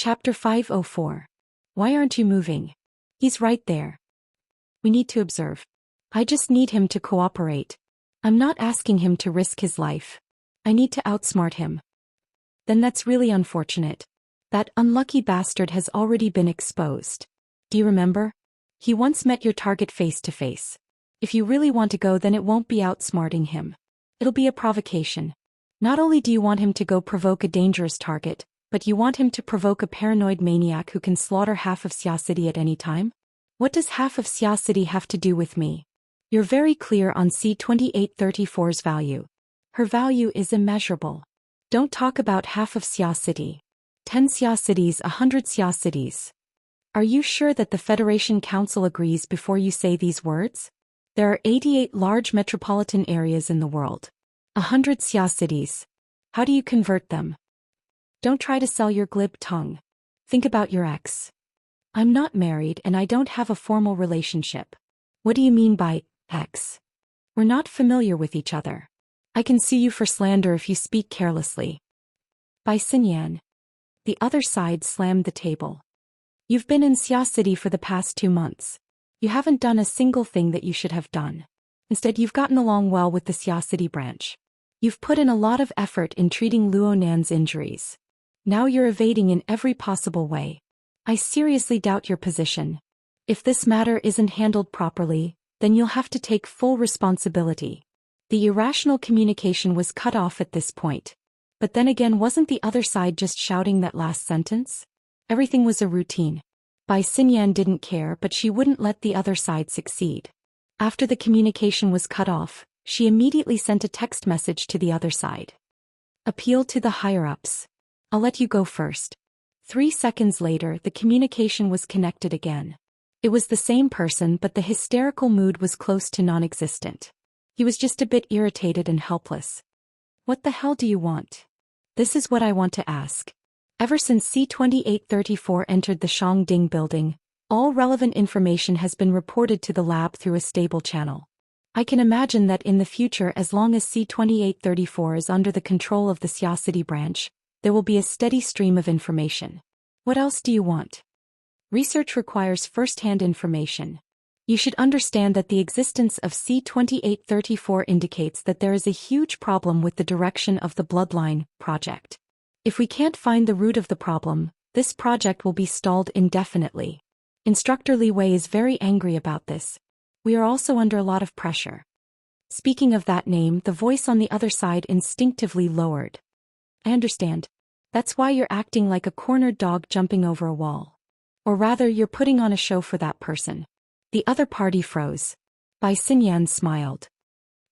Chapter 504. Why aren't you moving? He's right there. We need to observe. I just need him to cooperate. I'm not asking him to risk his life. I need to outsmart him. Then that's really unfortunate. That unlucky bastard has already been exposed. Do you remember? He once met your target face to face. If you really want to go, then it won't be outsmarting him. It'll be a provocation. Not only do you want him to go provoke a dangerous target, but you want him to provoke a paranoid maniac who can slaughter half of Xia City at any time? What does half of Xia City have to do with me? You're very clear on C2834's value. Her value is immeasurable. Don't talk about half of Xia City. 10 Xia Cities, 100 Xia Cities. Are you sure that the Federation Council agrees before you say these words? There are 88 large metropolitan areas in the world. 100 Xia Cities. How do you convert them? Don't try to sell your glib tongue. Think about your ex. I'm not married and I don't have a formal relationship. What do you mean by ex? We're not familiar with each other. I can sue you for slander if you speak carelessly. By Xinyan. The other side slammed the table. You've been in Xia City for the past 2 months. You haven't done a single thing that you should have done. Instead, you've gotten along well with the Xia City branch. You've put in a lot of effort in treating Luo Nan's injuries. Now you're evading in every possible way. I seriously doubt your position. If this matter isn't handled properly, then you'll have to take full responsibility. The irrational communication was cut off at this point. But then again, wasn't the other side just shouting that last sentence? Everything was a routine. Bai Xinyan didn't care, but she wouldn't let the other side succeed. After the communication was cut off, she immediately sent a text message to the other side. Appeal to the higher-ups. I'll let you go first. 3 seconds later, the communication was connected again. It was the same person, but the hysterical mood was close to non-existent. He was just a bit irritated and helpless. What the hell do you want? This is what I want to ask. Ever since C2834 entered the Shangding building, all relevant information has been reported to the lab through a stable channel. I can imagine that in the future, as long as C2834 is under the control of the Xia City branch, there will be a steady stream of information. What else do you want? Research requires first-hand information. You should understand that the existence of C2834 indicates that there is a huge problem with the direction of the Bloodline project. If we can't find the root of the problem, this project will be stalled indefinitely. Instructor Li Wei is very angry about this. We are also under a lot of pressure. Speaking of that name, the voice on the other side instinctively lowered. I understand. That's why you're acting like a cornered dog jumping over a wall. Or rather, you're putting on a show for that person. The other party froze. Bai Xinyan smiled.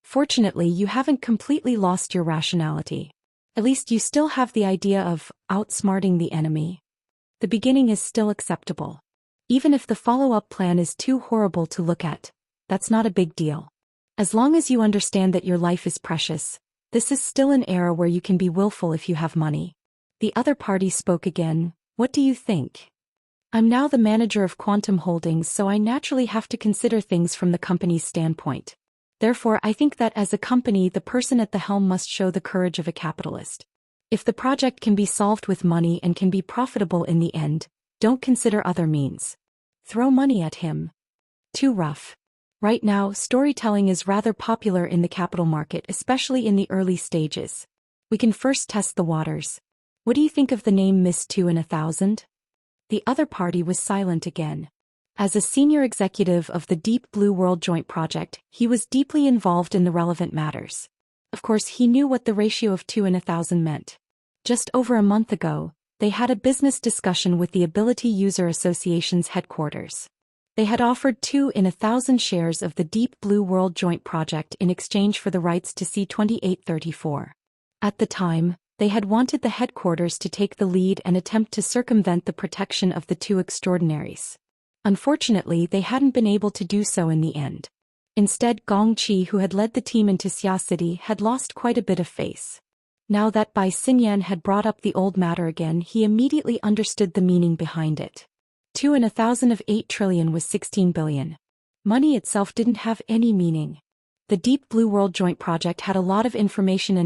Fortunately, you haven't completely lost your rationality. At least you still have the idea of outsmarting the enemy. The beginning is still acceptable. Even if the follow-up plan is too horrible to look at, that's not a big deal. As long as you understand that your life is precious, this is still an era where you can be willful if you have money. The other party spoke again. What do you think? I'm now the manager of Quantum Holdings, so I naturally have to consider things from the company's standpoint. Therefore, I think that as a company, the person at the helm must show the courage of a capitalist. If the project can be solved with money and can be profitable in the end, don't consider other means. Throw money at him. Too rough. Right now, storytelling is rather popular in the capital market, especially in the early stages. We can first test the waters. What do you think of the name Miss 2 in 1,000? The other party was silent again. As a senior executive of the Deep Blue World Joint Project, he was deeply involved in the relevant matters. Of course, he knew what the ratio of 2 in 1,000 meant. Just over a month ago, they had a business discussion with the Ability User Association's headquarters. They had offered 2 in 1,000 shares of the Deep Blue World Joint Project in exchange for the rights to C2834. At the time, they had wanted the headquarters to take the lead and attempt to circumvent the protection of the 2 extraordinaries. Unfortunately, they hadn't been able to do so in the end. Instead, Gong Qi, who had led the team into Xia City, had lost quite a bit of face. Now that Bai Xinyan had brought up the old matter again, he immediately understood the meaning behind it. 2 in 1,000 of 8 trillion was 16 billion. Money itself didn't have any meaning. The Deep Blue World Joint Project had a lot of information,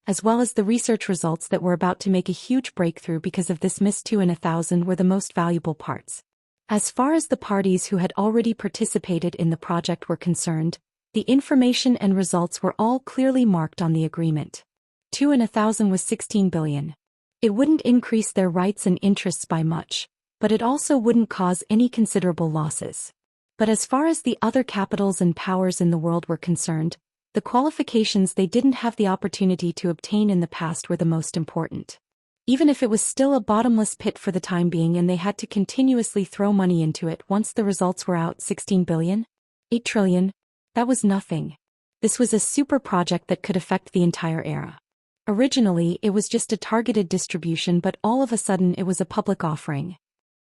as well as the research results that were about to make a huge breakthrough because of this Miss 2 in 1,000 were the most valuable parts. As far as the parties who had already participated in the project were concerned, the information and results were all clearly marked on the agreement. 2 in 1,000 was 16 billion. It wouldn't increase their rights and interests by much, but it also wouldn't cause any considerable losses. But as far as the other capitals and powers in the world were concerned, the qualifications they didn't have the opportunity to obtain in the past were the most important. Even if it was still a bottomless pit for the time being and they had to continuously throw money into it once the results were out, 16 billion? 8 trillion? That was nothing. This was a super project that could affect the entire era. Originally, it was just a targeted distribution, but all of a sudden it was a public offering.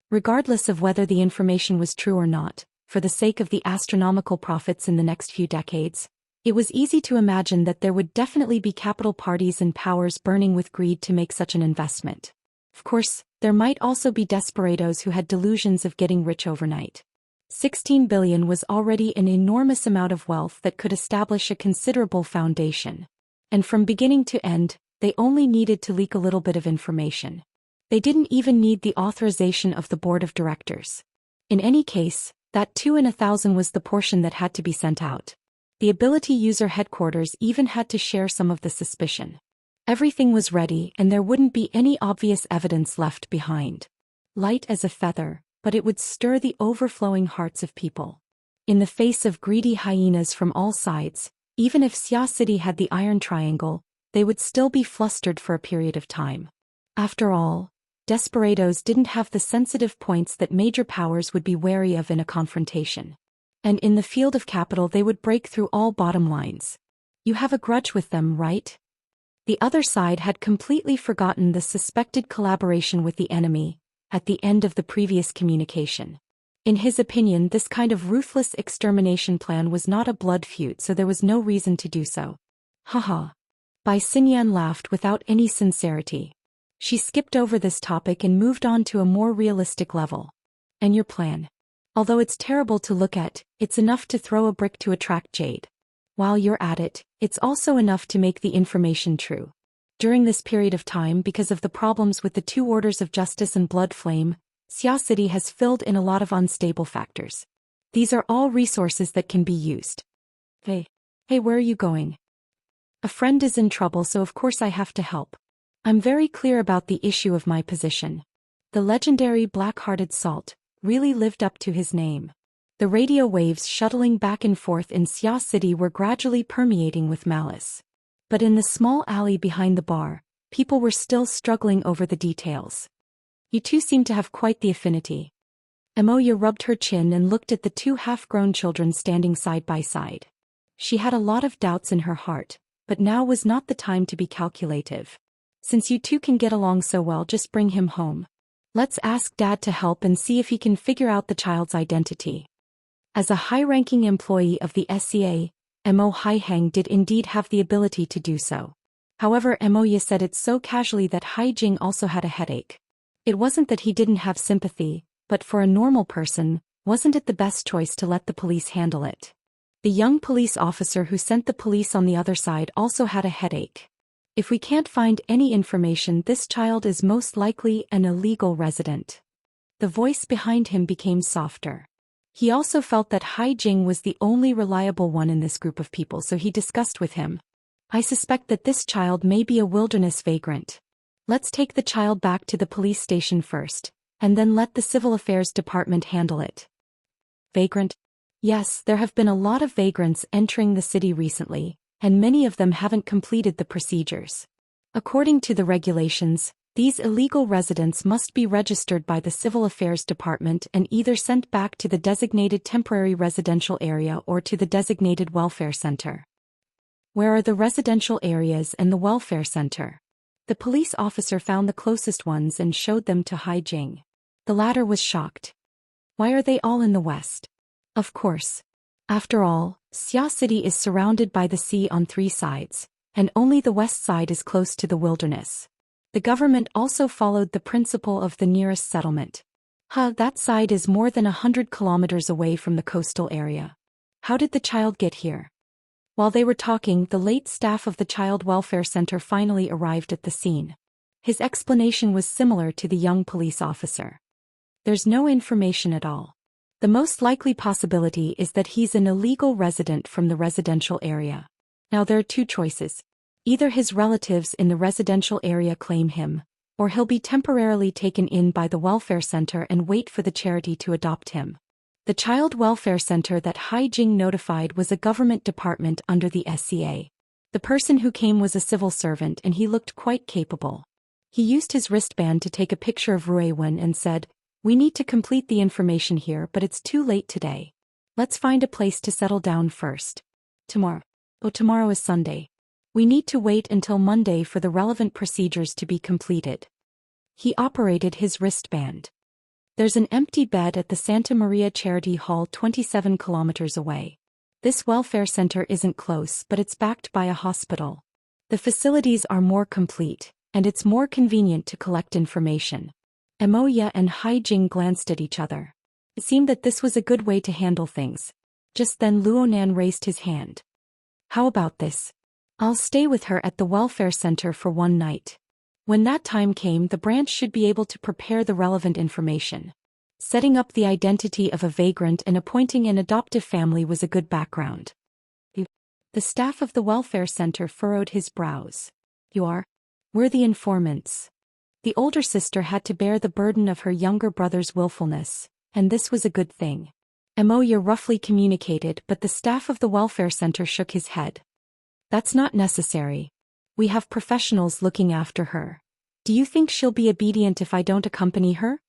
Regardless of whether the information was true or not, for the sake of the astronomical profits in the next few decades, it was easy to imagine that there would definitely be capital parties and powers burning with greed to make such an investment. Of course, there might also be desperados who had delusions of getting rich overnight. 16 billion was already an enormous amount of wealth that could establish a considerable foundation. And from beginning to end, they only needed to leak a little bit of information. They didn't even need the authorization of the board of directors. In any case, that 2 in 1,000 was the portion that had to be sent out. The Ability User Headquarters even had to share some of the suspicion. Everything was ready and there wouldn't be any obvious evidence left behind. Light as a feather, but it would stir the overflowing hearts of people. In the face of greedy hyenas from all sides, even if Xia City had the Iron Triangle, they would still be flustered for a period of time. After all, desperados didn't have the sensitive points that major powers would be wary of in a confrontation. And in the field of capital they would break through all bottom lines. You have a grudge with them, right? The other side had completely forgotten the suspected collaboration with the enemy at the end of the previous communication. In his opinion, this kind of ruthless extermination plan was not a blood feud, so there was no reason to do so. Haha. Bai Xinyan laughed without any sincerity. She skipped over this topic and moved on to a more realistic level. And your plan? Although it's terrible to look at, it's enough to throw a brick to attract jade. While you're at it, it's also enough to make the information true. During this period of time, because of the problems with the two orders of justice and blood flame, Xia City has filled in a lot of unstable factors. These are all resources that can be used. Hey, where are you going? A friend is in trouble, so of course I have to help. I'm very clear about the issue of my position. The legendary black-hearted Salt really lived up to his name. The radio waves shuttling back and forth in Xia City were gradually permeating with malice. But in the small alley behind the bar, people were still struggling over the details. You two seem to have quite the affinity. Emoya rubbed her chin and looked at the two half-grown children standing side by side. She had a lot of doubts in her heart, but now was not the time to be calculative. Since you two can get along so well, just bring him home. Let's ask Dad to help and see if he can figure out the child's identity. As a high-ranking employee of the SCA, Mo Haiheng did indeed have the ability to do so. However, Emoya said it so casually that Hai Jing also had a headache. It wasn't that he didn't have sympathy, but for a normal person, wasn't it the best choice to let the police handle it? The young police officer who sent the police on the other side also had a headache. If we can't find any information, this child is most likely an illegal resident. The voice behind him became softer. He also felt that Hai Jing was the only reliable one in this group of people, so he discussed with him. I suspect that this child may be a wilderness vagrant. Let's take the child back to the police station first, and then let the Civil Affairs Department handle it. Vagrant? Yes, there have been a lot of vagrants entering the city recently, and many of them haven't completed the procedures. According to the regulations, these illegal residents must be registered by the Civil Affairs Department and either sent back to the designated temporary residential area or to the designated welfare center. Where are the residential areas and the welfare center? The police officer found the closest ones and showed them to Hai Jing. The latter was shocked. Why are they all in the west? Of course. After all, Xia City is surrounded by the sea on 3 sides, and only the west side is close to the wilderness. The government also followed the principle of the nearest settlement. That side is more than 100 kilometers away from the coastal area. How did the child get here? While they were talking, the late staff of the Child Welfare Center finally arrived at the scene. His explanation was similar to the young police officer. There's no information at all. The most likely possibility is that he's an illegal resident from the residential area. Now there are two choices. Either his relatives in the residential area claim him, or he'll be temporarily taken in by the welfare center and wait for the charity to adopt him. The child welfare center that Hai Jing notified was a government department under the SCA. The person who came was a civil servant and he looked quite capable. He used his wristband to take a picture of Ruiwen and said, "We need to complete the information here, but it's too late today. Let's find a place to settle down first. Tomorrow. Oh, tomorrow is Sunday. We need to wait until Monday for the relevant procedures to be completed." He operated his wristband. There's an empty bed at the Santa Maria Charity Hall 27 kilometers away. This welfare center isn't close, but it's backed by a hospital. The facilities are more complete, and it's more convenient to collect information. Emoya and Hai Jing glanced at each other. It seemed that this was a good way to handle things. Just then Luonan raised his hand. "How about this? I'll stay with her at the welfare center for one night. When that time came, the branch should be able to prepare the relevant information. Setting up the identity of a vagrant and appointing an adoptive family was a good background." The staff of the welfare center furrowed his brows. We're the informants. The older sister had to bear the burden of her younger brother's willfulness, and this was a good thing. Emoya roughly communicated, but the staff of the welfare center shook his head. "That's not necessary. We have professionals looking after her. Do you think she'll be obedient if I don't accompany her?"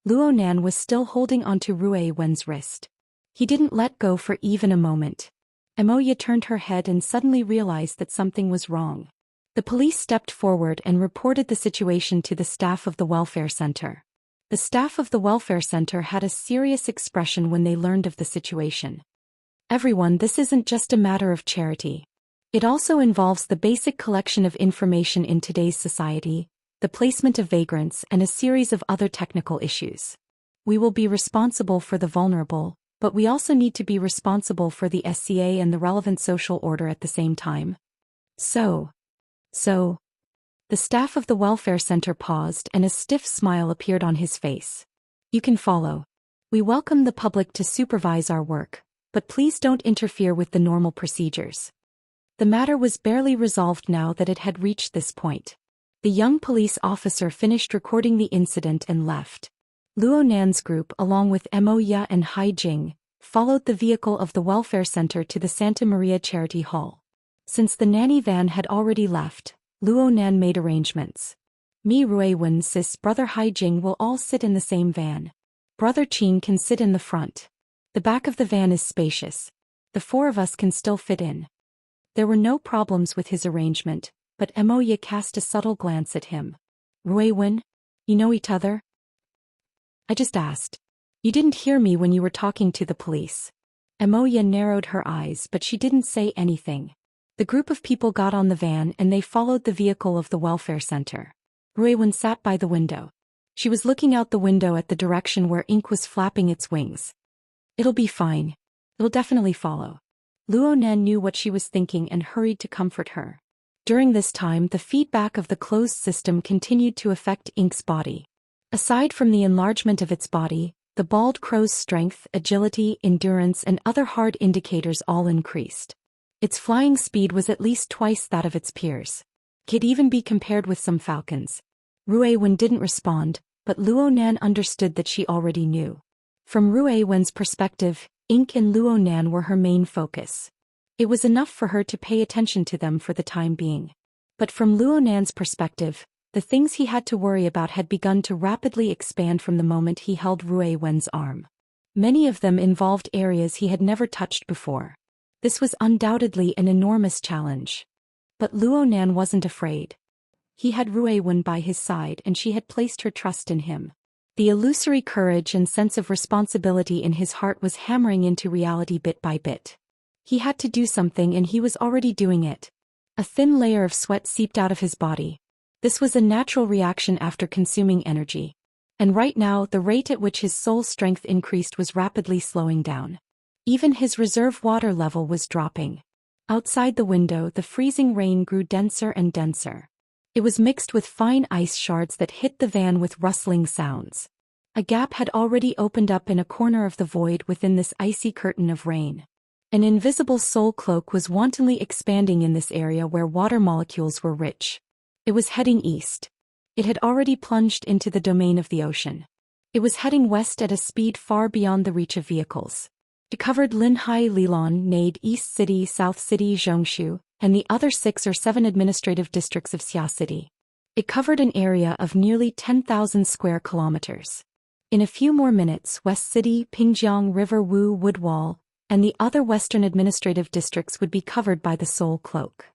Luonan was still holding onto Ruiwen's wrist. He didn't let go for even a moment. Emoya turned her head and suddenly realized that something was wrong. The police stepped forward and reported the situation to the staff of the welfare center. The staff of the welfare center had a serious expression when they learned of the situation. "Everyone, this isn't just a matter of charity. It also involves the basic collection of information in today's society, the placement of vagrants, and a series of other technical issues. We will be responsible for the vulnerable, but we also need to be responsible for the SCA and the relevant social order at the same time." So, the staff of the welfare center paused and a stiff smile appeared on his face. "You can follow. We welcome the public to supervise our work, but please don't interfere with the normal procedures." The matter was barely resolved now that it had reached this point. The young police officer finished recording the incident and left. Luonan's group, along with Emoya and Hai Jing, followed the vehicle of the welfare center to the Santa Maria Charity Hall. Since the nanny van had already left, Luonan made arrangements. "Me, Ruiwen, sis, brother Hai Jing will all sit in the same van. Brother Qin can sit in the front. The back of the van is spacious. The four of us can still fit in." There were no problems with his arrangement, but Emoya cast a subtle glance at him. "Ruiwen, you know each other?" "I just asked. You didn't hear me when you were talking to the police." Emoya narrowed her eyes, but she didn't say anything. The group of people got on the van and they followed the vehicle of the welfare center. Ruiwen sat by the window. She was looking out the window at the direction where ink was flapping its wings. "It'll be fine. It'll definitely follow." Luonan knew what she was thinking and hurried to comfort her. During this time, the feedback of the closed system continued to affect Ink's body. Aside from the enlargement of its body, the bald crow's strength, agility, endurance, and other hard indicators all increased. Its flying speed was at least twice that of its peers. It could even be compared with some falcons. Ruiwen didn't respond, but Luonan understood that she already knew. From Ruiwen's perspective, Ink and Luonan were her main focus. It was enough for her to pay attention to them for the time being. But from Luonan's perspective, the things he had to worry about had begun to rapidly expand from the moment he held Ruiwen's arm. Many of them involved areas he had never touched before. This was undoubtedly an enormous challenge. But Luonan wasn't afraid. He had Ruiwen by his side and she had placed her trust in him. The illusory courage and sense of responsibility in his heart was hammering into reality bit by bit. He had to do something and he was already doing it. A thin layer of sweat seeped out of his body. This was a natural reaction after consuming energy. And right now, the rate at which his soul strength increased was rapidly slowing down. Even his reserve water level was dropping. Outside the window, the freezing rain grew denser and denser. It was mixed with fine ice shards that hit the van with rustling sounds. A gap had already opened up in a corner of the void within this icy curtain of rain. An invisible soul cloak was wantonly expanding in this area where water molecules were rich. It was heading east. It had already plunged into the domain of the ocean. It was heading west at a speed far beyond the reach of vehicles. It covered Linhai, Lilon, Nade, East City, South City, Zhongshu, and the other 6 or 7 administrative districts of Xia City. It covered an area of nearly 10,000 square kilometers. In a few more minutes, West City, Pingjiang River, Wu, Woodwall, and the other western administrative districts would be covered by the Soul Cloak.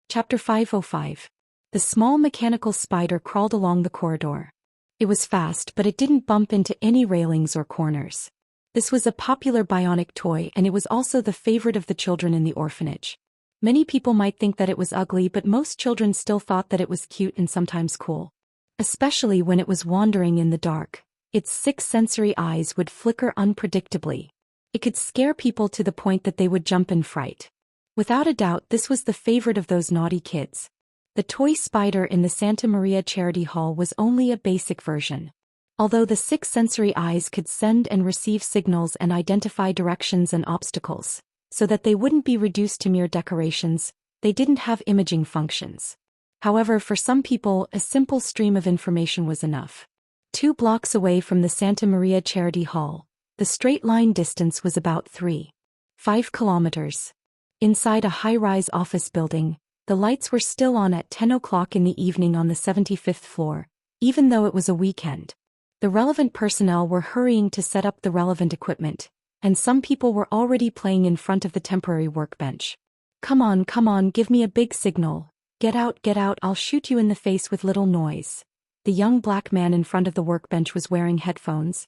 Chapter 505. The small mechanical spider crawled along the corridor. It was fast, but it didn't bump into any railings or corners. This was a popular bionic toy, and it was also the favorite of the children in the orphanage. Many people might think that it was ugly, but most children still thought that it was cute and sometimes cool. Especially when it was wandering in the dark. Its 6 sensory eyes would flicker unpredictably. It could scare people to the point that they would jump in fright. Without a doubt, this was the favorite of those naughty kids. The toy spider in the Santa Maria Charity Hall was only a basic version. Although the 6 sensory eyes could send and receive signals and identify directions and obstacles, so that they wouldn't be reduced to mere decorations, they didn't have imaging functions. However, for some people, a simple stream of information was enough. 2 blocks away from the Santa Maria Charity Hall, the straight-line distance was about 3.5 kilometers. Inside a high-rise office building, the lights were still on at 10 o'clock in the evening on the 75th floor, even though it was a weekend. The relevant personnel were hurrying to set up the relevant equipment, and some people were already playing in front of the temporary workbench. Come on, give me a big signal. Get out, I'll shoot you in the face with little noise. The young black man in front of the workbench was wearing headphones.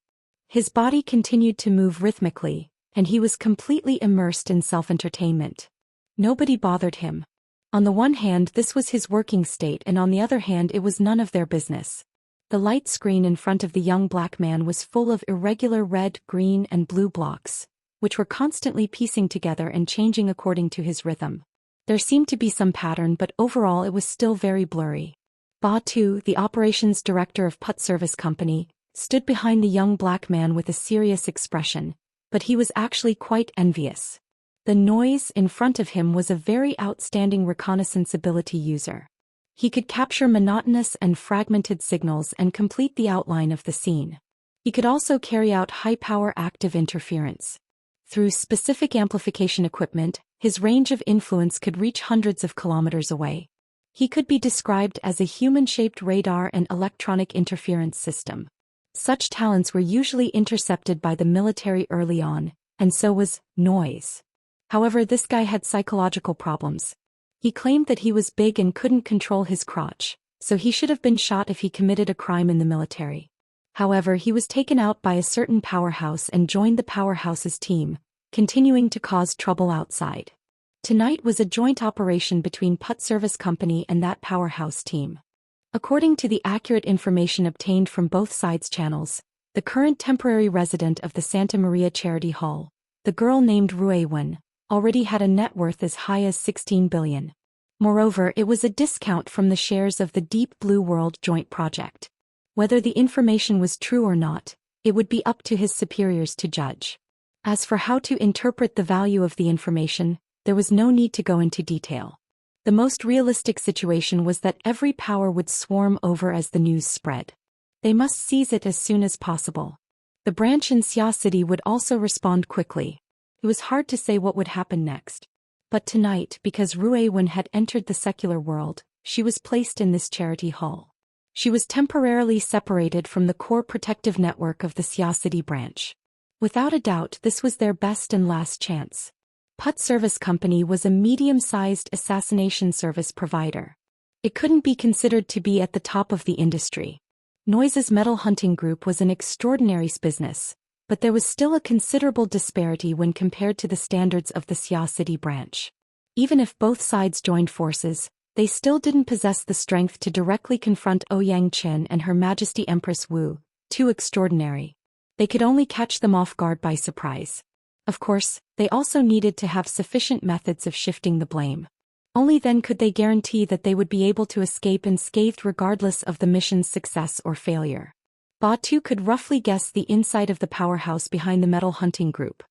His body continued to move rhythmically, and he was completely immersed in self-entertainment. Nobody bothered him. On the one hand, this was his working state, and on the other hand, it was none of their business. The light screen in front of the young black man was full of irregular red, green, and blue blocks, which were constantly piecing together and changing according to his rhythm. There seemed to be some pattern, but overall it was still very blurry. Ba Tu, the operations director of Put Service Company, stood behind the young black man with a serious expression, but he was actually quite envious. The noise in front of him was a very outstanding reconnaissance ability user. He could capture monotonous and fragmented signals and complete the outline of the scene. He could also carry out high-power active interference. Through specific amplification equipment, his range of influence could reach hundreds of kilometers away. He could be described as a human-shaped radar and electronic interference system. Such talents were usually intercepted by the military early on, and so was noise. However, this guy had psychological problems. He claimed that he was big and couldn't control his crotch, so he should have been shot if he committed a crime in the military. However, he was taken out by a certain powerhouse and joined the powerhouse's team, continuing to cause trouble outside. Tonight was a joint operation between Put Service Company and that powerhouse team. According to the accurate information obtained from both sides' channels, the current temporary resident of the Santa Maria Charity Hall, the girl named Ruiwen, already had a net worth as high as 16 billion. Moreover, it was a discount from the shares of the Deep Blue World joint project. Whether the information was true or not, it would be up to his superiors to judge. As for how to interpret the value of the information, there was no need to go into detail. The most realistic situation was that every power would swarm over as the news spread. They must seize it as soon as possible. The branch in Xia City would also respond quickly. It was hard to say what would happen next. But tonight, because Ruiwen had entered the secular world, she was placed in this charity hall. She was temporarily separated from the core protective network of the Xia City branch. Without a doubt, this was their best and last chance. Put Service Company was a medium-sized assassination service provider. It couldn't be considered to be at the top of the industry. Noise's metal hunting group was an extraordinary business, but there was still a considerable disparity when compared to the standards of the Xia City branch. Even if both sides joined forces, they still didn't possess the strength to directly confront Ouyang Chen and Her Majesty Empress Wu, too extraordinary. They could only catch them off guard by surprise. Of course, they also needed to have sufficient methods of shifting the blame. Only then could they guarantee that they would be able to escape unscathed regardless of the mission's success or failure. Batu could roughly guess the inside of the powerhouse behind the metal hunting group.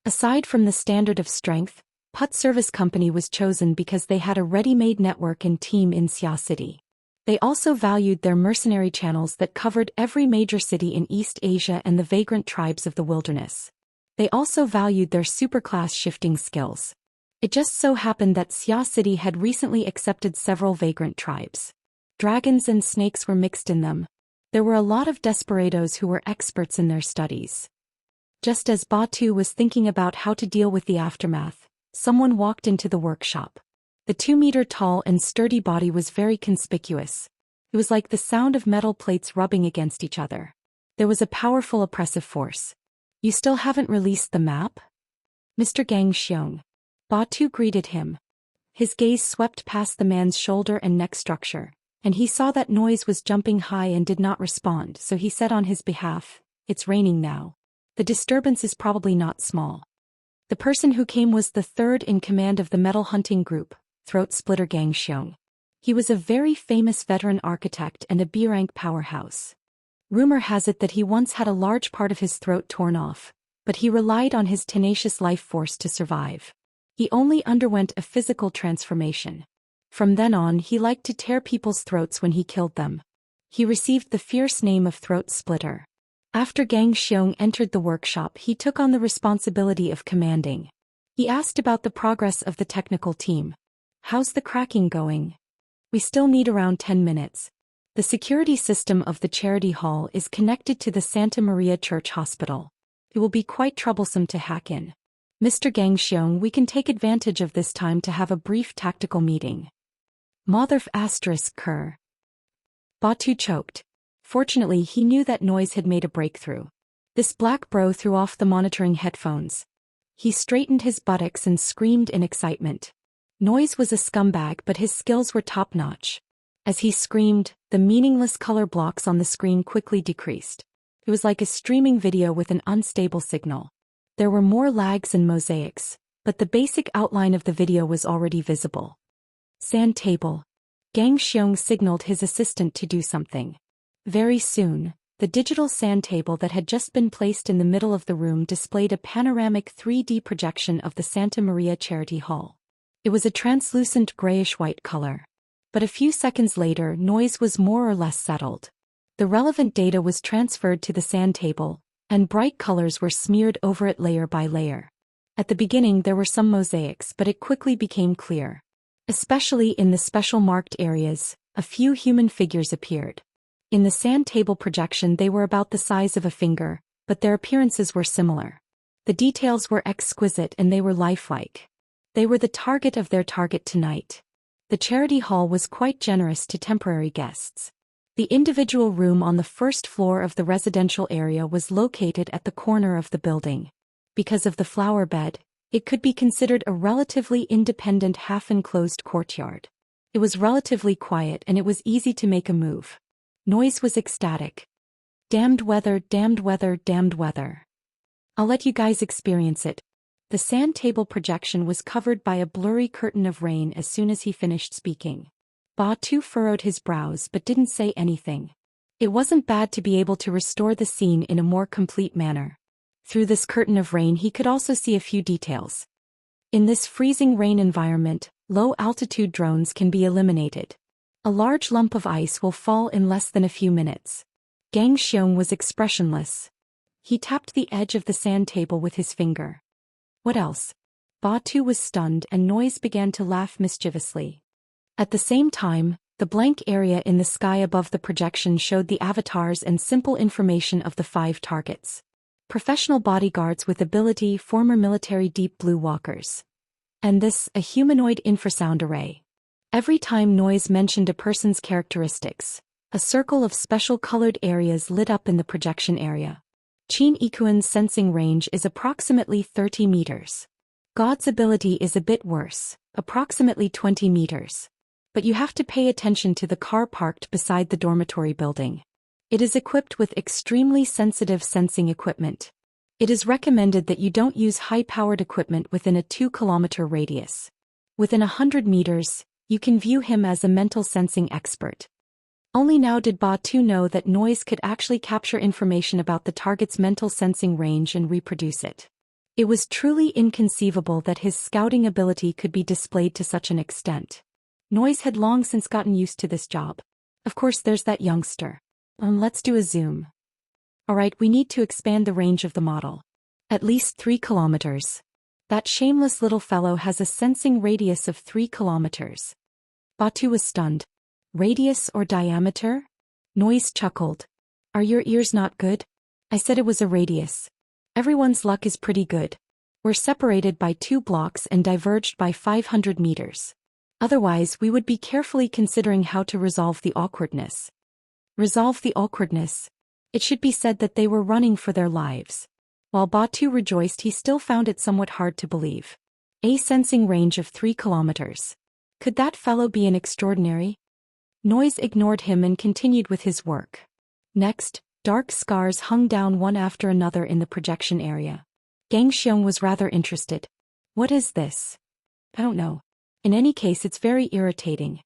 Aside from the standard of strength, Put Service Company was chosen because they had a ready-made network and team in Xia City. They also valued their mercenary channels that covered every major city in East Asia and the vagrant tribes of the wilderness. They also valued their superclass shifting skills. It just so happened that Xia City had recently accepted several vagrant tribes. Dragons and snakes were mixed in them. There were a lot of desperados who were experts in their studies. Just as Batu was thinking about how to deal with the aftermath, someone walked into the workshop. The 2-meter-tall and sturdy body was very conspicuous. It was like the sound of metal plates rubbing against each other. There was a powerful oppressive force. "You still haven't released the map?" "Mr. Gang Xiong." Batu greeted him. His gaze swept past the man's shoulder and neck structure, and he saw that Noise was jumping high and did not respond, so he said on his behalf, "It's raining now. The disturbance is probably not small." The person who came was the third in command of the metal hunting group, Throat Splitter Gang Xiong. He was a very famous veteran architect and a B-rank powerhouse. Rumor has it that he once had a large part of his throat torn off, but he relied on his tenacious life force to survive. He only underwent a physical transformation. From then on, he liked to tear people's throats when he killed them. He received the fierce name of Throat Splitter. After Gang Xiong entered the workshop, he took on the responsibility of commanding. He asked about the progress of the technical team. "How's the cracking going?" "We still need around 10 minutes. The security system of the charity hall is connected to the Santa Maria Church Hospital. It will be quite troublesome to hack in. Mr. Gang Xiong, we can take advantage of this time to have a brief tactical meeting." Motherf * Cur. Batu choked. Fortunately, he knew that Noise had made a breakthrough. This black bro threw off the monitoring headphones. He straightened his buttocks and screamed in excitement. Noise was a scumbag, but his skills were top-notch. As he screamed, the meaningless color blocks on the screen quickly decreased. It was like a streaming video with an unstable signal. There were more lags and mosaics, but the basic outline of the video was already visible. Sand table. Gang Xiong signaled his assistant to do something. Very soon, the digital sand table that had just been placed in the middle of the room displayed a panoramic 3D projection of the Santa Maria Charity Hall. It was a translucent grayish-white color. But a few seconds later, Noise was more or less settled. The relevant data was transferred to the sand table, and bright colors were smeared over it layer by layer. At the beginning there were some mosaics, but it quickly became clear. Especially in the special marked areas, a few human figures appeared. In the sand table projection they were about the size of a finger, but their appearances were similar. The details were exquisite and they were lifelike. They were the target of their target tonight. The charity hall was quite generous to temporary guests. The individual room on the first floor of the residential area was located at the corner of the building. Because of the flower bed, it could be considered a relatively independent half-enclosed courtyard. It was relatively quiet and it was easy to make a move. Noise was ecstatic. Damned weather, damned weather, damned weather. I'll let you guys experience it. The sand table projection was covered by a blurry curtain of rain as soon as he finished speaking. Batu furrowed his brows but didn't say anything. It wasn't bad to be able to restore the scene in a more complete manner. Through this curtain of rain he could also see a few details. In this freezing rain environment, low-altitude drones can be eliminated. A large lump of ice will fall in less than a few minutes. Gang Xiong was expressionless. He tapped the edge of the sand table with his finger. What else? Batu was stunned and Noise began to laugh mischievously. At the same time, the blank area in the sky above the projection showed the avatars and simple information of the 5 targets. Professional bodyguards with ability, former military deep blue walkers. And this, a humanoid infrasound array. Every time Noise mentioned a person's characteristics, a circle of special colored areas lit up in the projection area. Qin Ikuan's sensing range is approximately 30 meters. God's ability is a bit worse, approximately 20 meters. But you have to pay attention to the car parked beside the dormitory building. It is equipped with extremely sensitive sensing equipment. It is recommended that you don't use high-powered equipment within a 2-kilometer radius. Within 100 meters, you can view him as a mental sensing expert. Only now did Batu know that noise could actually capture information about the target's mental sensing range and reproduce it. It was truly inconceivable that his scouting ability could be displayed to such an extent. Noise had long since gotten used to this job. Of course, there's that youngster. Let's do a zoom. Alright, we need to expand the range of the model. At least 3 kilometers. That shameless little fellow has a sensing radius of 3 kilometers. Batu was stunned. Radius or diameter? Noise chuckled. Are your ears not good? I said it was a radius. Everyone's luck is pretty good. We're separated by 2 blocks and diverged by 500 meters. Otherwise, we would be carefully considering how to resolve the awkwardness. Resolve the awkwardness. It should be said that they were running for their lives. While Batu rejoiced, he still found it somewhat hard to believe. A sensing range of 3 kilometers. Could that fellow be an extraordinary? Noise ignored him and continued with his work. Next, dark scars hung down one after another in the projection area. Xianxia was rather interested. What is this? I don't know. In any case, it's very irritating.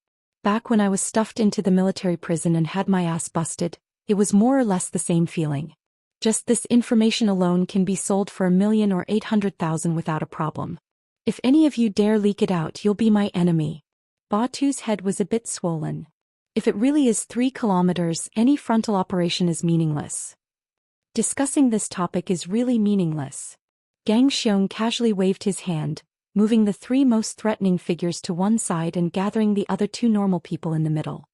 Back when I was stuffed into the military prison and had my ass busted, it was more or less the same feeling. Just this information alone can be sold for 1 million or 800,000 without a problem. If any of you dare leak it out, you'll be my enemy. Batu's head was a bit swollen. If it really is 3 kilometers, any frontal operation is meaningless. Discussing this topic is really meaningless. Xianxia casually waved his hand, moving the 3 most threatening figures to one side and gathering the other 2 normal people in the middle.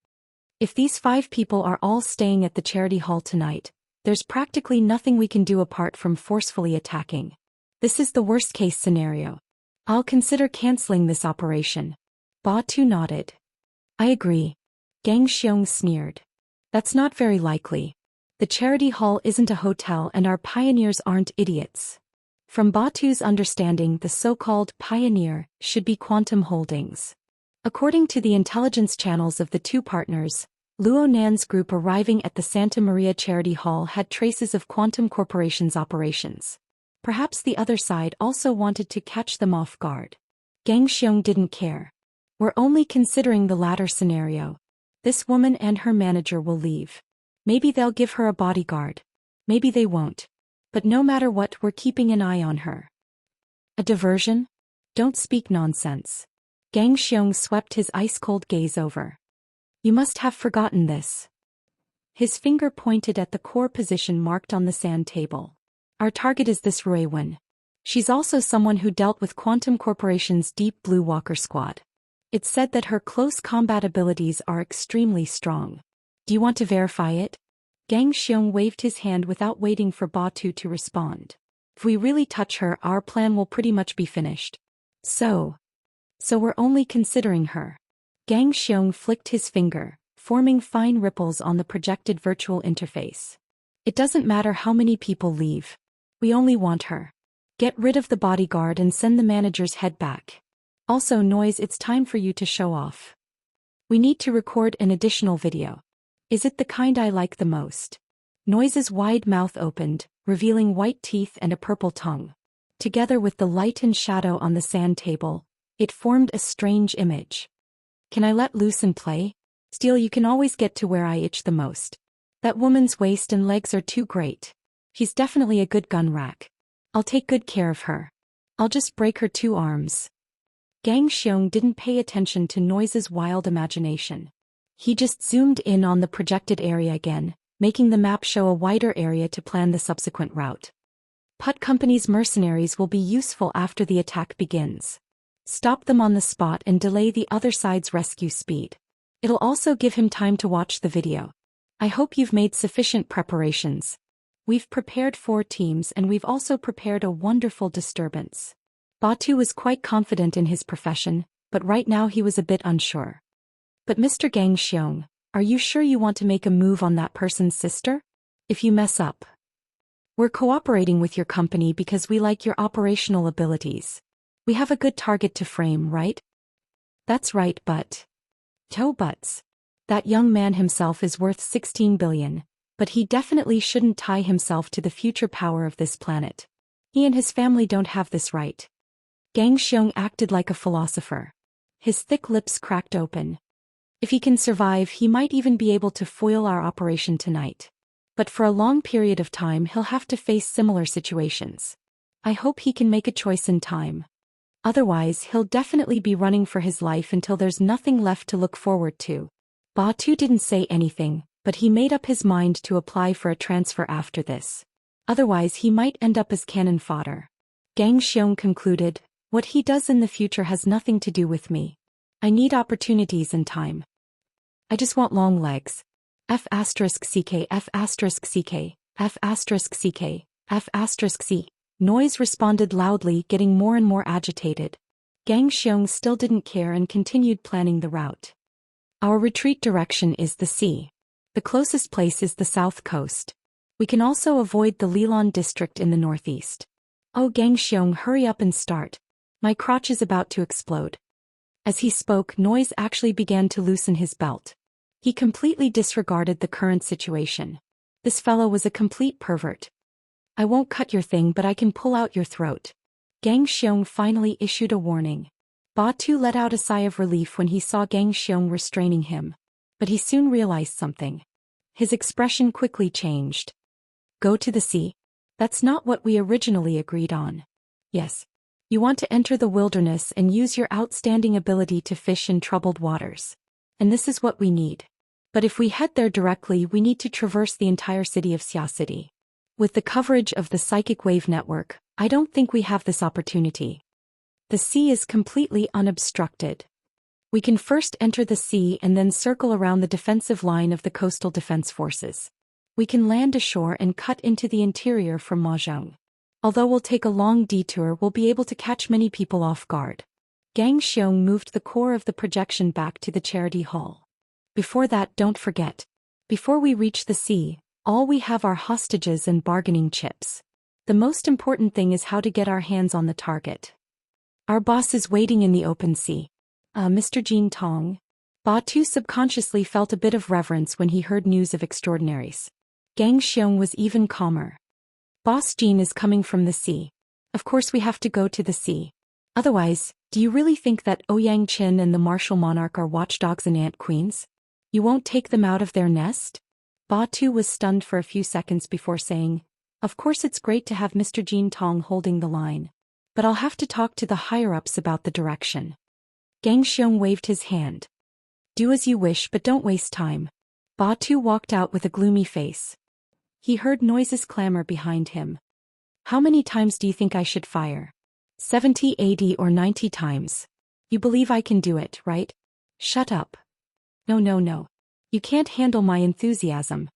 If these 5 people are all staying at the charity hall tonight, there's practically nothing we can do apart from forcefully attacking. This is the worst-case scenario. I'll consider canceling this operation. Batu nodded. I agree. Xianxia sneered. That's not very likely. The charity hall isn't a hotel and our pioneers aren't idiots. From Batu's understanding, the so-called pioneer should be Quantum Holdings. According to the intelligence channels of the 2 partners, Luo Nan's group arriving at the Santa Maria Charity Hall had traces of Quantum Corporation's operations. Perhaps the other side also wanted to catch them off guard. Xianxia didn't care. We're only considering the latter scenario. This woman and her manager will leave. Maybe they'll give her a bodyguard. Maybe they won't. But no matter what, we're keeping an eye on her. A diversion? Don't speak nonsense. Xianxia swept his ice-cold gaze over. You must have forgotten this. His finger pointed at the core position marked on the sand table. Our target is this Ruiwen. She's also someone who dealt with Quantum Corporation's Deep Blue Walker Squad. It's said that her close combat abilities are extremely strong. Do you want to verify it? Xianxia waved his hand without waiting for Batu to respond. If we really touch her, our plan will pretty much be finished. So we're only considering her. Xianxia flicked his finger, forming fine ripples on the projected virtual interface. It doesn't matter how many people leave. We only want her. Get rid of the bodyguard and send the manager's head back. Also, Noise, it's time for you to show off. We need to record an additional video. Is it the kind I like the most? Noise's wide mouth opened, revealing white teeth and a purple tongue. Together with the light and shadow on the sand table, it formed a strange image. Can I let loose and play? Steel, you can always get to where I itch the most. That woman's waist and legs are too great. She's definitely a good gun rack. I'll take good care of her. I'll just break her 2 arms. Xianxia didn't pay attention to Noise's wild imagination. He just zoomed in on the projected area again, making the map show a wider area to plan the subsequent route. Putt Company's mercenaries will be useful after the attack begins. Stop them on the spot and delay the other side's rescue speed. It'll also give him time to watch the video. I hope you've made sufficient preparations. We've prepared 4 teams and we've also prepared a wonderful disturbance. Batu was quite confident in his profession, but right now he was a bit unsure. But Mr. Xianxia, are you sure you want to make a move on that person's sister? If you mess up. We're cooperating with your company because we like your operational abilities. We have a good target to frame, right? That's right, but... Toe butts. That young man himself is worth 16 billion. But he definitely shouldn't tie himself to the future power of this planet. He and his family don't have this right. Gang Xiong acted like a philosopher. His thick lips cracked open. If he can survive, he might even be able to foil our operation tonight. But for a long period of time he'll have to face similar situations. I hope he can make a choice in time. Otherwise he'll definitely be running for his life until there's nothing left to look forward to. Ba Tu didn't say anything, but he made up his mind to apply for a transfer after this. Otherwise he might end up as cannon fodder. Gang Xiong concluded, what he does in the future has nothing to do with me. I need opportunities and time. I just want long legs. F***ck, F***ck, F***ck, F***c. Noise responded loudly, getting more and more agitated. Gang Xiong still didn't care and continued planning the route. Our retreat direction is the sea. The closest place is the south coast. We can also avoid the Lilan district in the northeast. Oh Gang Xiong, hurry up and start. My crotch is about to explode. As he spoke, Noise actually began to loosen his belt. He completely disregarded the current situation. This fellow was a complete pervert. I won't cut your thing, but I can pull out your throat. Gang Xiong finally issued a warning. Ba Tu let out a sigh of relief when he saw Gang Xiong restraining him. But he soon realized something. His expression quickly changed. Go to the sea? That's not what we originally agreed on. Yes. You want to enter the wilderness and use your outstanding ability to fish in troubled waters. And this is what we need. But if we head there directly, we need to traverse the entire city of Xia City. With the coverage of the psychic wave network, I don't think we have this opportunity. The sea is completely unobstructed. We can first enter the sea and then circle around the defensive line of the coastal defense forces. We can land ashore and cut into the interior from Mahjong. Although we'll take a long detour, we'll be able to catch many people off guard. Gang Xiong moved the core of the projection back to the charity hall. Before that, don't forget. Before we reach the sea, all we have are hostages and bargaining chips. The most important thing is how to get our hands on the target. Our boss is waiting in the open sea. Mr. Jin Tong. Ba Tu subconsciously felt a bit of reverence when he heard news of extraordinaries. Gang Xiong was even calmer. Boss Jin is coming from the sea. Of course we have to go to the sea. Otherwise, do you really think that Ouyang Qin and the martial monarch are watchdogs and ant queens? You won't take them out of their nest? Ba Tu was stunned for a few seconds before saying, of course it's great to have Mr. Jin Tong holding the line. But I'll have to talk to the higher-ups about the direction. Gang Xiong waved his hand. Do as you wish, but don't waste time. Ba Tu walked out with a gloomy face. He heard noises clamor behind him. How many times do you think I should fire? 70, 80, or 90 times. You believe I can do it, right? Shut up. No. You can't handle my enthusiasm.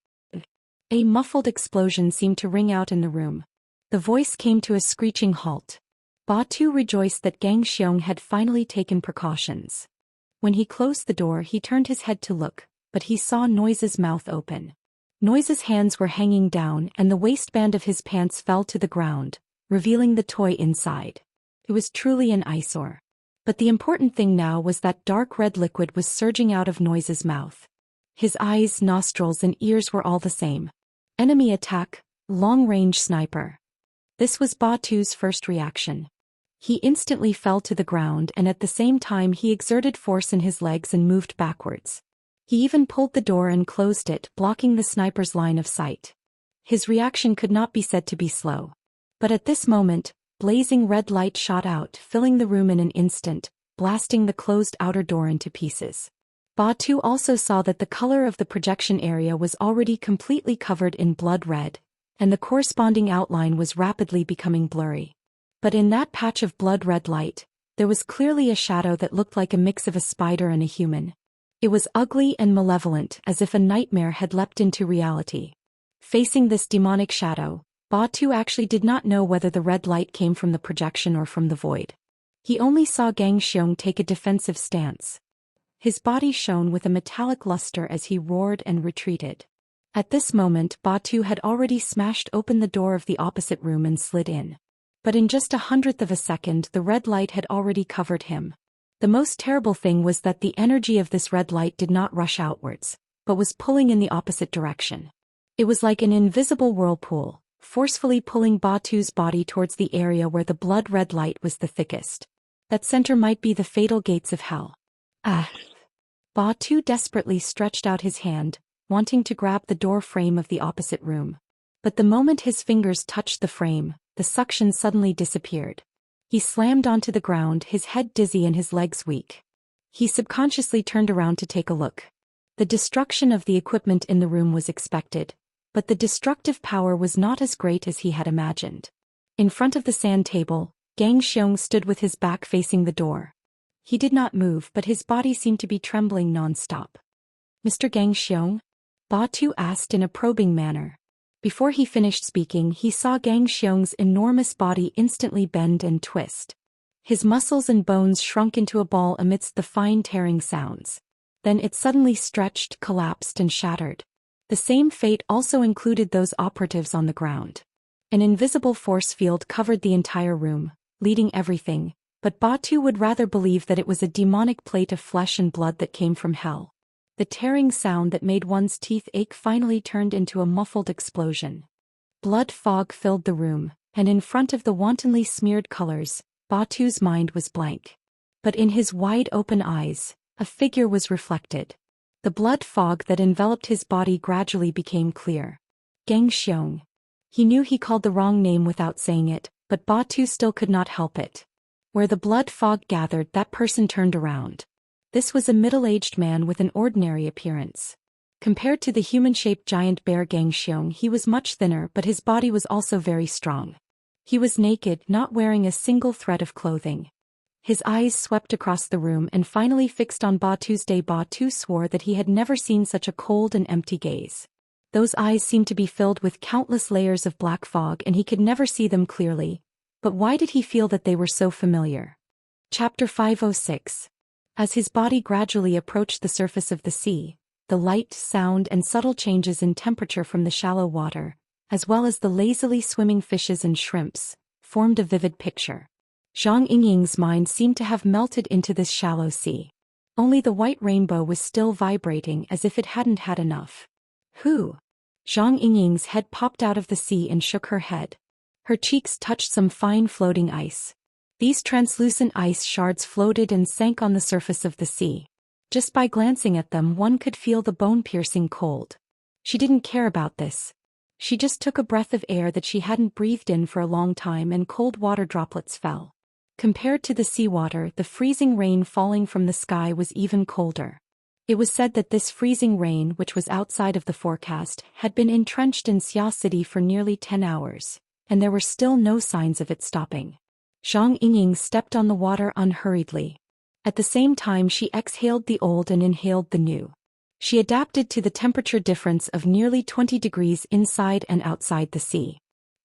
A muffled explosion seemed to ring out in the room. The voice came to a screeching halt. Ba Tu rejoiced that Gang Xiong had finally taken precautions. When he closed the door, he turned his head to look, but he saw Noise's mouth open. Noise's hands were hanging down and the waistband of his pants fell to the ground, revealing the toy inside. It was truly an eyesore. But the important thing now was that dark red liquid was surging out of Noise's mouth. His eyes, nostrils, and ears were all the same. Enemy attack, long-range sniper. This was Ba Tu's first reaction. He instantly fell to the ground and at the same time he exerted force in his legs and moved backwards. He even pulled the door and closed it, blocking the sniper's line of sight. His reaction could not be said to be slow. But at this moment, blazing red light shot out, filling the room in an instant, blasting the closed outer door into pieces. Ba Tu also saw that the color of the projection area was already completely covered in blood red, and the corresponding outline was rapidly becoming blurry. But in that patch of blood red light, there was clearly a shadow that looked like a mix of a spider and a human. It was ugly and malevolent, as if a nightmare had leapt into reality. Facing this demonic shadow, Ba Tu actually did not know whether the red light came from the projection or from the void. He only saw Gang Xiong take a defensive stance. His body shone with a metallic luster as he roared and retreated. At this moment, Ba Tu had already smashed open the door of the opposite room and slid in. But in just 1/100th of a second, the red light had already covered him. The most terrible thing was that the energy of this red light did not rush outwards, but was pulling in the opposite direction. It was like an invisible whirlpool, forcefully pulling Batu's body towards the area where the blood-red light was the thickest. That center might be the fatal gates of hell. Ah! Batu desperately stretched out his hand, wanting to grab the door frame of the opposite room. But the moment his fingers touched the frame, the suction suddenly disappeared. He slammed onto the ground, his head dizzy and his legs weak. He subconsciously turned around to take a look. The destruction of the equipment in the room was expected, but the destructive power was not as great as he had imagined. In front of the sand table, Gang Xiong stood with his back facing the door. He did not move, but his body seemed to be trembling non-stop. "Mr. Gang Xiong?" Batu asked in a probing manner. Before he finished speaking, he saw Gang Xiong's enormous body instantly bend and twist. His muscles and bones shrunk into a ball amidst the fine tearing sounds. Then it suddenly stretched, collapsed and shattered. The same fate also included those operatives on the ground. An invisible force field covered the entire room, leading everything, but Batu would rather believe that it was a demonic plate of flesh and blood that came from hell. The tearing sound that made one's teeth ache finally turned into a muffled explosion. Blood fog filled the room, and in front of the wantonly smeared colors, Batu's mind was blank. But in his wide-open eyes, a figure was reflected. The blood fog that enveloped his body gradually became clear. Gang Xiong. He knew he called the wrong name without saying it, but Batu still could not help it. Where the blood fog gathered, that person turned around. This was a middle-aged man with an ordinary appearance. Compared to the human-shaped giant bear Gang Xiong, he was much thinner, but his body was also very strong. He was naked, not wearing a single thread of clothing. His eyes swept across the room and finally fixed on Batu's. Batu swore that he had never seen such a cold and empty gaze. Those eyes seemed to be filled with countless layers of black fog and he could never see them clearly. But why did he feel that they were so familiar? Chapter 506. As his body gradually approached the surface of the sea, the light, sound and subtle changes in temperature from the shallow water, as well as the lazily swimming fishes and shrimps, formed a vivid picture. Zhang Yingying's mind seemed to have melted into this shallow sea. Only the white rainbow was still vibrating as if it hadn't had enough. Who? Zhang Yingying's head popped out of the sea and shook her head. Her cheeks touched some fine floating ice. These translucent ice shards floated and sank on the surface of the sea. Just by glancing at them, one could feel the bone-piercing cold. She didn't care about this. She just took a breath of air that she hadn't breathed in for a long time and cold water droplets fell. Compared to the seawater, the freezing rain falling from the sky was even colder. It was said that this freezing rain, which was outside of the forecast, had been entrenched in Xia City for nearly 10 hours, and there were still no signs of it stopping. Zhang Yingying stepped on the water unhurriedly. At the same time she exhaled the old and inhaled the new. She adapted to the temperature difference of nearly 20 degrees inside and outside the sea.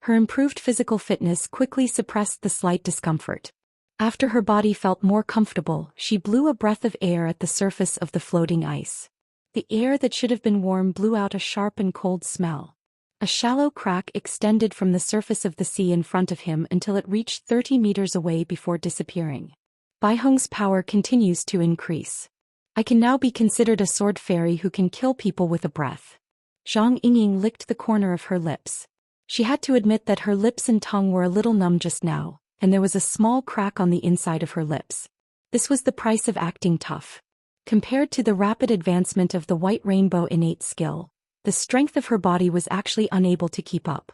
Her improved physical fitness quickly suppressed the slight discomfort. After her body felt more comfortable, she blew a breath of air at the surface of the floating ice. The air that should have been warm blew out a sharp and cold smell. A shallow crack extended from the surface of the sea in front of him until it reached 30 meters away before disappearing. Baihong's power continues to increase. I can now be considered a sword fairy who can kill people with a breath. Zhang Yingying licked the corner of her lips. She had to admit that her lips and tongue were a little numb just now, and there was a small crack on the inside of her lips. This was the price of acting tough. Compared to the rapid advancement of the white rainbow innate skill, the strength of her body was actually unable to keep up.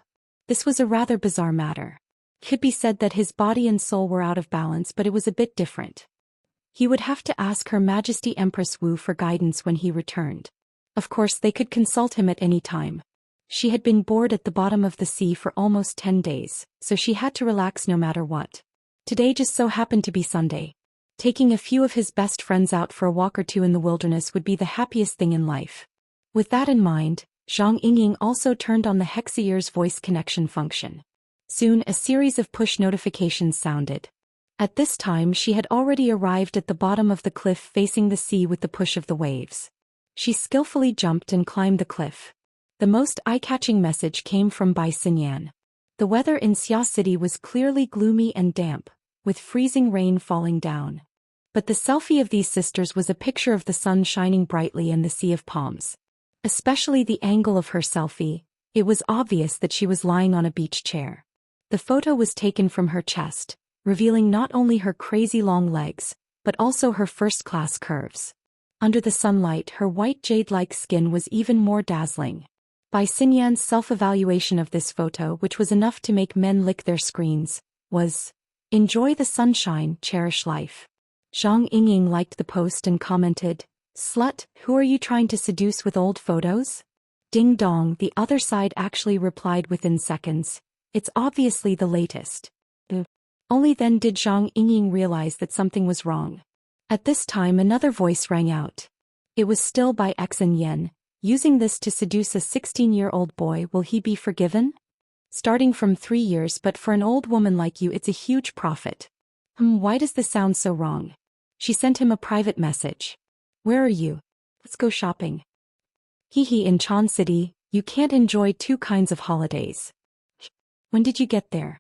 This was a rather bizarre matter. It could be said that his body and soul were out of balance, but it was a bit different. He would have to ask Her Majesty Empress Wu for guidance when he returned. Of course, they could consult him at any time. She had been bored at the bottom of the sea for almost 10 days, so she had to relax no matter what. Today just so happened to be Sunday. Taking a few of his best friends out for a walk or two in the wilderness would be the happiest thing in life. With that in mind, Zhang Yingying also turned on the Hexaear's voice connection function. Soon a series of push notifications sounded. At this time she had already arrived at the bottom of the cliff facing the sea with the push of the waves. She skillfully jumped and climbed the cliff. The most eye-catching message came from Bai Xinyan. The weather in Xia City was clearly gloomy and damp, with freezing rain falling down. But the selfie of these sisters was a picture of the sun shining brightly and the sea of palms. Especially the angle of her selfie, It was obvious that she was lying on a beach chair. The photo was taken from her chest, revealing not only her crazy long legs, but also her first-class curves. Under the sunlight, her white jade-like skin was even more dazzling. By Xinyan's self-evaluation of this photo, which was enough to make men lick their screens, was, "Enjoy the sunshine, cherish life." Zhang Yingying liked the post and commented, "Slut, who are you trying to seduce with old photos?" Ding dong, the other side actually replied within seconds, "It's obviously the latest." Only then did Zhang Yingying realize that something was wrong. At this time another voice rang out. It was still by Xen Yen. "Using this to seduce a 16-year-old boy, will he be forgiven? Starting from 3 years, but for an old woman like you it's a huge profit." Why does this sound so wrong? She sent him a private message. "Where are you? Let's go shopping." Hee in Chan City, you can't enjoy two kinds of holidays. When did you get there?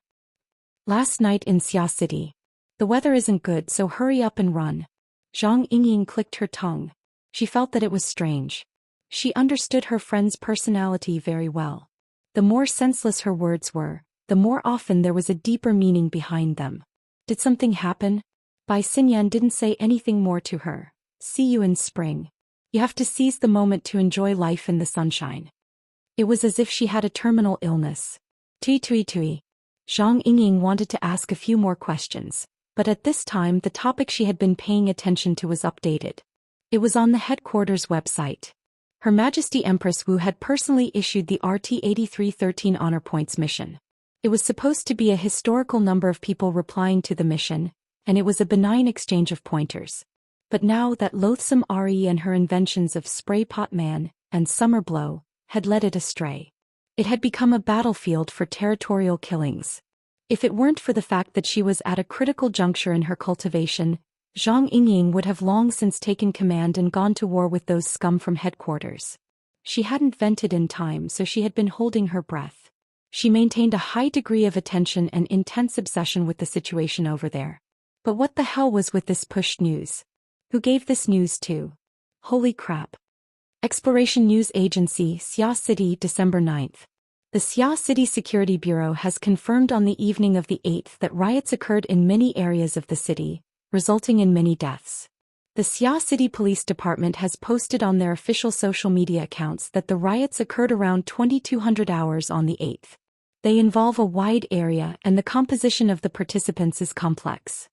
Last night in Xia City. The weather isn't good, so hurry up and run. Zhang Yingying clicked her tongue. She felt that it was strange. She understood her friend's personality very well. The more senseless her words were, the more often there was a deeper meaning behind them. Did something happen? Bai Xinyan didn't say anything more to her. "See you in spring. You have to seize the moment to enjoy life in the sunshine." It was as if she had a terminal illness. Tui. Zhang Yingying wanted to ask a few more questions, but at this time the topic she had been paying attention to was updated. It was on the headquarters website. Her Majesty Empress Wu had personally issued the RT-8313 Honor Points mission. It was supposed to be a historical number of people replying to the mission, and it was a benign exchange of pointers. But now that loathsome RE and her inventions of Spray Pot Man and Summer Blow had led it astray. It had become a battlefield for territorial killings. If it weren't for the fact that she was at a critical juncture in her cultivation, Zhang Yingying would have long since taken command and gone to war with those scum from headquarters. She hadn't vented in time, so she had been holding her breath. She maintained a high degree of attention and intense obsession with the situation over there. But what the hell was with this push news? Who gave this news to? Holy crap. Exploration News Agency, Xia City, December 9th. The Xia City Security Bureau has confirmed on the evening of the 8th that riots occurred in many areas of the city, resulting in many deaths. The Xia City Police Department has posted on their official social media accounts that the riots occurred around 2200 hours on the 8th. They involve a wide area and the composition of the participants is complex.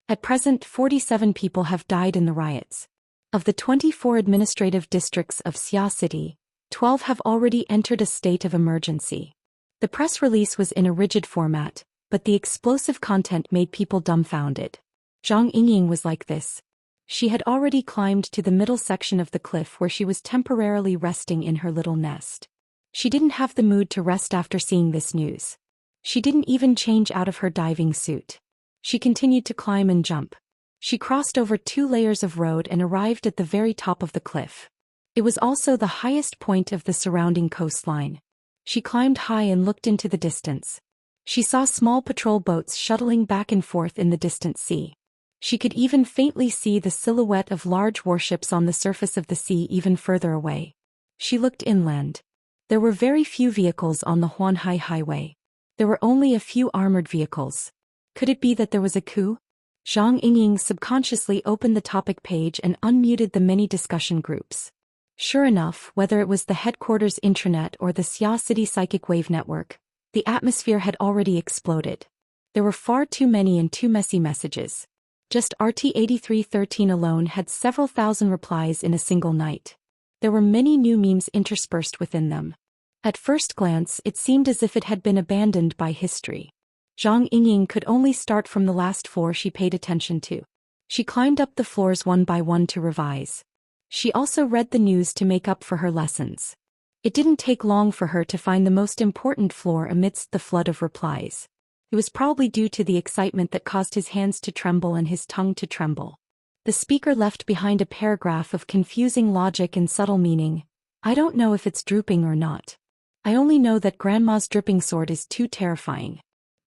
At present, 47 people have died in the riots. Of the 24 administrative districts of Xia City, 12 have already entered a state of emergency. The press release was in a rigid format, but the explosive content made people dumbfounded. Zhang Yingying was like this. She had already climbed to the middle section of the cliff where she was temporarily resting in her little nest. She didn't have the mood to rest after seeing this news. She didn't even change out of her diving suit. She continued to climb and jump. She crossed over 2 layers of road and arrived at the very top of the cliff. It was also the highest point of the surrounding coastline. She climbed high and looked into the distance. She saw small patrol boats shuttling back and forth in the distant sea. She could even faintly see the silhouette of large warships on the surface of the sea even further away. She looked inland. There were very few vehicles on the Huanhai Highway. There were only a few armored vehicles. Could it be that there was a coup? Zhang Yingying subconsciously opened the topic page and unmuted the many discussion groups. Sure enough, whether it was the headquarters intranet or the Xia City Psychic Wave Network, the atmosphere had already exploded. There were far too many and too messy messages. Just RT-8313 alone had several thousand replies in a single night. There were many new memes interspersed within them. At first glance, it seemed as if it had been abandoned by history. Zhang Yingying could only start from the last floor she paid attention to. She climbed up the floors one by one to revise. She also read the news to make up for her lessons. It didn't take long for her to find the most important floor amidst the flood of replies. It was probably due to the excitement that caused his hands to tremble and his tongue to tremble. The speaker left behind a paragraph of confusing logic and subtle meaning. I don't know if it's drooping or not. I only know that Grandma's dripping sword is too terrifying.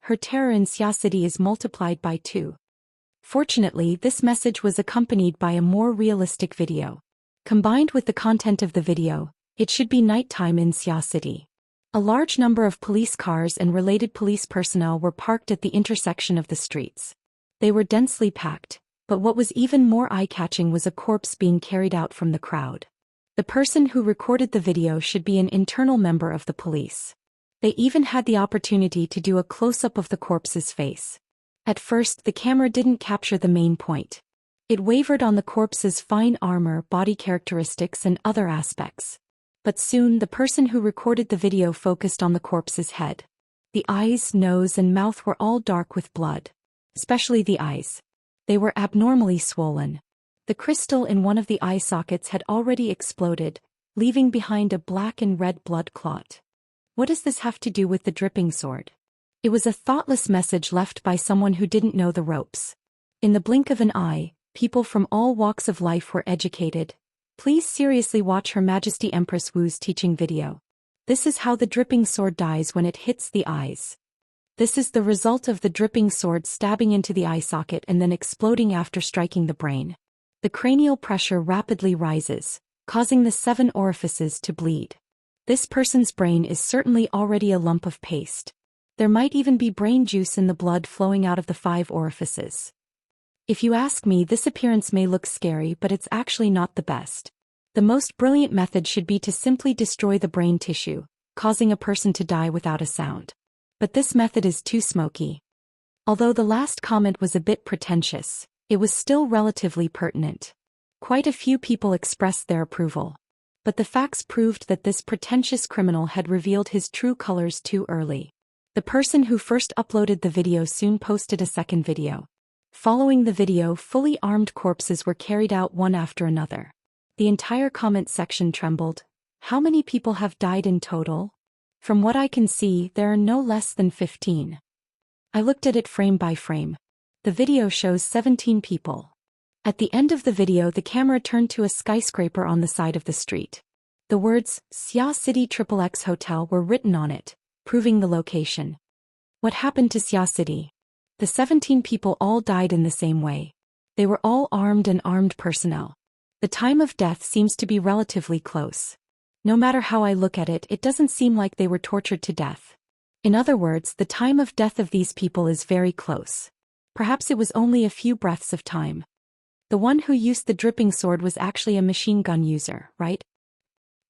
Her terror in Xia City is multiplied by 2. Fortunately, this message was accompanied by a more realistic video. Combined with the content of the video, it should be nighttime in Xia City. A large number of police cars and related police personnel were parked at the intersection of the streets. They were densely packed, but what was even more eye-catching was a corpse being carried out from the crowd. The person who recorded the video should be an internal member of the police. They even had the opportunity to do a close-up of the corpse's face. At first, the camera didn't capture the main point. It wavered on the corpse's fine armor, body characteristics, and other aspects. But soon the person who recorded the video focused on the corpse's head. The eyes, nose, and mouth were all dark with blood. Especially the eyes. They were abnormally swollen. The crystal in one of the eye sockets had already exploded, leaving behind a black and red blood clot. What does this have to do with the dripping sword? It was a thoughtless message left by someone who didn't know the ropes. In the blink of an eye, people from all walks of life were educated. Please seriously watch Her Majesty Empress Wu's teaching video. This is how the dripping sword dies when it hits the eyes. This is the result of the dripping sword stabbing into the eye socket and then exploding after striking the brain. The cranial pressure rapidly rises, causing the 7 orifices to bleed. This person's brain is certainly already a lump of paste. There might even be brain juice in the blood flowing out of the 5 orifices. If you ask me, this appearance may look scary, but it's actually not the best. The most brilliant method should be to simply destroy the brain tissue, causing a person to die without a sound. But this method is too smoky. Although the last comment was a bit pretentious, it was still relatively pertinent. Quite a few people expressed their approval. But the facts proved that this pretentious criminal had revealed his true colors too early. The person who first uploaded the video soon posted a second video. Following the video, fully armed corpses were carried out one after another. The entire comment section trembled. How many people have died in total? From what I can see, there are no less than 15. I looked at it frame by frame. The video shows 17 people. At the end of the video, the camera turned to a skyscraper on the side of the street. The words, Xia City XXX Hotel were written on it, proving the location. What happened to Xia City? The 17 people all died in the same way. They were all armed and armed personnel. The time of death seems to be relatively close. No matter how I look at it, it doesn't seem like they were tortured to death. In other words, the time of death of these people is very close. Perhaps it was only a few breaths of time. The one who used the dripping sword was actually a machine gun user, right?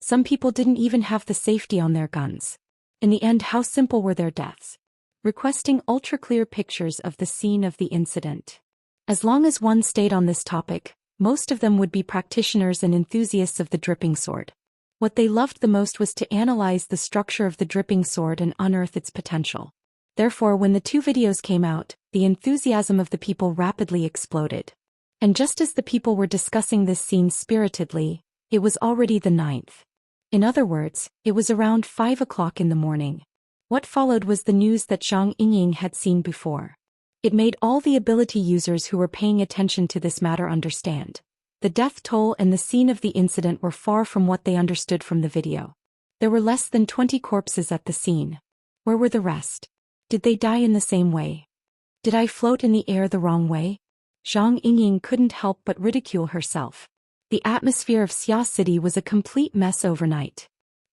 Some people didn't even have the safety on their guns. In the end, how simple were their deaths? Requesting ultra-clear pictures of the scene of the incident. As long as one stayed on this topic, most of them would be practitioners and enthusiasts of the dripping sword. What they loved the most was to analyze the structure of the dripping sword and unearth its potential. Therefore, when the 2 videos came out, the enthusiasm of the people rapidly exploded. And just as the people were discussing this scene spiritedly, it was already the 9th. In other words, it was around 5 o'clock in the morning. What followed was the news that Zhang Yingying had seen before. It made all the ability users who were paying attention to this matter understand. The death toll and the scene of the incident were far from what they understood from the video. There were less than 20 corpses at the scene. Where were the rest? Did they die in the same way? Did I float in the air the wrong way? Zhang Yingying couldn't help but ridicule herself. The atmosphere of Xia City was a complete mess overnight.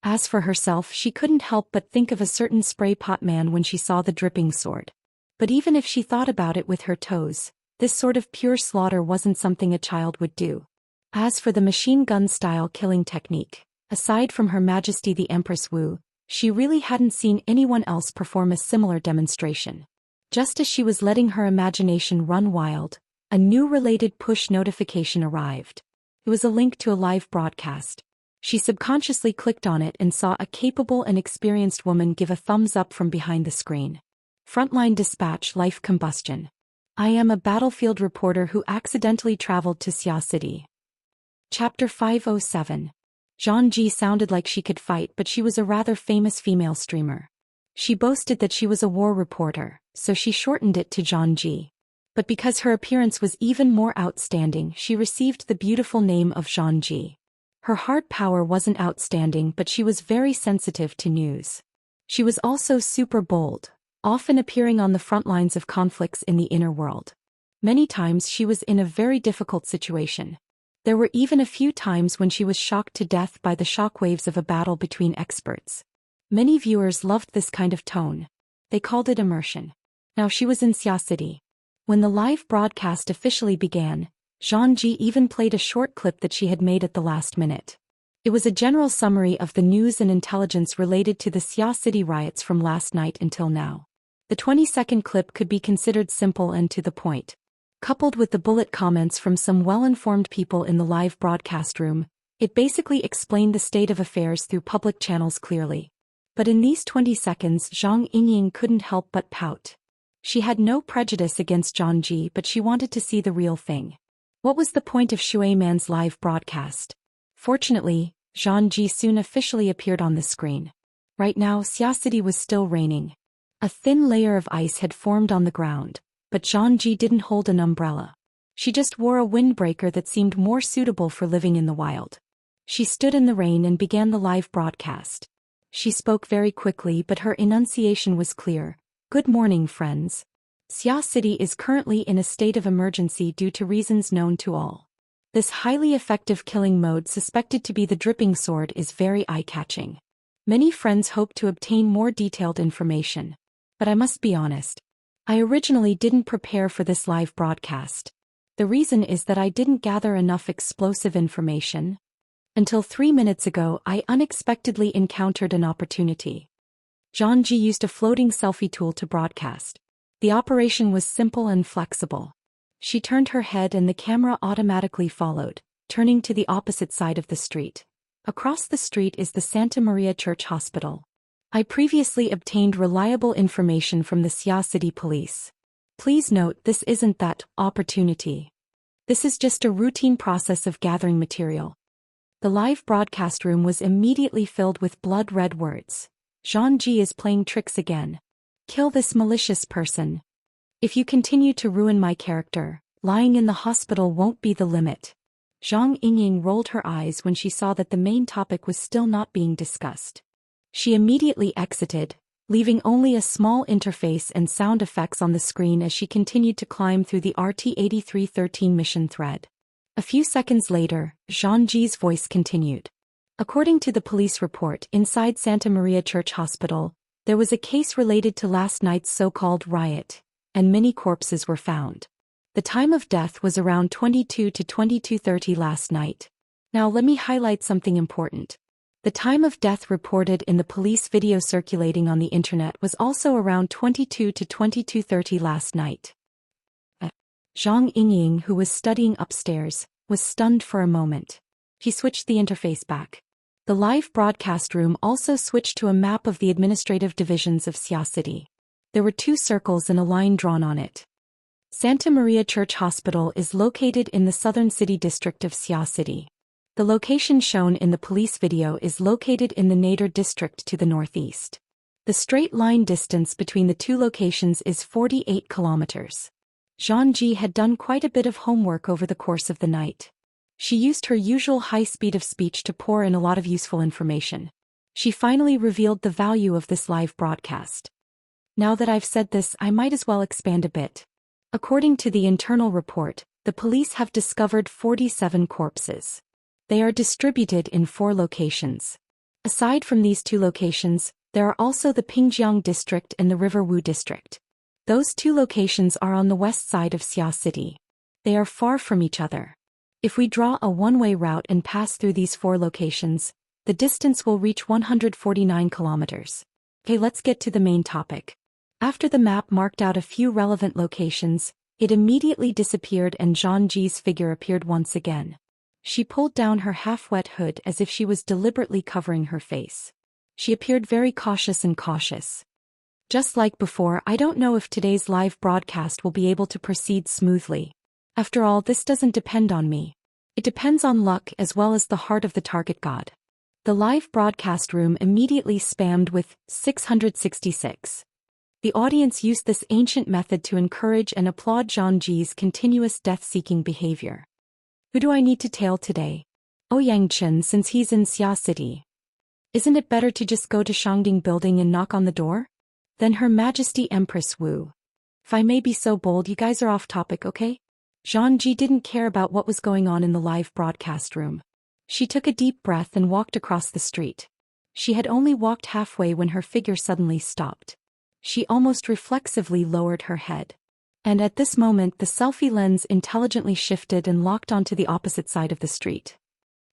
As for herself, she couldn't help but think of a certain spray pot man when she saw the dripping sword. But even if she thought about it with her toes, this sort of pure slaughter wasn't something a child would do. As for the machine gun-style killing technique, aside from Her Majesty the Empress Wu, she really hadn't seen anyone else perform a similar demonstration. Just as she was letting her imagination run wild, a new related push notification arrived. It was a link to a live broadcast. She subconsciously clicked on it and saw a capable and experienced woman give a thumbs up from behind the screen. Frontline dispatch, life combustion. I am a battlefield reporter who accidentally traveled to Xia City. Chapter 507. Zhang Ji sounded like she could fight, but she was a rather famous female streamer. She boasted that she was a war reporter, so she shortened it to Zhang Ji. But because her appearance was even more outstanding, she received the beautiful name of Zhang Ji. Her hard power wasn't outstanding, but she was very sensitive to news. She was also super bold, often appearing on the front lines of conflicts in the inner world. Many times she was in a very difficult situation. There were even a few times when she was shocked to death by the shockwaves of a battle between experts. Many viewers loved this kind of tone. They called it immersion. Now she was in Xia City. When the live broadcast officially began, Xianxia even played a short clip that she had made at the last minute. It was a general summary of the news and intelligence related to the Xia City riots from last night until now. The 20-second clip could be considered simple and to the point. Coupled with the bullet comments from some well-informed people in the live broadcast room, it basically explained the state of affairs through public channels clearly. But in these 20 seconds, Zhang Yingying couldn't help but pout. She had no prejudice against Zhang, but she wanted to see the real thing. What was the point of Shui Man's live broadcast? Fortunately, Zhang soon officially appeared on the screen. Right now, Xia City was still raining. A thin layer of ice had formed on the ground, but Zhang didn't hold an umbrella. She just wore a windbreaker that seemed more suitable for living in the wild. She stood in the rain and began the live broadcast. She spoke very quickly, but her enunciation was clear. Good morning, friends. Xia City is currently in a state of emergency due to reasons known to all. This highly effective killing mode suspected to be the dripping sword is very eye-catching. Many friends hope to obtain more detailed information. But I must be honest. I originally didn't prepare for this live broadcast. The reason is that I didn't gather enough explosive information. Until 3 minutes ago, I unexpectedly encountered an opportunity. Zhang used a floating selfie tool to broadcast. The operation was simple and flexible. She turned her head and the camera automatically followed, turning to the opposite side of the street. Across the street is the Santa Maria Church Hospital. I previously obtained reliable information from the Xia City Police. Please note this isn't that opportunity. This is just a routine process of gathering material. The live broadcast room was immediately filled with blood-red words. Zhang is playing tricks again. Kill this malicious person. If you continue to ruin my character, lying in the hospital won't be the limit. Zhang Yingying rolled her eyes when she saw that the main topic was still not being discussed. She immediately exited, leaving only a small interface and sound effects on the screen as she continued to climb through the RT-8313 mission thread. A few seconds later, Zhang voice continued. According to the police report inside Santa Maria Church Hospital, there was a case related to last night's so-called riot, and many corpses were found. The time of death was around 22 to 22:30 last night. Now let me highlight something important. The time of death reported in the police video circulating on the internet was also around 22 to 22:30 last night. Zhang Yingying, who was studying upstairs, was stunned for a moment. He switched the interface back. The live broadcast room also switched to a map of the administrative divisions of Xia City. There were 2 circles and a line drawn on it. Santa Maria Church Hospital is located in the southern city district of Xia City. The location shown in the police video is located in the Nader district to the northeast. The straight line distance between the 2 locations is 48 kilometers. Zhang had done quite a bit of homework over the course of the night. She used her usual high speed of speech to pour in a lot of useful information. She finally revealed the value of this live broadcast. Now that I've said this, I might as well expand a bit. According to the internal report, the police have discovered 47 corpses. They are distributed in 4 locations. Aside from these 2 locations, there are also the Pingjiang district and the River Wu district. Those 2 locations are on the west side of Xia City. They are far from each other. If we draw a one-way route and pass through these 4 locations, the distance will reach 149 kilometers. Okay, let's get to the main topic. After the map marked out a few relevant locations, it immediately disappeared and Zhang figure appeared once again. She pulled down her half-wet hood as if she was deliberately covering her face. She appeared very cautious and cautious. Just like before, I don't know if today's live broadcast will be able to proceed smoothly. After all, this doesn't depend on me. It depends on luck as well as the heart of the target god. The live broadcast room immediately spammed with 666. The audience used this ancient method to encourage and applaud Zhang continuous death-seeking behavior. Who do I need to tail today? Oh, Yang Chen, since he's in Xia City. Isn't it better to just go to Shangding Building and knock on the door? Then Her Majesty Empress Wu. If I may be so bold, you guys are off topic, okay? Zhang didn't care about what was going on in the live broadcast room. She took a deep breath and walked across the street. She had only walked halfway when her figure suddenly stopped. She almost reflexively lowered her head. And at this moment the selfie lens intelligently shifted and locked onto the opposite side of the street.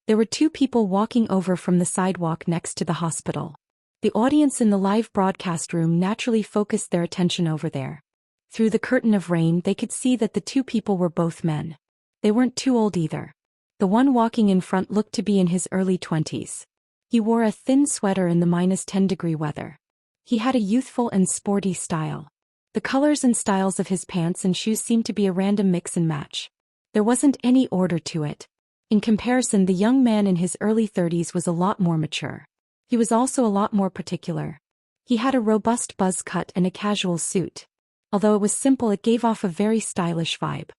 There were two people walking over from the sidewalk next to the hospital. The audience in the live broadcast room naturally focused their attention over there. Through the curtain of rain they could see that the two people were both men. They weren't too old either. The one walking in front looked to be in his early 20s. He wore a thin sweater in the -10-degree weather. He had a youthful and sporty style. The colors and styles of his pants and shoes seemed to be a random mix and match. There wasn't any order to it. In comparison, the young man in his early 30s was a lot more mature. He was also a lot more particular. He had a robust buzz cut and a casual suit. Although it was simple, it gave off a very stylish vibe.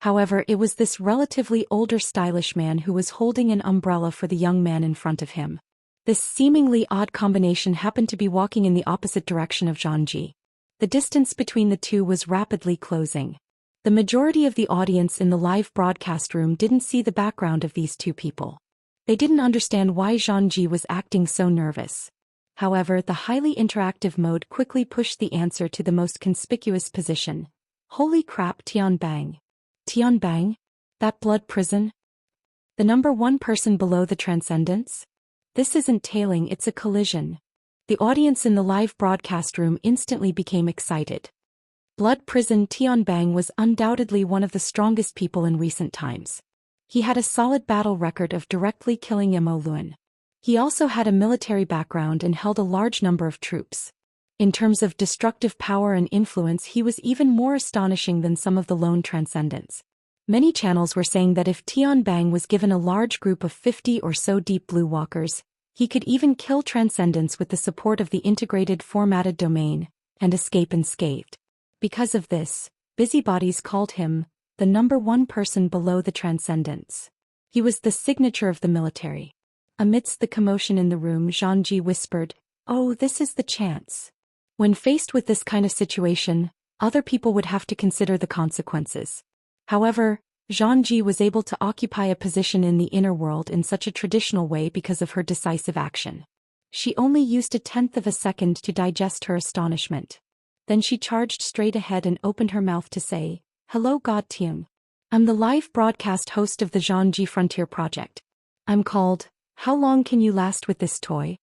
However, it was this relatively older stylish man who was holding an umbrella for the young man in front of him. This seemingly odd combination happened to be walking in the opposite direction of Xianxia. The distance between the two was rapidly closing. The majority of the audience in the live broadcast room didn't see the background of these two people. They didn't understand why Xianxia was acting so nervous. However, the highly interactive mode quickly pushed the answer to the most conspicuous position. Holy crap, Tianbang. Tianbang? That blood prison? The number one person below the transcendence? This isn't tailing, it's a collision. The audience in the live broadcast room instantly became excited. Blood prison Tianbang was undoubtedly one of the strongest people in recent times. He had a solid battle record of directly killing Mo Luan. He also had a military background and held a large number of troops. In terms of destructive power and influence, he was even more astonishing than some of the lone transcendents. Many channels were saying that if Tianbang was given a large group of 50 or so deep blue walkers, he could even kill transcendents with the support of the integrated formatted domain, and escape unscathed. Because of this, busybodies called him the number one person below the transcendents. He was the signature of the military. Amidst the commotion in the room, Xianxia whispered, "Oh, this is the chance." When faced with this kind of situation, other people would have to consider the consequences. However, Xianxia was able to occupy a position in the inner world in such a traditional way because of her decisive action. She only used a tenth of a second to digest her astonishment. Then she charged straight ahead and opened her mouth to say, "Hello God Tiang. I'm the live broadcast host of the Xianxia Frontier Project. I'm called, How Long Can You Last With This Toy?"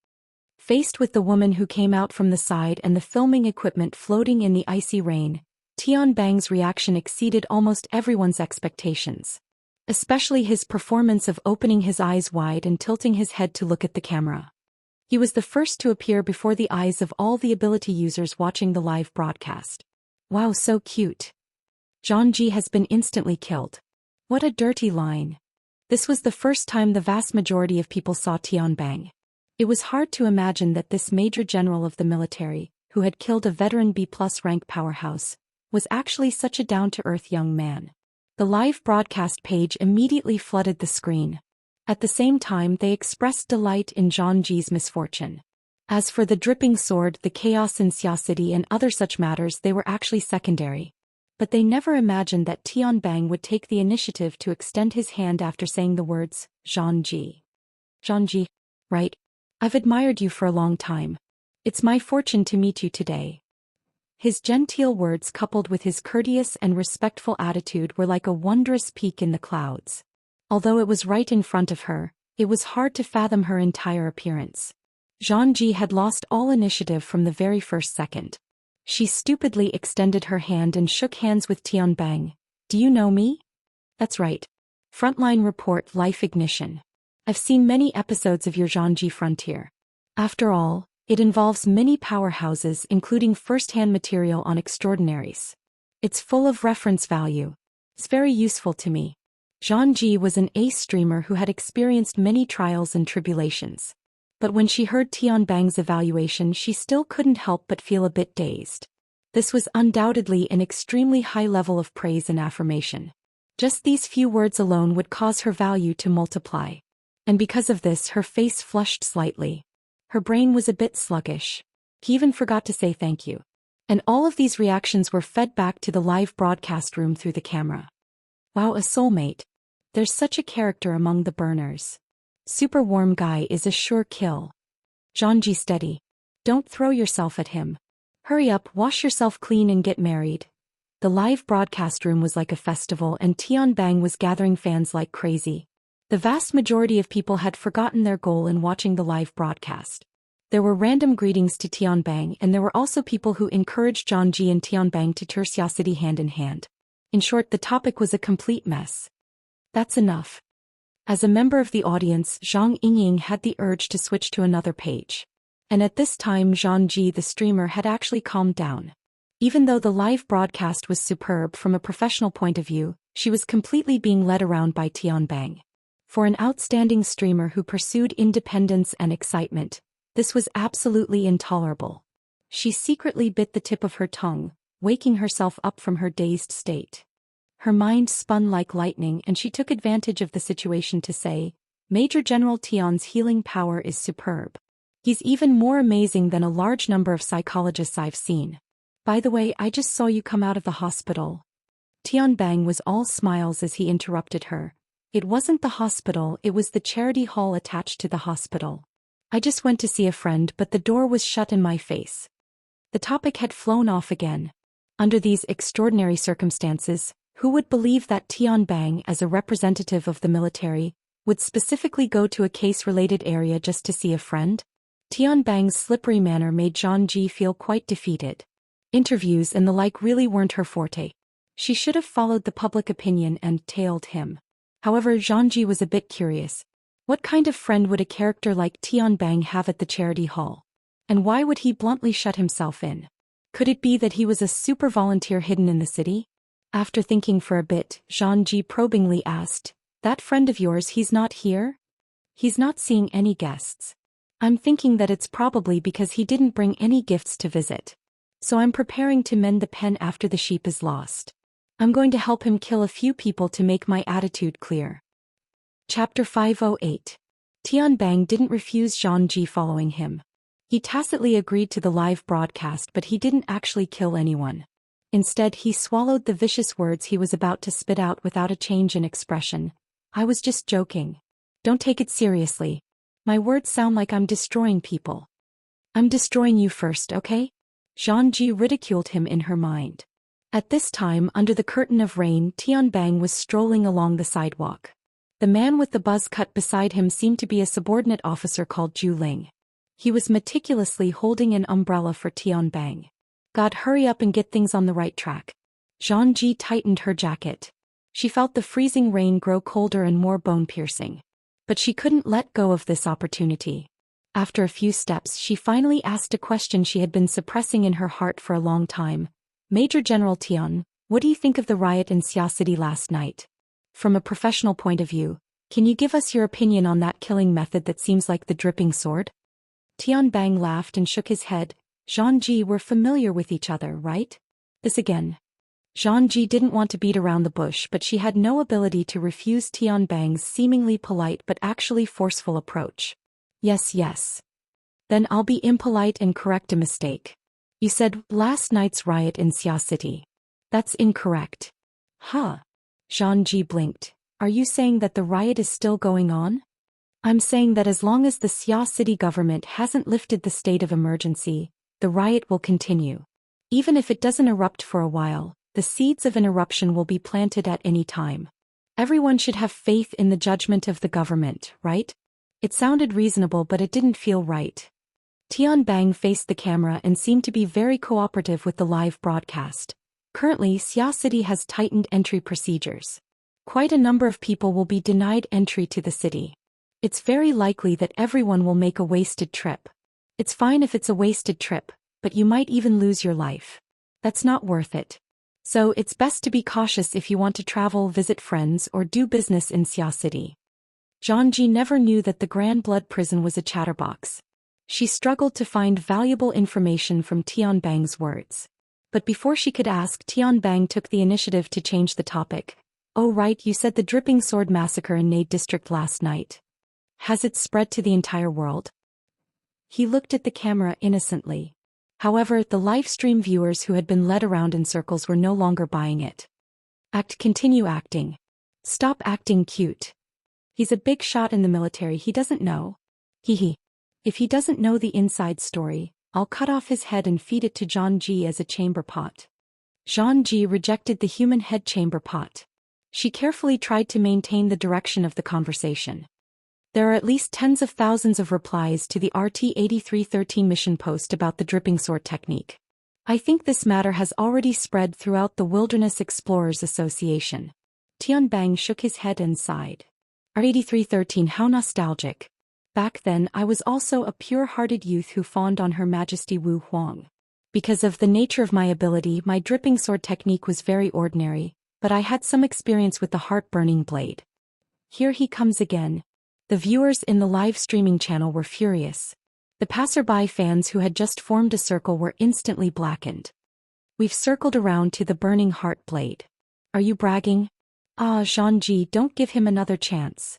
Faced with the woman who came out from the side and the filming equipment floating in the icy rain, Tianbang's reaction exceeded almost everyone's expectations. Especially his performance of opening his eyes wide and tilting his head to look at the camera. He was the first to appear before the eyes of all the ability users watching the live broadcast. Wow, so cute. Xianxia has been instantly killed. What a dirty line. This was the first time the vast majority of people saw Tianbang. It was hard to imagine that this major general of the military, who had killed a veteran B+ rank powerhouse, was actually such a down-to-earth young man. The live broadcast page immediately flooded the screen. At the same time, they expressed delight in Xianxia's misfortune. As for the dripping sword, the chaos in Xia City and other such matters, they were actually secondary. But they never imagined that Tianbang would take the initiative to extend his hand after saying the words, Xianxia. Xianxia, right? I've admired you for a long time. It's my fortune to meet you today. His genteel words coupled with his courteous and respectful attitude were like a wondrous peak in the clouds. Although it was right in front of her, it was hard to fathom her entire appearance. Xianxia had lost all initiative from the very first second. She stupidly extended her hand and shook hands with Tianbang. "Do you know me?" "That's right. Frontline report, Life Ignition. I've seen many episodes of your Xianxia Frontier. After all, it involves many powerhouses including first-hand material on extraordinaries. It's full of reference value. It's very useful to me." Xianxia was an ace streamer who had experienced many trials and tribulations. But when she heard Tianbang's evaluation, she still couldn't help but feel a bit dazed. This was undoubtedly an extremely high level of praise and affirmation. Just these few words alone would cause her value to multiply. And because of this, her face flushed slightly. Her brain was a bit sluggish. He even forgot to say thank you. And all of these reactions were fed back to the live broadcast room through the camera. Wow, a soulmate. There's such a character among the burners. Super warm guy is a sure kill. Xianxia, steady. Don't throw yourself at him. Hurry up, wash yourself clean and get married. The live broadcast room was like a festival and Tianbang was gathering fans like crazy. The vast majority of people had forgotten their goal in watching the live broadcast. There were random greetings to Tianbang and there were also people who encouraged Xianxia and Tianbang to tour Xia City hand in hand. In short, the topic was a complete mess. That's enough. As a member of the audience, Zhang Yingying had the urge to switch to another page. And at this time Xianxia the streamer had actually calmed down. Even though the live broadcast was superb from a professional point of view, she was completely being led around by Tianbang. For an outstanding streamer who pursued independence and excitement, this was absolutely intolerable. She secretly bit the tip of her tongue, waking herself up from her dazed state. Her mind spun like lightning and she took advantage of the situation to say, Major General Tian's healing power is superb. He's even more amazing than a large number of psychologists I've seen. By the way, I just saw you come out of the hospital. Tianbang was all smiles as he interrupted her. It wasn't the hospital, it was the charity hall attached to the hospital. I just went to see a friend but the door was shut in my face. The topic had flown off again. Under these extraordinary circumstances, who would believe that Tianbang, as a representative of the military, would specifically go to a case-related area just to see a friend? Tianbang's slippery manner made Xianxia feel quite defeated. Interviews and the like really weren't her forte. She should have followed the public opinion and tailed him. However, Xianxia was a bit curious. What kind of friend would a character like Tianbang have at the charity hall? And why would he bluntly shut himself in? Could it be that he was a super volunteer hidden in the city? After thinking for a bit, Xianxia probingly asked, That friend of yours, he's not here? He's not seeing any guests. I'm thinking that it's probably because he didn't bring any gifts to visit. So I'm preparing to mend the pen after the sheep is lost. I'm going to help him kill a few people to make my attitude clear. Chapter 508. Tianbang didn't refuse Xianxia following him. He tacitly agreed to the live broadcast but he didn't actually kill anyone. Instead, he swallowed the vicious words he was about to spit out without a change in expression. I was just joking. Don't take it seriously. My words sound like I'm destroying people. I'm destroying you first, okay? Xianxia ridiculed him in her mind. At this time, under the curtain of rain, Tianbang was strolling along the sidewalk. The man with the buzz cut beside him seemed to be a subordinate officer called Zhu Ling. He was meticulously holding an umbrella for Tianbang. God, hurry up and get things on the right track. Xianxia tightened her jacket. She felt the freezing rain grow colder and more bone-piercing. But she couldn't let go of this opportunity. After a few steps, she finally asked a question she had been suppressing in her heart for a long time. Major General Tian, what do you think of the riot in Xia City last night? From a professional point of view, can you give us your opinion on that killing method that seems like the dripping sword? Tianbang laughed and shook his head. Xianxia, we're familiar with each other, right? This again. Xianxia didn't want to beat around the bush but she had no ability to refuse Tianbang's seemingly polite but actually forceful approach. Yes. Then I'll be impolite and correct a mistake. You said last night's riot in Xia City. That's incorrect. Huh? Xianxia blinked. Are you saying that the riot is still going on? I'm saying that as long as the Xia City government hasn't lifted the state of emergency, the riot will continue. Even if it doesn't erupt for a while, the seeds of an eruption will be planted at any time. Everyone should have faith in the judgment of the government, right? It sounded reasonable but it didn't feel right. Tianbang faced the camera and seemed to be very cooperative with the live broadcast. Currently, Xia City has tightened entry procedures. Quite a number of people will be denied entry to the city. It's very likely that everyone will make a wasted trip. It's fine if it's a wasted trip, but you might even lose your life. That's not worth it. So it's best to be cautious if you want to travel, visit friends, or do business in Xia City. Xianxia never knew that the Grand Blood Prison was a chatterbox. She struggled to find valuable information from Tianbang's words. But before she could ask, Tianbang took the initiative to change the topic. Oh right, you said the Dripping Sword massacre in Nade district last night. Has it spread to the entire world? He looked at the camera innocently. However, the live stream viewers who had been led around in circles were no longer buying it. Continue acting. Stop acting cute. He's a big shot in the military, he doesn't know. Hee. If he doesn't know the inside story, I'll cut off his head and feed it to Zhang as a chamber pot. Zhang rejected the human head chamber pot. She carefully tried to maintain the direction of the conversation. There are at least tens of thousands of replies to the RT-8313 mission post about the dripping sword technique. I think this matter has already spread throughout the Wilderness Explorers Association. Tianbang shook his head and sighed. R8313, how nostalgic. Back then I was also a pure-hearted youth who fawned on Her Majesty Wu Huang. Because of the nature of my ability, my dripping sword technique was very ordinary, but I had some experience with the heart-burning blade. Here he comes again. The viewers in the live streaming channel were furious. The passerby fans who had just formed a circle were instantly blackened. We've circled around to the burning heart blade. Are you bragging? Ah, Zhang, don't give him another chance.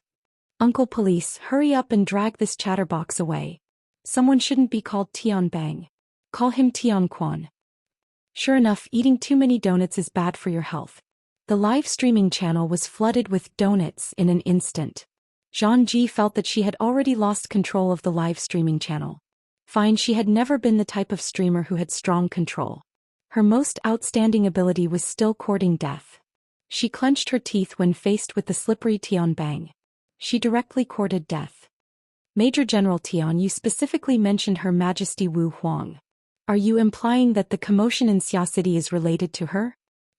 Uncle Police, hurry up and drag this chatterbox away. Someone shouldn't be called Tianbang. Call him Tianquan. Sure enough, eating too many donuts is bad for your health. The live streaming channel was flooded with donuts in an instant. Zhang felt that she had already lost control of the live streaming channel. Fine, she had never been the type of streamer who had strong control. Her most outstanding ability was still courting death. She clenched her teeth when faced with the slippery Tianbang. She directly courted death. Major General Tian, you specifically mentioned Her Majesty Wu Huang. Are you implying that the commotion in Xia City is related to her?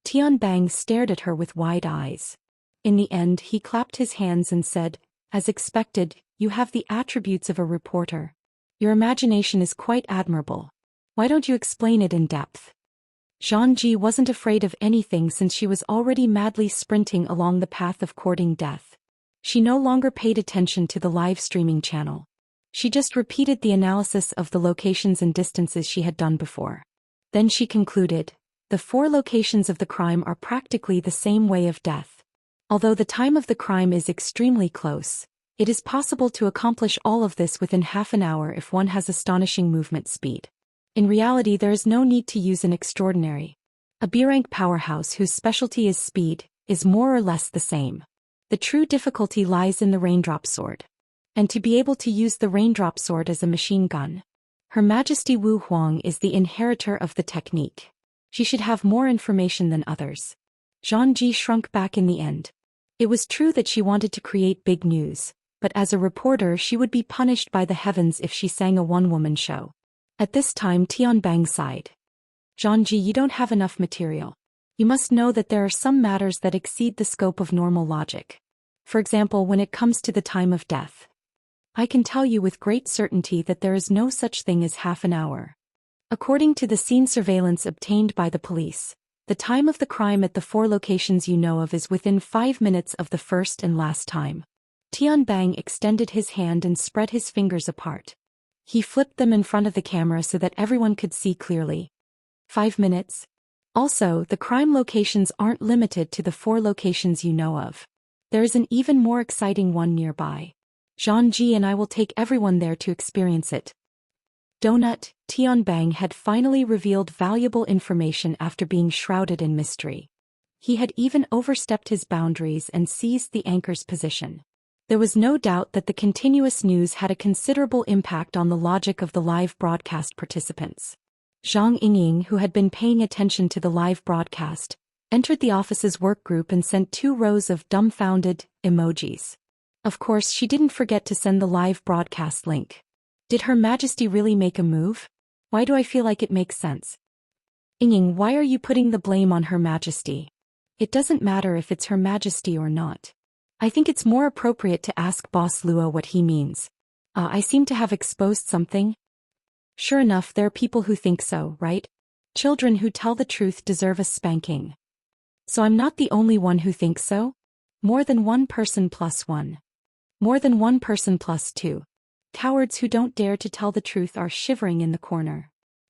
Tianbang stared at her with wide eyes. In the end, he clapped his hands and said, as expected, you have the attributes of a reporter. Your imagination is quite admirable. Why don't you explain it in depth? Zhang wasn't afraid of anything since she was already madly sprinting along the path of courting death. She no longer paid attention to the live streaming channel. She just repeated the analysis of the locations and distances she had done before. Then she concluded, the 4 locations of the crime are practically the same way of death. Although the time of the crime is extremely close, it is possible to accomplish all of this within half an hour if one has astonishing movement speed. In reality, there is no need to use an extraordinary. A B-rank powerhouse whose specialty is speed is more or less the same. The true difficulty lies in the raindrop sword. And to be able to use the raindrop sword as a machine gun. Her Majesty Wu Huang is the inheritor of the technique. She should have more information than others. Zhang shrunk back in the end. It was true that she wanted to create big news, but as a reporter she would be punished by the heavens if she sang a one-woman show. At this time Tianbang sighed. Zhang, you don't have enough material. You must know that there are some matters that exceed the scope of normal logic. For example, when it comes to the time of death. I can tell you with great certainty that there is no such thing as half an hour. According to the scene surveillance obtained by the police, the time of the crime at the 4 locations you know of is within 5 minutes of the first and last time. Tianbang extended his hand and spread his fingers apart. He flipped them in front of the camera so that everyone could see clearly. 5 minutes? Also, the crime locations aren't limited to the 4 locations you know of. There is an even more exciting one nearby. Zhang and I will take everyone there to experience it. Donut, Tianbang had finally revealed valuable information after being shrouded in mystery. He had even overstepped his boundaries and seized the anchor's position. There was no doubt that the continuous news had a considerable impact on the logic of the live broadcast participants. Zhang Yingying, who had been paying attention to the live broadcast, entered the office's work group and sent 2 rows of dumbfounded emojis. Of course, she didn't forget to send the live broadcast link. Did Her Majesty really make a move? Why do I feel like it makes sense? Yingying, why are you putting the blame on Her Majesty? It doesn't matter if it's Her Majesty or not. I think it's more appropriate to ask Boss Luo what he means. I seem to have exposed something. Sure enough, there are people who think so, right? Children who tell the truth deserve a spanking. So I'm not the only one who thinks so? More than one person plus one. More than one person plus 2. Cowards who don't dare to tell the truth are shivering in the corner.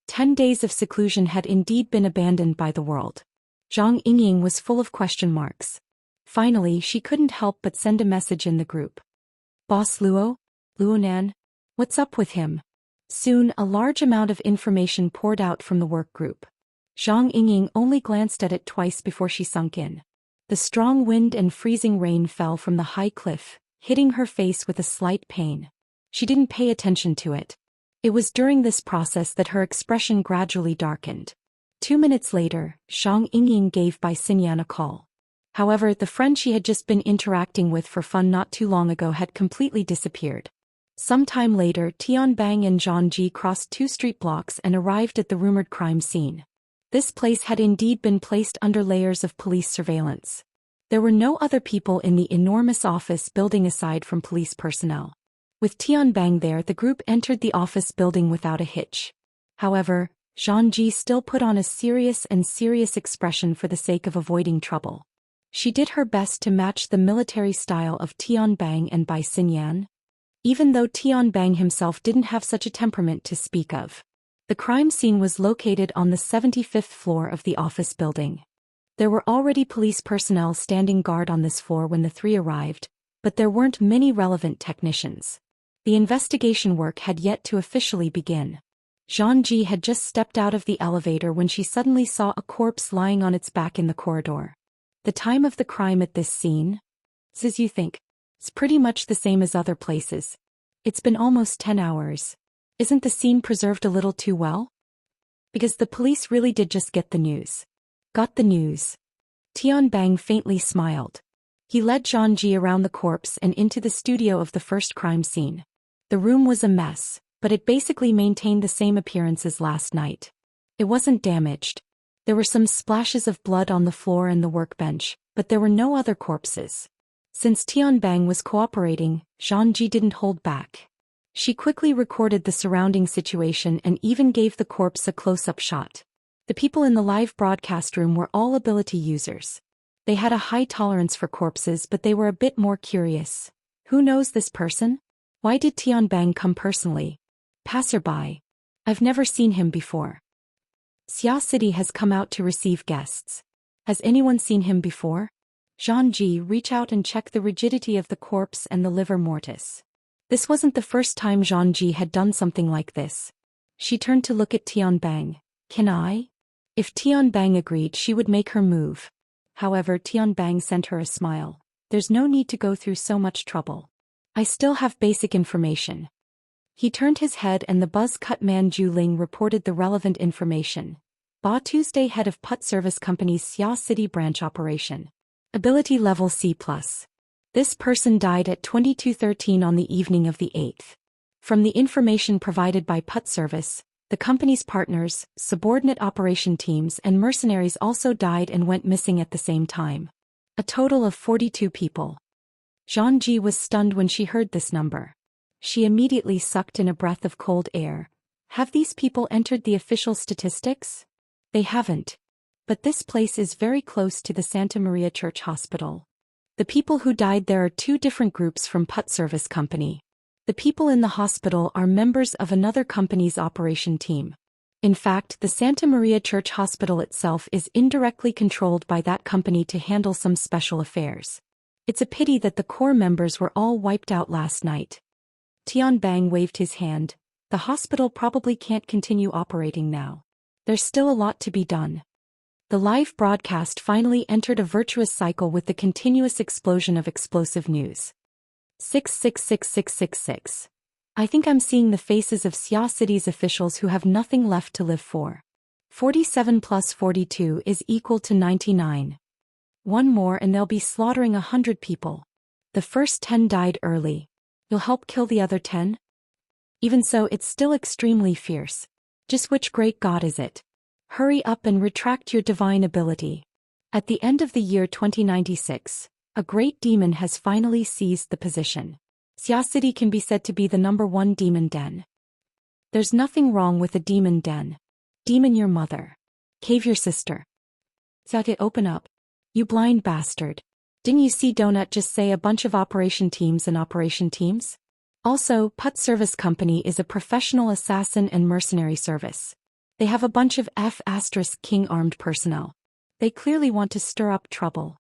10 days of seclusion had indeed been abandoned by the world. Zhang Yingying was full of question marks. Finally, she couldn't help but send a message in the group. Boss Luo? Luonan? What's up with him? Soon, a large amount of information poured out from the work group. Zhang Yingying only glanced at it twice before she sunk in. The strong wind and freezing rain fell from the high cliff, hitting her face with a slight pain. She didn't pay attention to it. It was during this process that her expression gradually darkened. 2 minutes later, Zhang Yingying gave Bai Xinyan a call. However, the friend she had just been interacting with for fun not too long ago had completely disappeared. Some time later, Tianbang and Zhang Ji crossed 2 street blocks and arrived at the rumored crime scene. This place had indeed been placed under layers of police surveillance. There were no other people in the enormous office building aside from police personnel. With Tianbang there, the group entered the office building without a hitch. However, Zhang Ji still put on a serious expression for the sake of avoiding trouble. She did her best to match the military style of Tianbang and Bai Xinyan, even though Tianbang himself didn't have such a temperament to speak of. The crime scene was located on the 75th floor of the office building. There were already police personnel standing guard on this floor when the three arrived, but there weren't many relevant technicians. The investigation work had yet to officially begin. Zhang Ji had just stepped out of the elevator when she suddenly saw a corpse lying on its back in the corridor. The time of the crime at this scene? As you think. It's pretty much the same as other places. It's been almost 10 hours. Isn't the scene preserved a little too well? Because the police really did just get the news. Got the news. Tianbang faintly smiled. He led Zhang Ji around the corpse and into the studio of the first crime scene. The room was a mess, but it basically maintained the same appearance as last night. It wasn't damaged. There were some splashes of blood on the floor and the workbench, but there were no other corpses. Since Tianbang was cooperating, Zhang Ji didn't hold back. She quickly recorded the surrounding situation and even gave the corpse a close-up shot. The people in the live broadcast room were all ability users. They had a high tolerance for corpses, but they were a bit more curious. Who knows this person? Why did Tianbang come personally? Passerby. I've never seen him before. Xia City has come out to receive guests. Has anyone seen him before? Zhang Ji, reach out and check the rigidity of the corpse and the livor mortis. This wasn't the first time Zhang Ji had done something like this. She turned to look at Tianbang. Can I? If Tianbang agreed, she would make her move. However, Tianbang sent her a smile. There's no need to go through so much trouble. I still have basic information. He turned his head and the buzz-cut man Zhu Ling reported the relevant information. Ba Tuesday, head of Put Service Company's Xia City branch operation. Ability level C+. This person died at 22:13 on the evening of the 8th. From the information provided by Put Service, the company's partners, subordinate operation teams and mercenaries also died and went missing at the same time. A total of 42 people. Zhang Ji was stunned when she heard this number. She immediately sucked in a breath of cold air. Have these people entered the official statistics? They haven't. But this place is very close to the Santa Maria Church Hospital. The people who died there are 2 different groups from Put Service Company. The people in the hospital are members of another company's operation team. In fact, the Santa Maria Church Hospital itself is indirectly controlled by that company to handle some special affairs. It's a pity that the core members were all wiped out last night. Tianbang waved his hand. The hospital probably can't continue operating now. There's still a lot to be done. The live broadcast finally entered a virtuous cycle with the continuous explosion of explosive news. 666666. I think I'm seeing the faces of Xia City's officials who have nothing left to live for. 47 plus 42 is equal to 99. One more and they'll be slaughtering 100 people. The first 10 died early. You'll help kill the other 10? Even so, it's still extremely fierce. Just which great god is it? Hurry up and retract your divine ability. At the end of the year 2096, a great demon has finally seized the position. Xia City can be said to be the #1 demon den. There's nothing wrong with a demon den. Demon your mother. Cave your sister. Saga, open up. You blind bastard. Didn't you see Donut just say a bunch of operation teams and operation teams? Also, Put Service Company is a professional assassin and mercenary service. They have a bunch of F*King armed personnel. They clearly want to stir up trouble.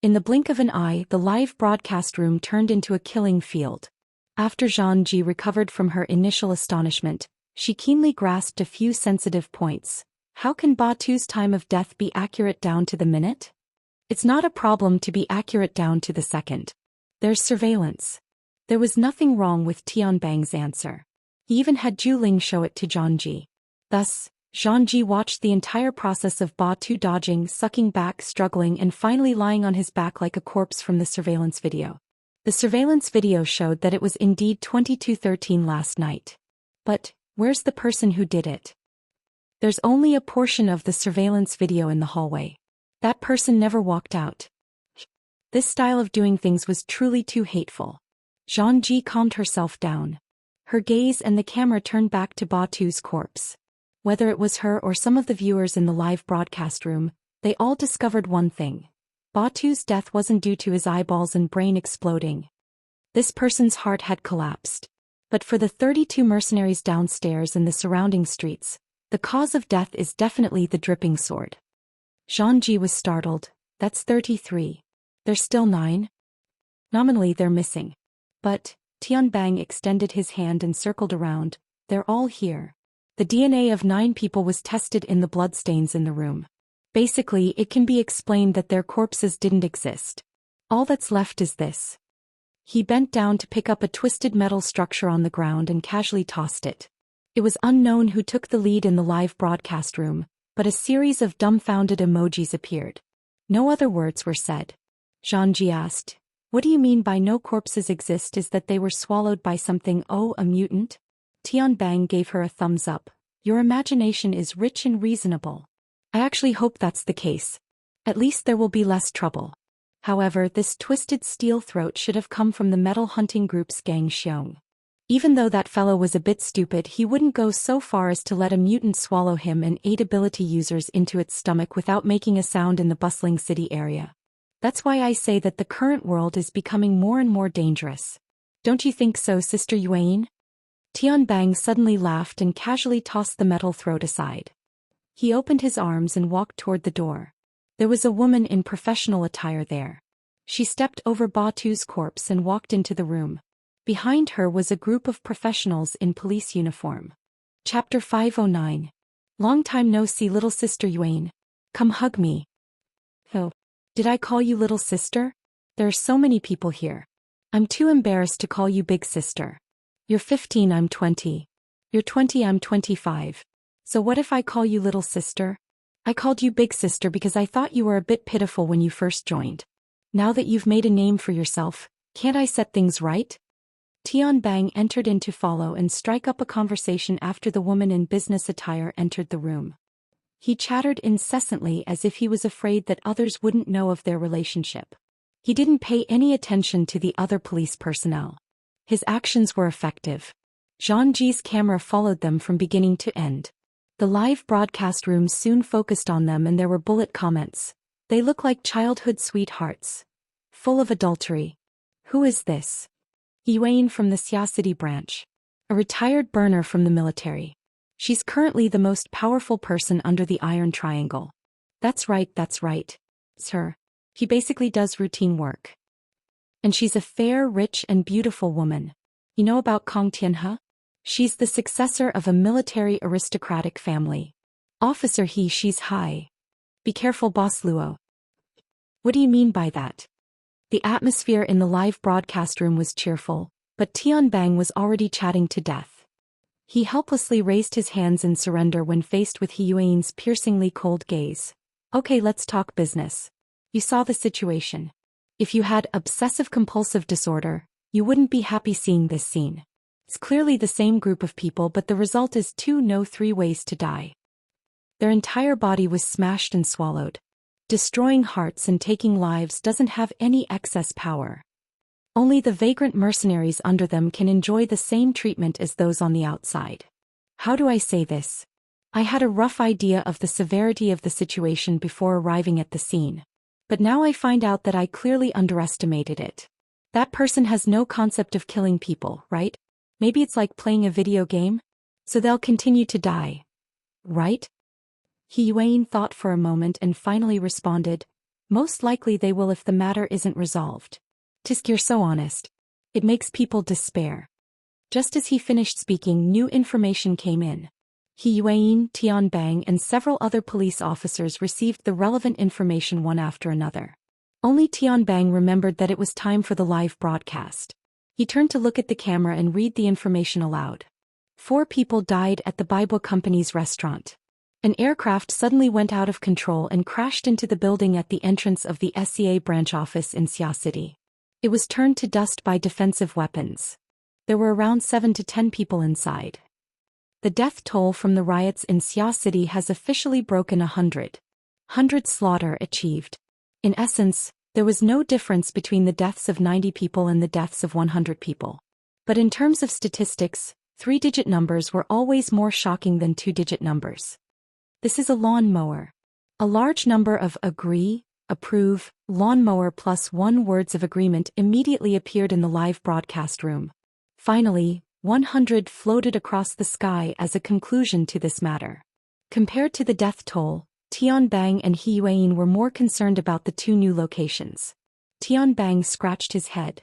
In the blink of an eye, the live broadcast room turned into a killing field. After Zhang Ji recovered from her initial astonishment, she keenly grasped a few sensitive points. How can Batu's time of death be accurate down to the minute? It's not a problem to be accurate down to the second. There's surveillance. There was nothing wrong with Tianbang's answer. He even had Zhu Ling show it to Zhangji. Thus, Zhangji watched the entire process of Ba Tu dodging, sucking back, struggling, and finally lying on his back like a corpse from the surveillance video. The surveillance video showed that it was indeed 22:13 last night. But, where's the person who did it? There's only a portion of the surveillance video in the hallway. That person never walked out. This style of doing things was truly too hateful. Zhangji calmed herself down. Her gaze and the camera turned back to Ba Tu's corpse. Whether it was her or some of the viewers in the live broadcast room, they all discovered one thing. Ba Tu's death wasn't due to his eyeballs and brain exploding. This person's heart had collapsed. But for the 32 mercenaries downstairs and the surrounding streets, the cause of death is definitely the dripping sword. Zhangji was startled. That's 33. There's still 9? Nominally they're missing. But, Tianbang extended his hand and circled around. They're all here. The DNA of 9 people was tested in the bloodstains in the room. Basically, it can be explained that their corpses didn't exist. All that's left is this. He bent down to pick up a twisted metal structure on the ground and casually tossed it. It was unknown who took the lead in the live broadcast room, but a series of dumbfounded emojis appeared. No other words were said. Zhangji asked, "What do you mean by no corpses exist? Is that they were swallowed by something? Oh, a mutant?" Tianbang gave her a thumbs up. "Your imagination is rich and reasonable. I actually hope that's the case. At least there will be less trouble." However, this twisted steel throat should have come from the metal hunting group's gang Xiong. Even though that fellow was a bit stupid, he wouldn't go so far as to let a mutant swallow him and 8 ability users into its stomach without making a sound in the bustling city area. That's why I say that the current world is becoming more and more dangerous. Don't you think so, Sister Yuan? Tianbang suddenly laughed and casually tossed the metal throat aside. He opened his arms and walked toward the door. There was a woman in professional attire there. She stepped over Ba Tu's corpse and walked into the room. Behind her was a group of professionals in police uniform. Chapter 509. Long time no see, little sister Yuan. Come hug me. Oh. Did I call you little sister? There are so many people here. I'm too embarrassed to call you big sister. You're 15, I'm 20. You're 20, I'm 25. So what if I call you little sister? I called you big sister because I thought you were a bit pitiful when you first joined. Now that you've made a name for yourself, can't I set things right? Tianbang entered in to follow and strike up a conversation after the woman in business attire entered the room. He chattered incessantly as if he was afraid that others wouldn't know of their relationship. He didn't pay any attention to the other police personnel. His actions were effective. Zhangji's camera followed them from beginning to end. The live broadcast room soon focused on them and there were bullet comments. They look like childhood sweethearts. Full of adultery. Who is this? Yuan from the Xia City branch. A retired burner from the military. She's currently the most powerful person under the Iron Triangle. That's right, it's her. He basically does routine work. And she's a fair, rich and beautiful woman. You know about Kong Tianhe? She's the successor of a military aristocratic family. Officer she's high. Be careful, Boss Luo. What do you mean by that? The atmosphere in the live broadcast room was cheerful, but Tianbang was already chatting to death. He helplessly raised his hands in surrender when faced with Yuan's piercingly cold gaze. Okay, let's talk business. You saw the situation. If you had obsessive-compulsive disorder, you wouldn't be happy seeing this scene. It's clearly the same group of people, but the result is 2 no 3 ways to die. Their entire body was smashed and swallowed. Destroying hearts and taking lives doesn't have any excess power. Only the vagrant mercenaries under them can enjoy the same treatment as those on the outside. How do I say this? I had a rough idea of the severity of the situation before arriving at the scene. But now I find out that I clearly underestimated it. That person has no concept of killing people, right? Maybe it's like playing a video game? So they'll continue to die. Right? Yuan thought for a moment and finally responded, most likely they will if the matter isn't resolved. Tisk, you're so honest. It makes people despair. Just as he finished speaking, new information came in. Yuan, Tianbang and several other police officers received the relevant information one after another. Only Tianbang remembered that it was time for the live broadcast. He turned to look at the camera and read the information aloud. 4 people died at the Bible Company's restaurant. An aircraft suddenly went out of control and crashed into the building at the entrance of the SCA branch office in Xia City. It was turned to dust by defensive weapons. There were around 7 to 10 people inside. The death toll from the riots in Xia City has officially broken 100. 100 slaughter achieved. In essence, there was no difference between the deaths of 90 people and the deaths of 100 people. But in terms of statistics, 3-digit numbers were always more shocking than 2-digit numbers. This is a lawn-mower. A large number of agree, approve, lawnmower plus 1 words of agreement immediately appeared in the live broadcast room. Finally, 100 floated across the sky as a conclusion to this matter. Compared to the death toll, Tianbang and He Yueyin were more concerned about the 2 new locations. Tianbang scratched his head.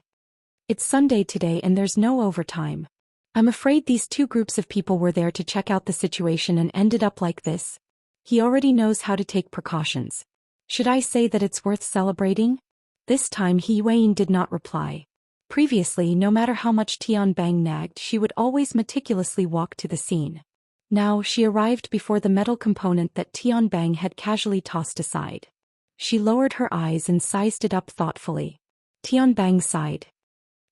It's Sunday today and there's no overtime. I'm afraid these 2 groups of people were there to check out the situation and ended up like this. He already knows how to take precautions. Should I say that it's worth celebrating? This time He Yueyin did not reply. Previously, no matter how much Tianbang nagged, she would always meticulously walk to the scene. Now she arrived before the metal component that Tianbang had casually tossed aside. She lowered her eyes and sized it up thoughtfully. Tianbang sighed.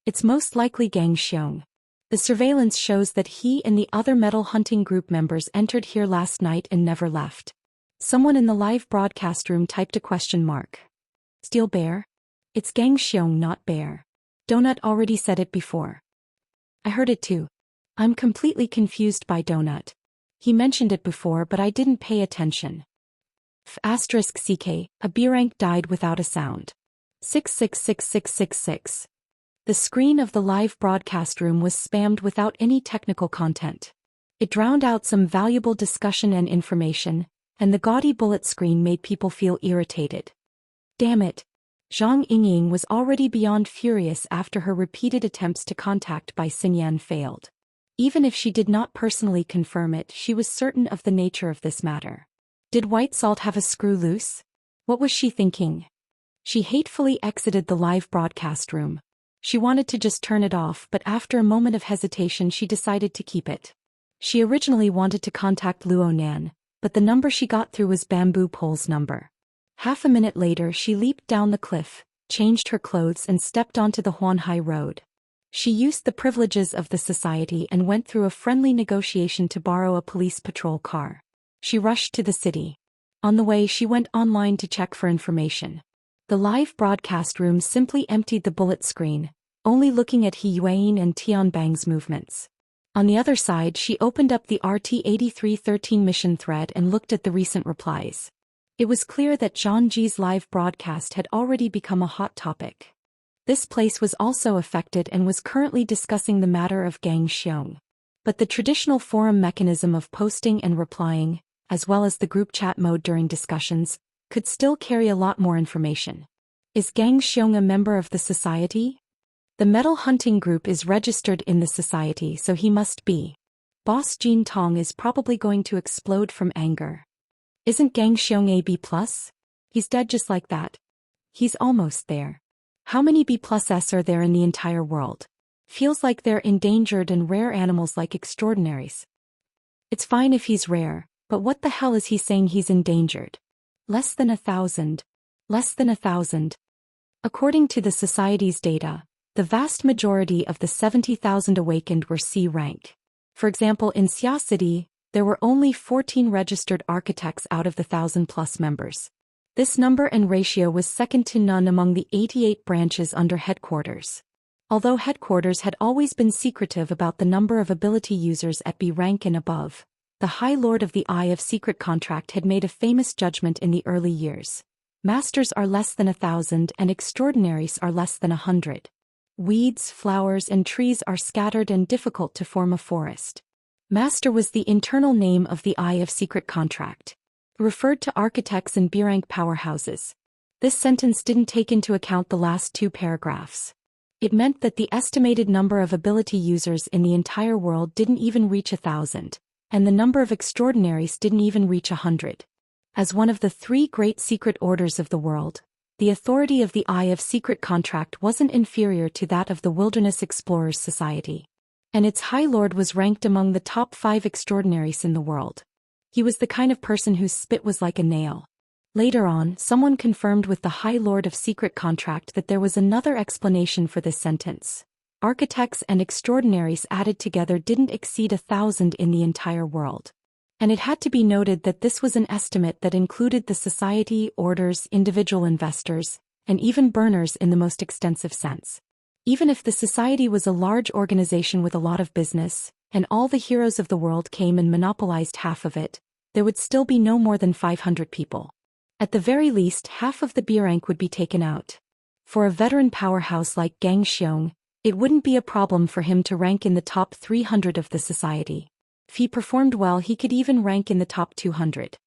It's most likely Gang Xiong. The surveillance shows that he and the other metal hunting group members entered here last night and never left. Someone in the live broadcast room typed a question mark. Steel Bear? It's Gang Xiong, not Bear. Donut already said it before. I heard it too. I'm completely confused by Donut. He mentioned it before but I didn't pay attention. *CK, a B rank died without a sound. 666666. The screen of the live broadcast room was spammed without any technical content. It drowned out some valuable discussion and information, and the gaudy bullet screen made people feel irritated. Damn it. Zhang Yingying was already beyond furious after her repeated attempts to contact by Xinyan failed. Even if she did not personally confirm it, she was certain of the nature of this matter. Did White Salt have a screw loose? What was she thinking? She hatefully exited the live broadcast room. She wanted to just turn it off, but after a moment of hesitation she decided to keep it. She originally wanted to contact Luo Nan, but the number she got through was Bamboo Pole's number. Half a minute later she leaped down the cliff, changed her clothes and stepped onto the Huanhai Road. She used the privileges of the society and went through a friendly negotiation to borrow a police patrol car. She rushed to the city. On the way she went online to check for information. The live broadcast room simply emptied the bullet screen, only looking at He Yueyin and Tianbang's movements. On the other side she opened up the RT-8313 mission thread and looked at the recent replies. It was clear that Zhang Ji's live broadcast had already become a hot topic. This place was also affected and was currently discussing the matter of Gang Xiong. But the traditional forum mechanism of posting and replying, as well as the group chat mode during discussions, could still carry a lot more information. Is Gang Xiong a member of the society? The metal hunting group is registered in the society, so he must be. Boss Jin Tong is probably going to explode from anger. Isn't Gang Xiong a B+? He's dead just like that. He's almost there. How many B+s are there in the entire world? Feels like they're endangered and rare animals like extraordinaries. It's fine if he's rare, but what the hell is he saying he's endangered? Less than 1,000. Less than 1,000. According to the Society's data, the vast majority of the 70,000 awakened were C rank. For example, in Xia City, there were only 14 registered architects out of the 1,000+ members. This number and ratio was second to none among the 88 branches under headquarters. Although headquarters had always been secretive about the number of ability users at B rank and above, the High Lord of the Eye of Secret Contract had made a famous judgment in the early years. Masters are less than 1,000 and extraordinaries are less than 100. Weeds, flowers and trees are scattered and difficult to form a forest. Master was the internal name of the Eye of Secret Contract. Referred to architects and B-rank powerhouses. This sentence didn't take into account the last 2 paragraphs. It meant that the estimated number of ability users in the entire world didn't even reach 1,000, and the number of extraordinaries didn't even reach 100. As one of the 3 great secret orders of the world, the authority of the Eye of Secret Contract wasn't inferior to that of the Wilderness Explorers Society. And its High Lord was ranked among the top 5 extraordinaries in the world. He was the kind of person whose spit was like a nail. Later on, someone confirmed with the High Lord of Secret Contract that there was another explanation for this sentence. Architects and extraordinaries added together didn't exceed 1,000 in the entire world. And it had to be noted that this was an estimate that included the society, orders, individual investors, and even burners in the most extensive sense. Even if the society was a large organization with a lot of business, and all the heroes of the world came and monopolized half of it, there would still be no more than 500 people. At the very least, half of the B rank would be taken out. For a veteran powerhouse like Gang Xiong, it wouldn't be a problem for him to rank in the top 300 of the society. If he performed well, he could even rank in the top 200.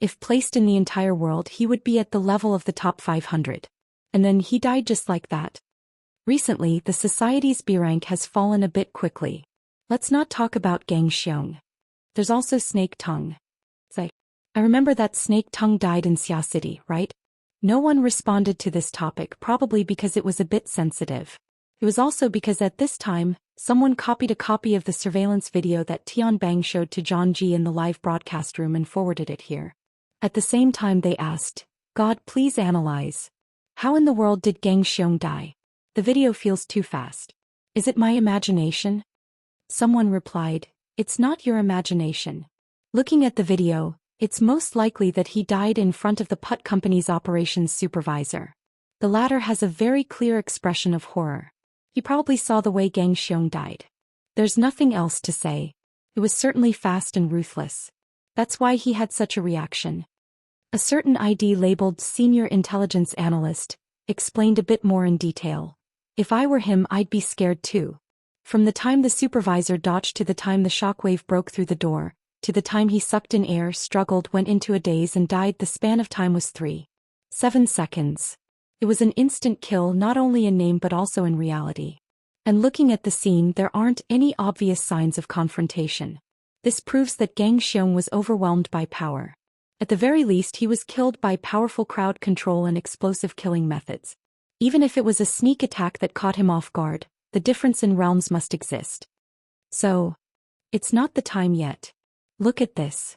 If placed in the entire world, he would be at the level of the top 500. And then he died just like that. Recently, the society's B rank has fallen a bit quickly. Let's not talk about Gang Xiong. There's also Snake Tongue. I remember that Snake Tongue died in Xia City, right? No one responded to this topic, probably because it was a bit sensitive. It was also because at this time, someone copied a copy of the surveillance video that Tian Bang showed to John Ji in the live broadcast room and forwarded it here. At the same time they asked, God, please analyze. How in the world did Gang Xiong die? The video feels too fast. Is it my imagination? Someone replied, it's not your imagination. Looking at the video, it's most likely that he died in front of the Putt Company's operations supervisor. The latter has a very clear expression of horror. He probably saw the way Gang Xiong died. There's nothing else to say. It was certainly fast and ruthless. That's why he had such a reaction. A certain ID labeled Senior Intelligence Analyst explained a bit more in detail. If I were him, I'd be scared too. From the time the supervisor dodged to the time the shockwave broke through the door, to the time he sucked in air, struggled, went into a daze and died, the span of time was 3.7 seconds. It was an instant kill, not only in name but also in reality. And looking at the scene, there aren't any obvious signs of confrontation. This proves that Gang Xiong was overwhelmed by power. At the very least, he was killed by powerful crowd control and explosive killing methods. Even if it was a sneak attack that caught him off guard, the difference in realms must exist. So, it's not the time yet. Look at this.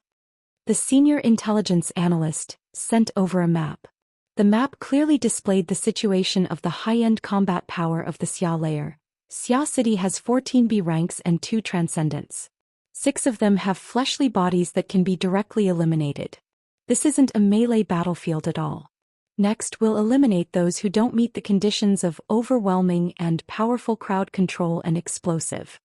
The Senior Intelligence Analyst sent over a map. The map clearly displayed the situation of the high-end combat power of the Xia layer. Xia City has 14 B ranks and 2 transcendents. 6 of them have fleshly bodies that can be directly eliminated. This isn't a melee battlefield at all. Next, we'll eliminate those who don't meet the conditions of overwhelming and powerful crowd control and explosive.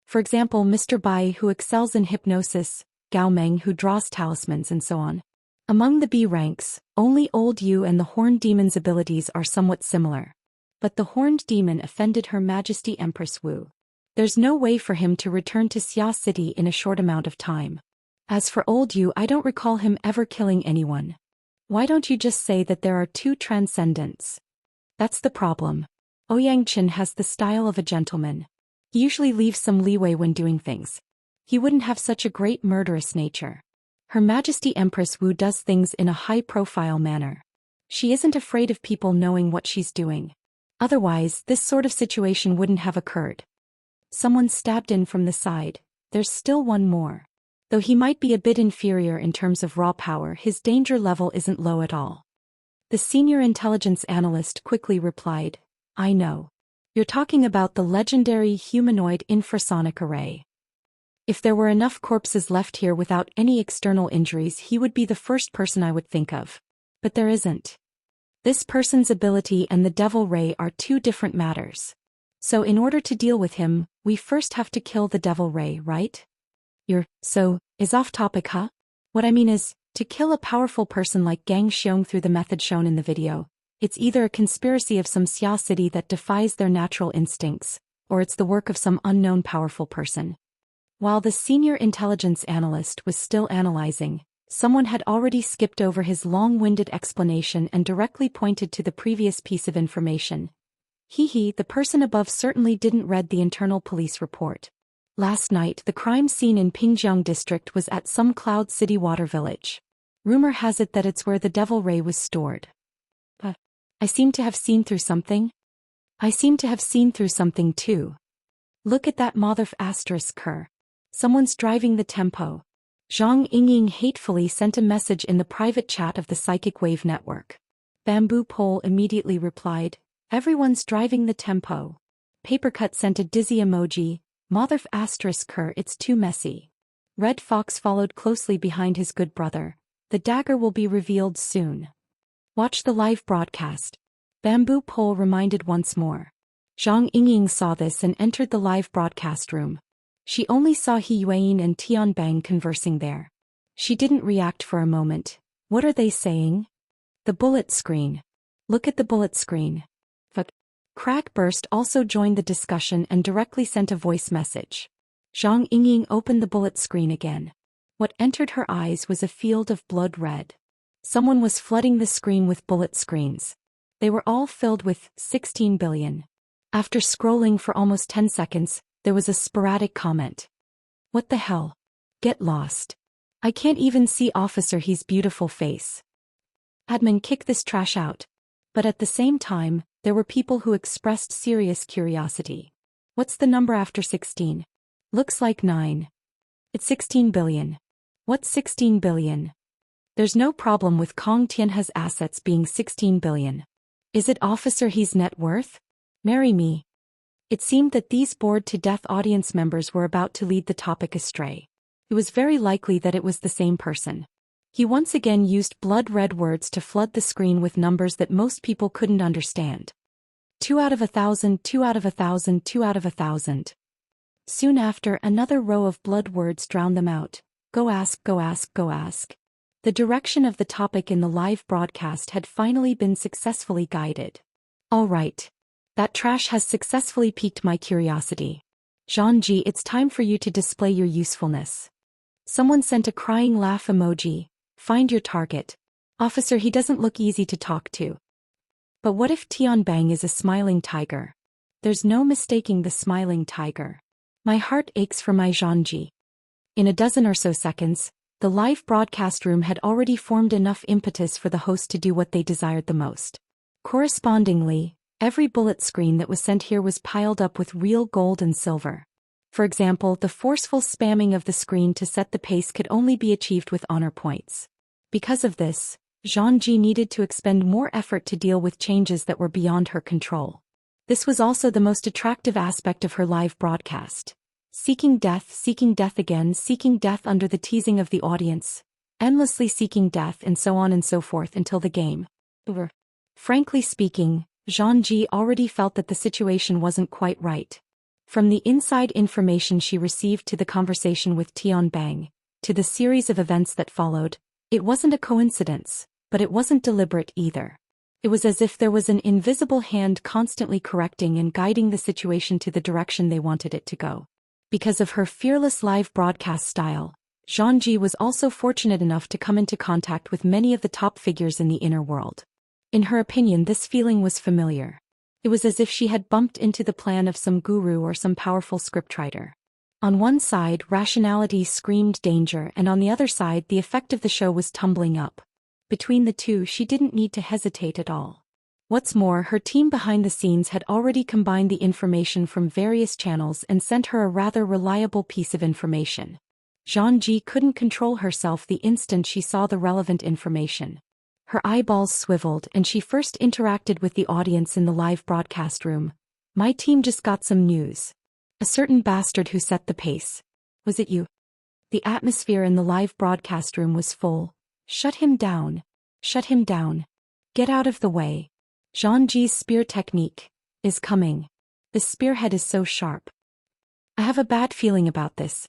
For example, Mr. Bai, who excels in hypnosis, Gao Meng, who draws talismans, and so on. Among the B ranks, only Old Yu and the Horned Demon's abilities are somewhat similar. But the Horned Demon offended Her Majesty Empress Wu. There's no way for him to return to Xia City in a short amount of time. As for Old Yu, I don't recall him ever killing anyone. Why don't you just say that there are 2 transcendents? That's the problem. Ouyang Chen has the style of a gentleman. He usually leaves some leeway when doing things. He wouldn't have such a great murderous nature. Her Majesty Empress Wu does things in a high-profile manner. She isn't afraid of people knowing what she's doing. Otherwise, this sort of situation wouldn't have occurred. Someone stabbed in from the side. There's still one more. Though he might be a bit inferior in terms of raw power, his danger level isn't low at all. The Senior Intelligence Analyst quickly replied, I know. You're talking about the legendary humanoid infrasonic array. If there were enough corpses left here without any external injuries, he would be the first person I would think of. But there isn't. This person's ability and the Devil Ray are 2 different matters. So in order to deal with him, we first have to kill the Devil Ray, right? Is off topic, huh? What I mean is, to kill a powerful person like Gang Xiong through the method shown in the video, it's either a conspiracy of some Xia city that defies their natural instincts, or it's the work of some unknown powerful person. While the Senior Intelligence Analyst was still analyzing, someone had already skipped over his long-winded explanation and directly pointed to the previous piece of information. The person above certainly didn't read the internal police report. Last night, the crime scene in Pingjiang district was at some Cloud City water village. Rumor has it that it's where the Devil Ray was stored. I seem to have seen through something. I seem to have seen through something too. Look at that mother***. Someone's driving the tempo. Zhang Yingying hatefully sent a message in the private chat of the Psychic Wave Network. Bamboo Pole immediately replied, everyone's driving the tempo. Papercut sent a dizzy emoji, mother***, it's too messy. Red Fox followed closely behind his good brother. The dagger will be revealed soon. Watch the live broadcast. Bamboo Pole reminded once more. Zhang Yingying saw this and entered the live broadcast room. She only saw He Yuan and Tianbang conversing there. She didn't react for a moment. What are they saying? The bullet screen. Look at the bullet screen. Fuck. Crackburst also joined the discussion and directly sent a voice message. Zhang Yingying opened the bullet screen again. What entered her eyes was a field of blood red. Someone was flooding the screen with bullet screens. They were all filled with 16 billion. After scrolling for almost 10 seconds, there was a sporadic comment. What the hell? Get lost. I can't even see Officer He's beautiful face. Admin, kick this trash out. But at the same time, there were people who expressed serious curiosity. What's the number after 16? Looks like 9. It's 16 billion. What's 16 billion? There's no problem with Kong Tianhe's assets being 16 billion. Is it Officer He's net worth? Marry me. It seemed that these bored-to-death audience members were about to lead the topic astray. It was very likely that it was the same person. He once again used blood-red words to flood the screen with numbers that most people couldn't understand. 2 out of 1,000, 2 out of 1,000, 2 out of 1,000. Soon after, another row of blood words drowned them out. Go ask, go ask, go ask. The direction of the topic in the live broadcast had finally been successfully guided. All right. That trash has successfully piqued my curiosity. Zhangji, it's time for you to display your usefulness. Someone sent a crying laugh emoji. Find your target. Officer, he doesn't look easy to talk to. But what if Tianbang is a smiling tiger? There's no mistaking the smiling tiger. My heart aches for my Zhangji. In a dozen or so seconds, the live broadcast room had already formed enough impetus for the host to do what they desired the most. Correspondingly, every bullet screen that was sent here was piled up with real gold and silver. For example, the forceful spamming of the screen to set the pace could only be achieved with honor points. Because of this, Zhangji needed to expend more effort to deal with changes that were beyond her control. This was also the most attractive aspect of her live broadcast. Seeking death again, seeking death under the teasing of the audience, endlessly seeking death and so on and so forth until the game over. Frankly speaking, Zhangji already felt that the situation wasn't quite right. From the inside information she received to the conversation with Tianbang, to the series of events that followed, it wasn't a coincidence, but it wasn't deliberate either. It was as if there was an invisible hand constantly correcting and guiding the situation to the direction they wanted it to go. Because of her fearless live broadcast style, Zhangji was also fortunate enough to come into contact with many of the top figures in the inner world. In her opinion, this feeling was familiar. It was as if she had bumped into the plan of some guru or some powerful scriptwriter. On one side, rationality screamed danger, and on the other side, the effect of the show was tumbling up. Between the two, she didn't need to hesitate at all. What's more, her team behind the scenes had already combined the information from various channels and sent her a rather reliable piece of information. Zhangji couldn't control herself the instant she saw the relevant information. Her eyeballs swiveled and she first interacted with the audience in the live broadcast room. My team just got some news. A certain bastard who set the pace. Was it you? The atmosphere in the live broadcast room was full. Shut him down. Shut him down. Get out of the way. Zhangji's spear technique is coming. The spearhead is so sharp. I have a bad feeling about this.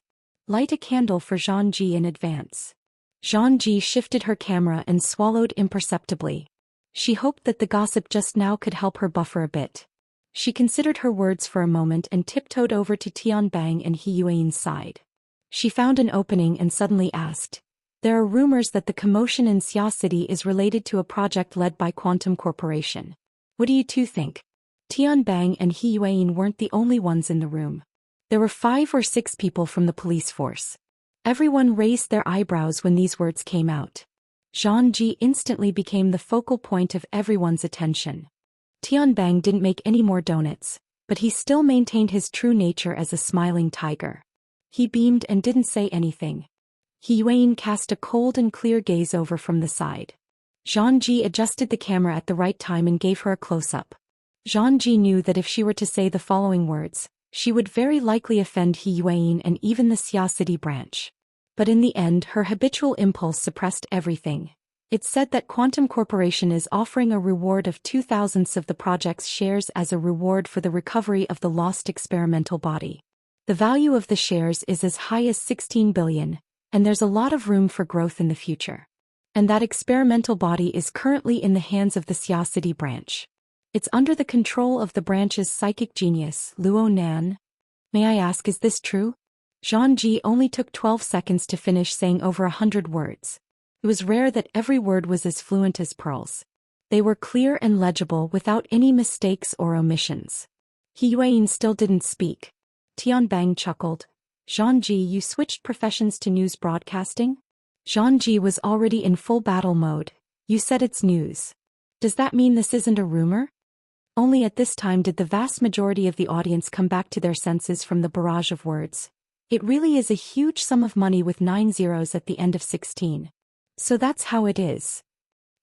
Light a candle for Zhangji in advance. Zhangji shifted her camera and swallowed imperceptibly. She hoped that the gossip just now could help her buffer a bit. She considered her words for a moment and tiptoed over to Tianbang and He Yuan's side. She found an opening and suddenly asked, there are rumors that the commotion in Xia City is related to a project led by Quantum Corporation. What do you two think? Tianbang and He Yuan weren't the only ones in the room. There were 5 or 6 people from the police force. Everyone raised their eyebrows when these words came out. Zhang instantly became the focal point of everyone's attention. Tianbang didn't make any more donuts, but he still maintained his true nature as a smiling tiger. He beamed and didn't say anything. He Yuan cast a cold and clear gaze over from the side. Zhang adjusted the camera at the right time and gave her a close-up. Zhang knew that if she were to say the following words, she would very likely offend He Yuan and even the Xia City branch. But in the end, her habitual impulse suppressed everything. It said that Quantum Corporation is offering a reward of 2,000ths of the project's shares as a reward for the recovery of the lost experimental body. The value of the shares is as high as 16 billion, and there's a lot of room for growth in the future. And that experimental body is currently in the hands of the Xia City branch. It's under the control of the branch's psychic genius, Luo Nan. May I ask, is this true? Zhang only took 12 seconds to finish saying over 100 words. It was rare that every word was as fluent as pearls. They were clear and legible without any mistakes or omissions. He Yuan still didn't speak. Tianbang chuckled. Zhang, you switched professions to news broadcasting? Zhang was already in full battle mode. You said it's news. Does that mean this isn't a rumor? Only at this time did the vast majority of the audience come back to their senses from the barrage of words. It really is a huge sum of money with 9 zeros at the end of 16. So that's how it is.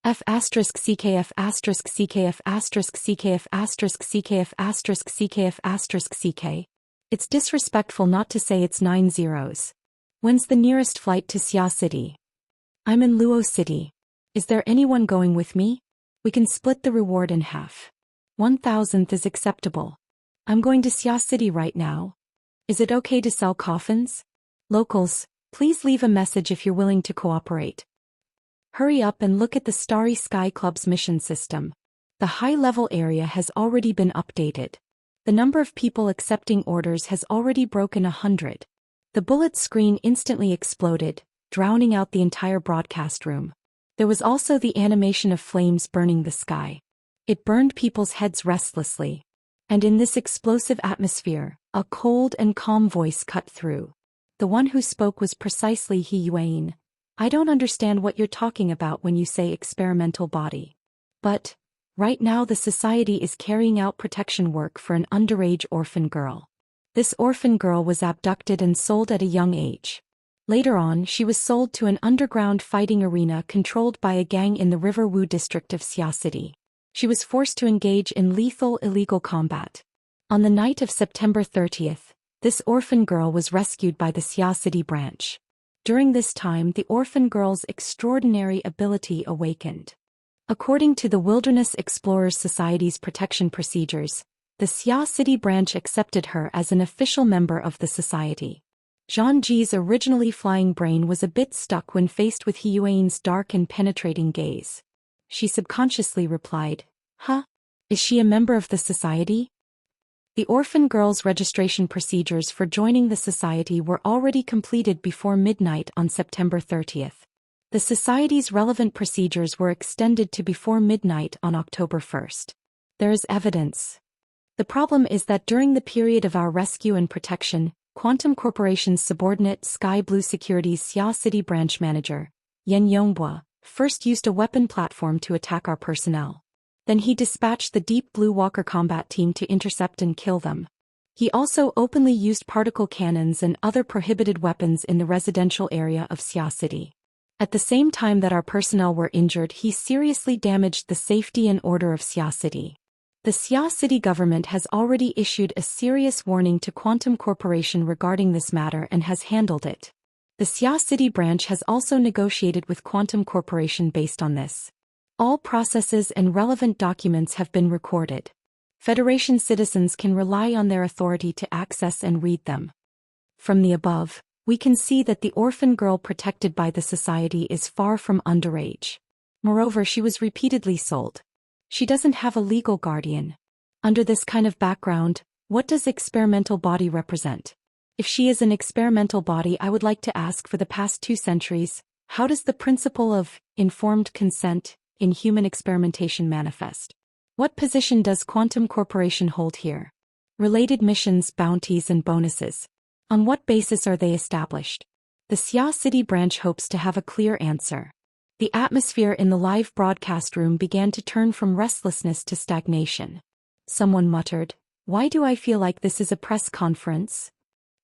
F asterisk CKF asterisk CKF asterisk CKF asterisk CKF asterisk CKF asterisk CK. It's disrespectful not to say it's 9 zeros. When's the nearest flight to Xia City? I'm in Luo City. Is there anyone going with me? We can split the reward in half. 1,000th is acceptable. I'm going to Xia City right now. Is it okay to sell coffins? Locals, please leave a message if you're willing to cooperate. Hurry up and look at the Starry Sky Club's mission system. The high-level area has already been updated. The number of people accepting orders has already broken 100. The bullet screen instantly exploded, drowning out the entire broadcast room. There was also the animation of flames burning the sky. It burned people's heads restlessly. And in this explosive atmosphere, a cold and calm voice cut through. The one who spoke was precisely He Yuan. I don't understand what you're talking about when you say experimental body. But, right now the society is carrying out protection work for an underage orphan girl. This orphan girl was abducted and sold at a young age. Later on, she was sold to an underground fighting arena controlled by a gang in the River Wu district of Xia City. She was forced to engage in lethal illegal combat. On the night of September 30th, this orphan girl was rescued by the Xia City branch. During this time, the orphan girl's extraordinary ability awakened. According to the Wilderness Explorers Society's protection procedures, the Xia City branch accepted her as an official member of the society. Zhang originally flying brain was a bit stuck when faced with He Yuan's dark and penetrating gaze. She subconsciously replied, "Huh? Is she a member of the society?" The orphan girl's registration procedures for joining the society were already completed before midnight on September 30th. The society's relevant procedures were extended to before midnight on October 1st. There is evidence. The problem is that during the period of our rescue and protection, Quantum Corporation's subordinate Sky Blue Securities Xia City branch manager, Yan Yonghua, first used a weapon platform to attack our personnel. Then he dispatched the Deep Blue Walker combat team to intercept and kill them. He also openly used particle cannons and other prohibited weapons in the residential area of Xia City. At the same time that our personnel were injured, he seriously damaged the safety and order of Xia City. The Xia City government has already issued a serious warning to Quantum Corporation regarding this matter and has handled it. The Xia City branch has also negotiated with Quantum Corporation based on this. All processes and relevant documents have been recorded. Federation citizens can rely on their authority to access and read them. From the above, we can see that the orphan girl protected by the society is far from underage. Moreover, she was repeatedly sold. She doesn't have a legal guardian. Under this kind of background, what does experimental body represent? If she is an experimental body, I would like to ask, for the past 2 centuries, how does the principle of informed consent in human experimentation manifest? What position does Quantum Corporation hold here? Related missions, bounties and bonuses. On what basis are they established? The Xia City branch hopes to have a clear answer. The atmosphere in the live broadcast room began to turn from restlessness to stagnation. Someone muttered, "Why do I feel like this is a press conference?"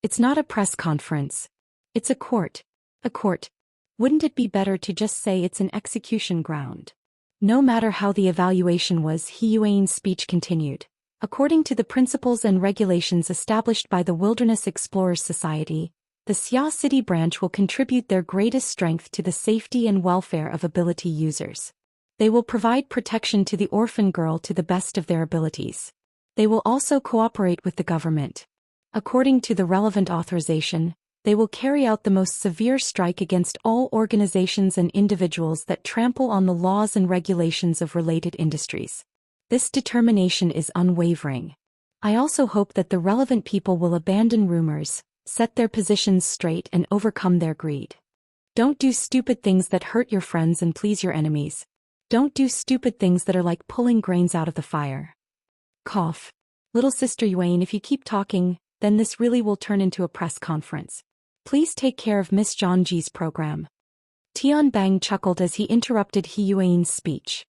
"It's not a press conference. It's a court." "A court? Wouldn't it be better to just say it's an execution ground?" No matter how the evaluation was, He Yuan's speech continued. According to the principles and regulations established by the Wilderness Explorers Society, the Xia City branch will contribute their greatest strength to the safety and welfare of ability users. They will provide protection to the orphan girl to the best of their abilities. They will also cooperate with the government. According to the relevant authorization, they will carry out the most severe strike against all organizations and individuals that trample on the laws and regulations of related industries. This determination is unwavering. I also hope that the relevant people will abandon rumors, set their positions straight, and overcome their greed. Don't do stupid things that hurt your friends and please your enemies. Don't do stupid things that are like pulling grains out of the fire. Cough. Little Sister Yuan, if you keep talking, then this really will turn into a press conference. Please take care of Miss Zhangji's program. Tian Bang chuckled as he interrupted He Yuan's speech.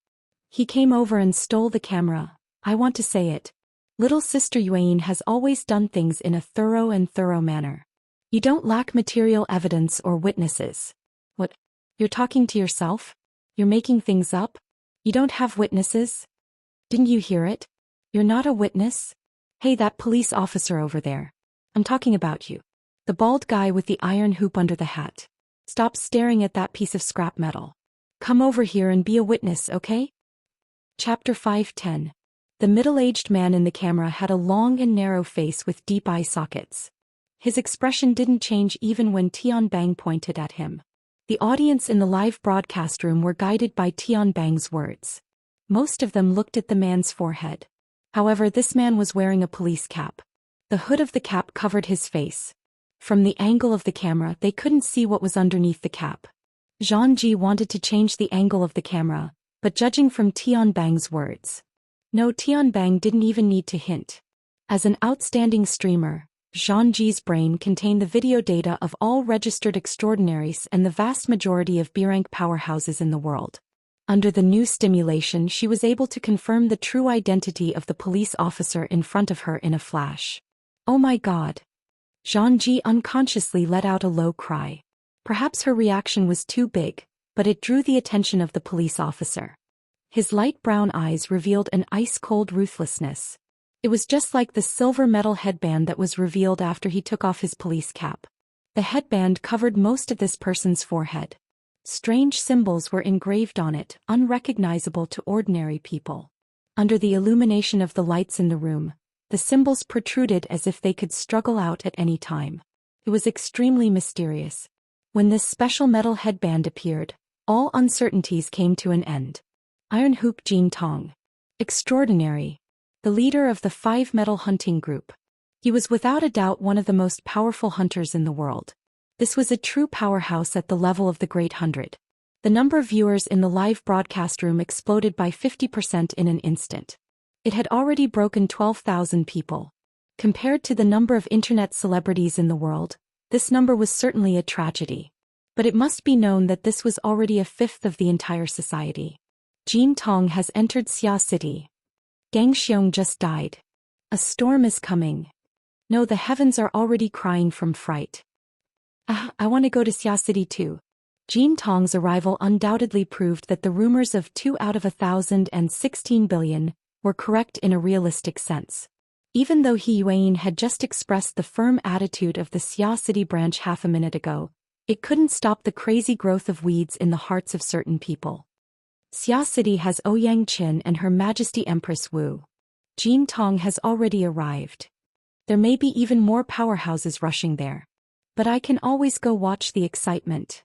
He came over and stole the camera. I want to say it. Little Sister Yuan has always done things in a thorough manner. You don't lack material evidence or witnesses. What? You're talking to yourself? You're making things up? You don't have witnesses? Didn't you hear it? You're not a witness? Hey, that police officer over there. I'm talking about you. The bald guy with the iron hoop under the hat. Stop staring at that piece of scrap metal. Come over here and be a witness, okay? Chapter 5:10. The middle-aged man in the camera had a long and narrow face with deep eye sockets. His expression didn't change even when Tian Bang pointed at him. The audience in the live broadcast room were guided by Tian Bang's words. Most of them looked at the man's forehead. However, this man was wearing a police cap. The hood of the cap covered his face. From the angle of the camera, they couldn't see what was underneath the cap. Zhangji wanted to change the angle of the camera, but judging from Tian Bang's words, no, Tian Bang didn't even need to hint. As an outstanding streamer, Zhangji's brain contained the video data of all registered extraordinaries and the vast majority of B-rank powerhouses in the world. Under the new stimulation, she was able to confirm the true identity of the police officer in front of her in a flash. Oh my God! Zhangji unconsciously let out a low cry. Perhaps her reaction was too big, but it drew the attention of the police officer. His light brown eyes revealed an ice-cold ruthlessness. It was just like the silver metal headband that was revealed after he took off his police cap. The headband covered most of this person's forehead. Strange symbols were engraved on it, unrecognizable to ordinary people. Under the illumination of the lights in the room, the symbols protruded as if they could struggle out at any time. It was extremely mysterious. When this special metal headband appeared, all uncertainties came to an end. Iron Hoop Jin Tong. Extraordinary. The leader of the 5 metal hunting group. He was without a doubt one of the most powerful hunters in the world. This was a true powerhouse at the level of the Great 100. The number of viewers in the live broadcast room exploded by 50% in an instant. It had already broken 12,000 people. Compared to the number of internet celebrities in the world, this number was certainly a tragedy. But it must be known that this was already a fifth of the entire society. Jin Tong has entered Xia City. Gang Xiong just died. A storm is coming. No, the heavens are already crying from fright. I want to go to Xia City too. Jin Tong's arrival undoubtedly proved that the rumors of 2 out of 1,016 billion were correct in a realistic sense. Even though He Yuan had just expressed the firm attitude of the Xia City branch half a minute ago, it couldn't stop the crazy growth of weeds in the hearts of certain people. Xia City has Ouyang Qin and Her Majesty Empress Wu. Jin Tong has already arrived. There may be even more powerhouses rushing there. But I can always go watch the excitement.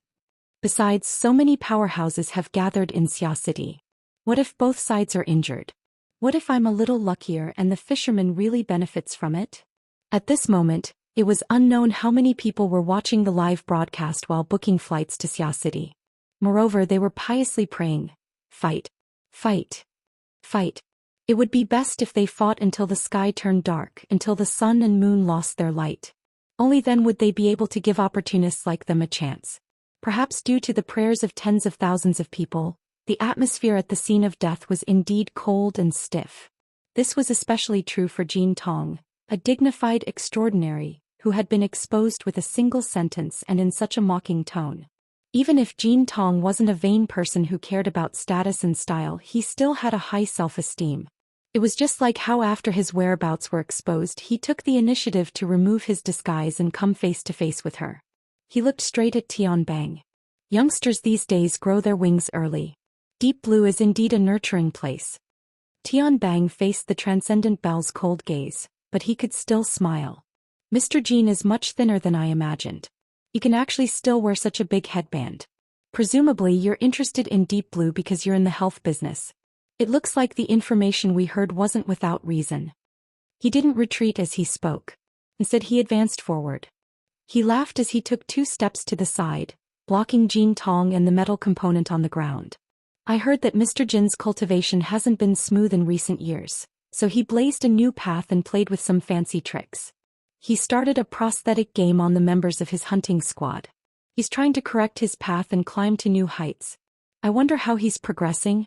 Besides, so many powerhouses have gathered in Xia City. What if both sides are injured? What if I'm a little luckier and the fisherman really benefits from it? At this moment, it was unknown how many people were watching the live broadcast while booking flights to Xia City. Moreover, they were piously praying, "Fight. Fight. Fight." It would be best if they fought until the sky turned dark, until the sun and moon lost their light. Only then would they be able to give opportunists like them a chance. Perhaps due to the prayers of tens of thousands of people, the atmosphere at the scene of death was indeed cold and stiff. This was especially true for Jean Tong, a dignified extraordinary, who had been exposed with a single sentence and in such a mocking tone. Even if Jean Tong wasn't a vain person who cared about status and style, he still had a high self-esteem. It was just like how after his whereabouts were exposed he took the initiative to remove his disguise and come face to face with her. He looked straight at Tian Bang. Youngsters these days grow their wings early. Deep Blue is indeed a nurturing place. Tian Bang faced the transcendent Belle's cold gaze, but he could still smile. Mr. Jean is much thinner than I imagined. You can actually still wear such a big headband. Presumably you're interested in Deep Blue because you're in the health business. It looks like the information we heard wasn't without reason. He didn't retreat as he spoke. Instead he advanced forward. He laughed as he took 2 steps to the side, blocking Jean Tong and the metal component on the ground. I heard that Mr. Jin's cultivation hasn't been smooth in recent years, so he blazed a new path and played with some fancy tricks. He started a prosthetic game on the members of his hunting squad. He's trying to correct his path and climb to new heights. I wonder how he's progressing?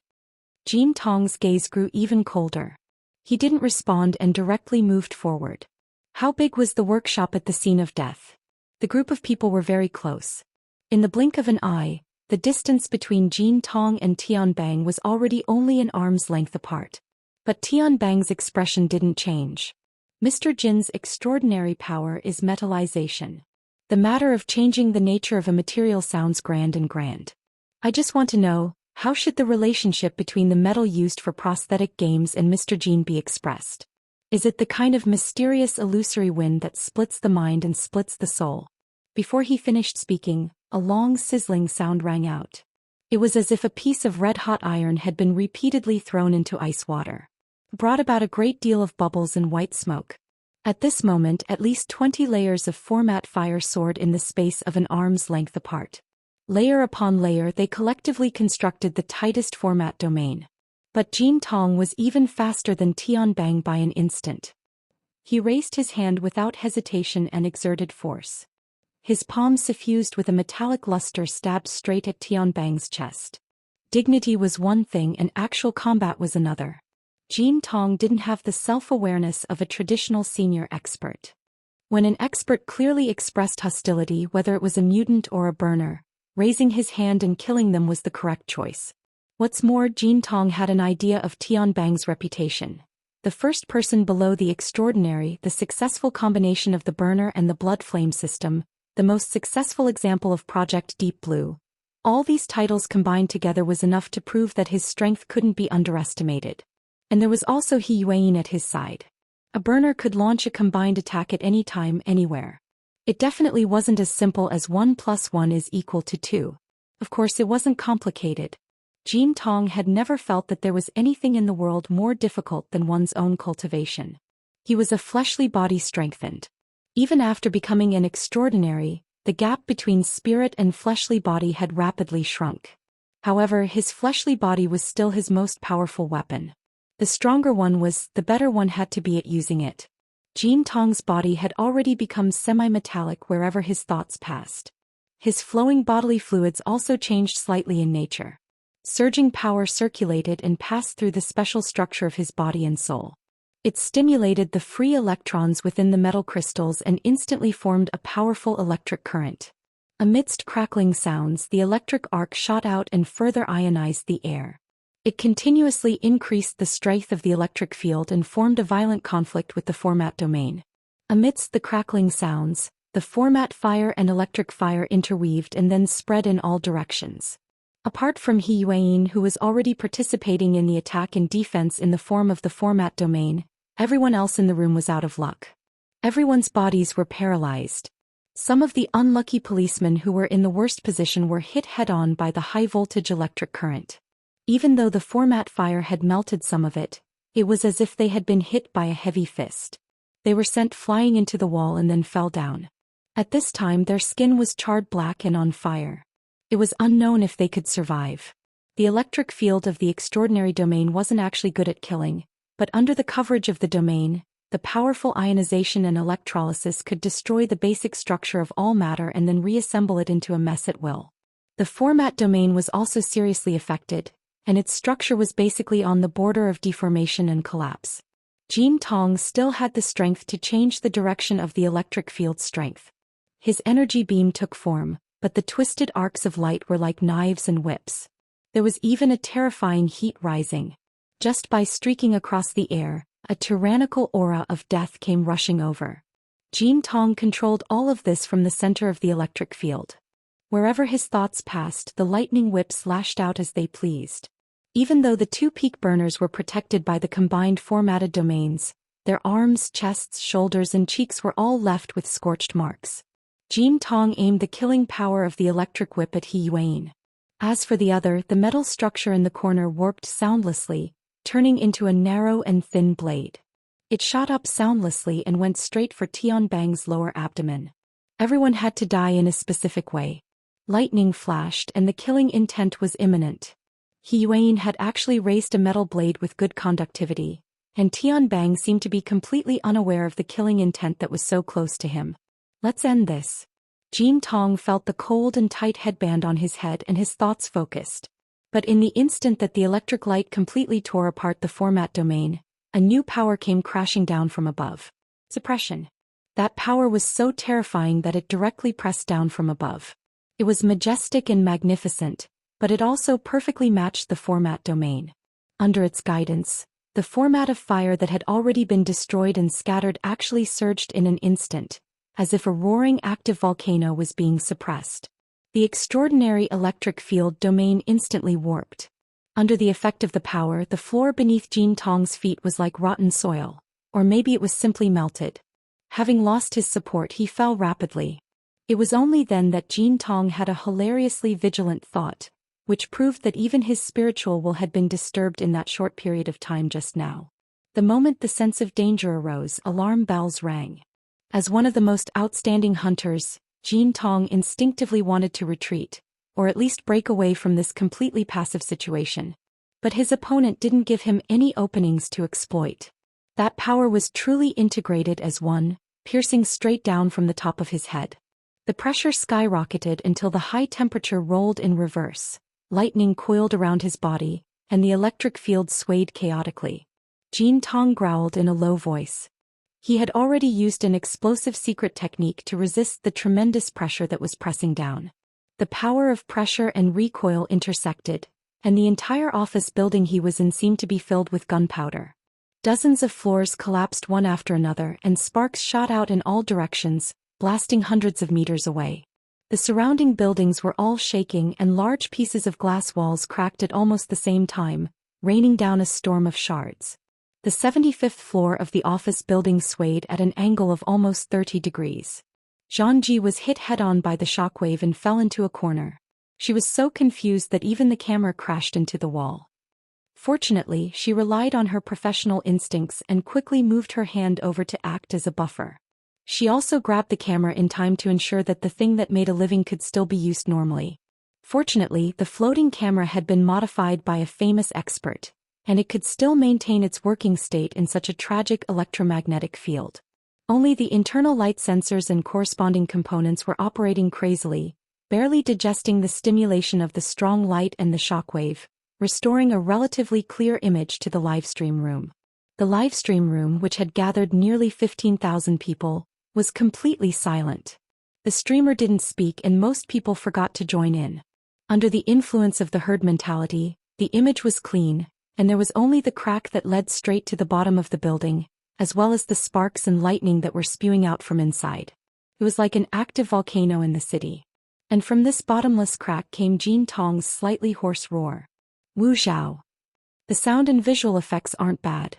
Jean Tong's gaze grew even colder. He didn't respond and directly moved forward. How big was the workshop at the scene of death? The group of people were very close. In the blink of an eye, the distance between Jean Tong and Tian Bang was already only an arm's length apart. But Tian Bang's expression didn't change. Mr. Jin's extraordinary power is metallization. The matter of changing the nature of a material sounds grand and grand. I just want to know, how should the relationship between the metal used for prosthetic games and Mr. Jean be expressed? Is it the kind of mysterious illusory wind that splits the mind and splits the soul? Before he finished speaking, a long sizzling sound rang out. It was as if a piece of red-hot iron had been repeatedly thrown into ice water. It brought about a great deal of bubbles and white smoke. At this moment at least 20 layers of format fire soared in the space of an arm's length apart. Layer upon layer they collectively constructed the tightest format domain. But Jean Tong was even faster than Tian Bang by an instant. He raised his hand without hesitation and exerted force. His palm suffused with a metallic luster stabbed straight at Tian Bang's chest. Dignity was one thing and actual combat was another. Jean Tong didn't have the self-awareness of a traditional senior expert. When an expert clearly expressed hostility, whether it was a mutant or a burner, raising his hand and killing them was the correct choice. What's more, Jean Tong had an idea of Tian Bang's reputation. The first person below the extraordinary, the successful combination of the burner and the blood flame system, the most successful example of Project Deep Blue. All these titles combined together was enough to prove that his strength couldn't be underestimated. And there was also He Yuan at his side. A burner could launch a combined attack at any time, anywhere. It definitely wasn't as simple as 1 + 1 is equal to 2. Of course it wasn't complicated. Jean Tong had never felt that there was anything in the world more difficult than one's own cultivation. He was a fleshly body strengthened. Even after becoming an extraordinary, the gap between spirit and fleshly body had rapidly shrunk. However, his fleshly body was still his most powerful weapon. The stronger one was, the better one had to be at using it. Jean Tong's body had already become semi-metallic wherever his thoughts passed. His flowing bodily fluids also changed slightly in nature. Surging power circulated and passed through the special structure of his body and soul. It stimulated the free electrons within the metal crystals and instantly formed a powerful electric current. Amidst crackling sounds, the electric arc shot out and further ionized the air. It continuously increased the strength of the electric field and formed a violent conflict with the format domain. Amidst the crackling sounds, the format fire and electric fire interweaved and then spread in all directions. Apart from He Yuan, who was already participating in the attack and defense in the form of the format domain, everyone else in the room was out of luck. Everyone's bodies were paralyzed. Some of the unlucky policemen who were in the worst position were hit head-on by the high-voltage electric current. Even though the format fire had melted some of it, it was as if they had been hit by a heavy fist. They were sent flying into the wall and then fell down. At this time their skin was charred black and on fire. It was unknown if they could survive. The electric field of the extraordinary domain wasn't actually good at killing, but under the coverage of the domain, the powerful ionization and electrolysis could destroy the basic structure of all matter and then reassemble it into a mess at will. The format domain was also seriously affected, and its structure was basically on the border of deformation and collapse. Jin Tong still had the strength to change the direction of the electric field's strength. His energy beam took form, but the twisted arcs of light were like knives and whips. There was even a terrifying heat rising. Just by streaking across the air, a tyrannical aura of death came rushing over. Jin Tong controlled all of this from the center of the electric field. Wherever his thoughts passed, the lightning whips lashed out as they pleased. Even though the two peak burners were protected by the combined formatted domains, their arms, chests, shoulders and cheeks were all left with scorched marks. Jin Tong aimed the killing power of the electric whip at He Yuan. As for the other, the metal structure in the corner warped soundlessly, turning into a narrow and thin blade. It shot up soundlessly and went straight for Tianbang's lower abdomen. Everyone had to die in a specific way. Lightning flashed and the killing intent was imminent. He Yuan had actually raised a metal blade with good conductivity, and Tianbang seemed to be completely unaware of the killing intent that was so close to him. Let's end this. Jin Tong felt the cold and tight headband on his head and his thoughts focused. But in the instant that the electric light completely tore apart the format domain, a new power came crashing down from above. Suppression. That power was so terrifying that it directly pressed down from above. It was majestic and magnificent, but it also perfectly matched the format domain. Under its guidance, the format of fire that had already been destroyed and scattered actually surged in an instant, as if a roaring active volcano was being suppressed. The extraordinary electric field domain instantly warped. Under the effect of the power, the floor beneath Jin Tong's feet was like rotten soil, or maybe it was simply melted. Having lost his support, he fell rapidly. It was only then that Jin Tong had a hilariously vigilant thought, which proved that even his spiritual will had been disturbed in that short period of time just now. The moment the sense of danger arose, alarm bells rang. As one of the most outstanding hunters, Jin Tong instinctively wanted to retreat, or at least break away from this completely passive situation. But his opponent didn't give him any openings to exploit. That power was truly integrated as one, piercing straight down from the top of his head. The pressure skyrocketed until the high temperature rolled in reverse, lightning coiled around his body, and the electric field swayed chaotically. Jin Tong growled in a low voice. He had already used an explosive secret technique to resist the tremendous pressure that was pressing down. The power of pressure and recoil intersected, and the entire office building he was in seemed to be filled with gunpowder. Dozens of floors collapsed one after another and sparks shot out in all directions, blasting hundreds of meters away. The surrounding buildings were all shaking and large pieces of glass walls cracked at almost the same time, raining down a storm of shards. The 75th floor of the office building swayed at an angle of almost 30 degrees. Zhangji was hit head-on by the shockwave and fell into a corner. She was so confused that even the camera crashed into the wall. Fortunately, she relied on her professional instincts and quickly moved her hand over to act as a buffer. She also grabbed the camera in time to ensure that the thing that made a living could still be used normally. Fortunately, the floating camera had been modified by a famous expert, and it could still maintain its working state in such a tragic electromagnetic field. Only the internal light sensors and corresponding components were operating crazily, barely digesting the stimulation of the strong light and the shockwave, restoring a relatively clear image to the livestream room. The livestream room, which had gathered nearly 15,000 people, was completely silent. The streamer didn't speak and most people forgot to join in. Under the influence of the herd mentality, the image was clean, and there was only the crack that led straight to the bottom of the building, as well as the sparks and lightning that were spewing out from inside. It was like an active volcano in the city. And from this bottomless crack came Jin Tong's slightly hoarse roar. Wu Zhao. The sound and visual effects aren't bad.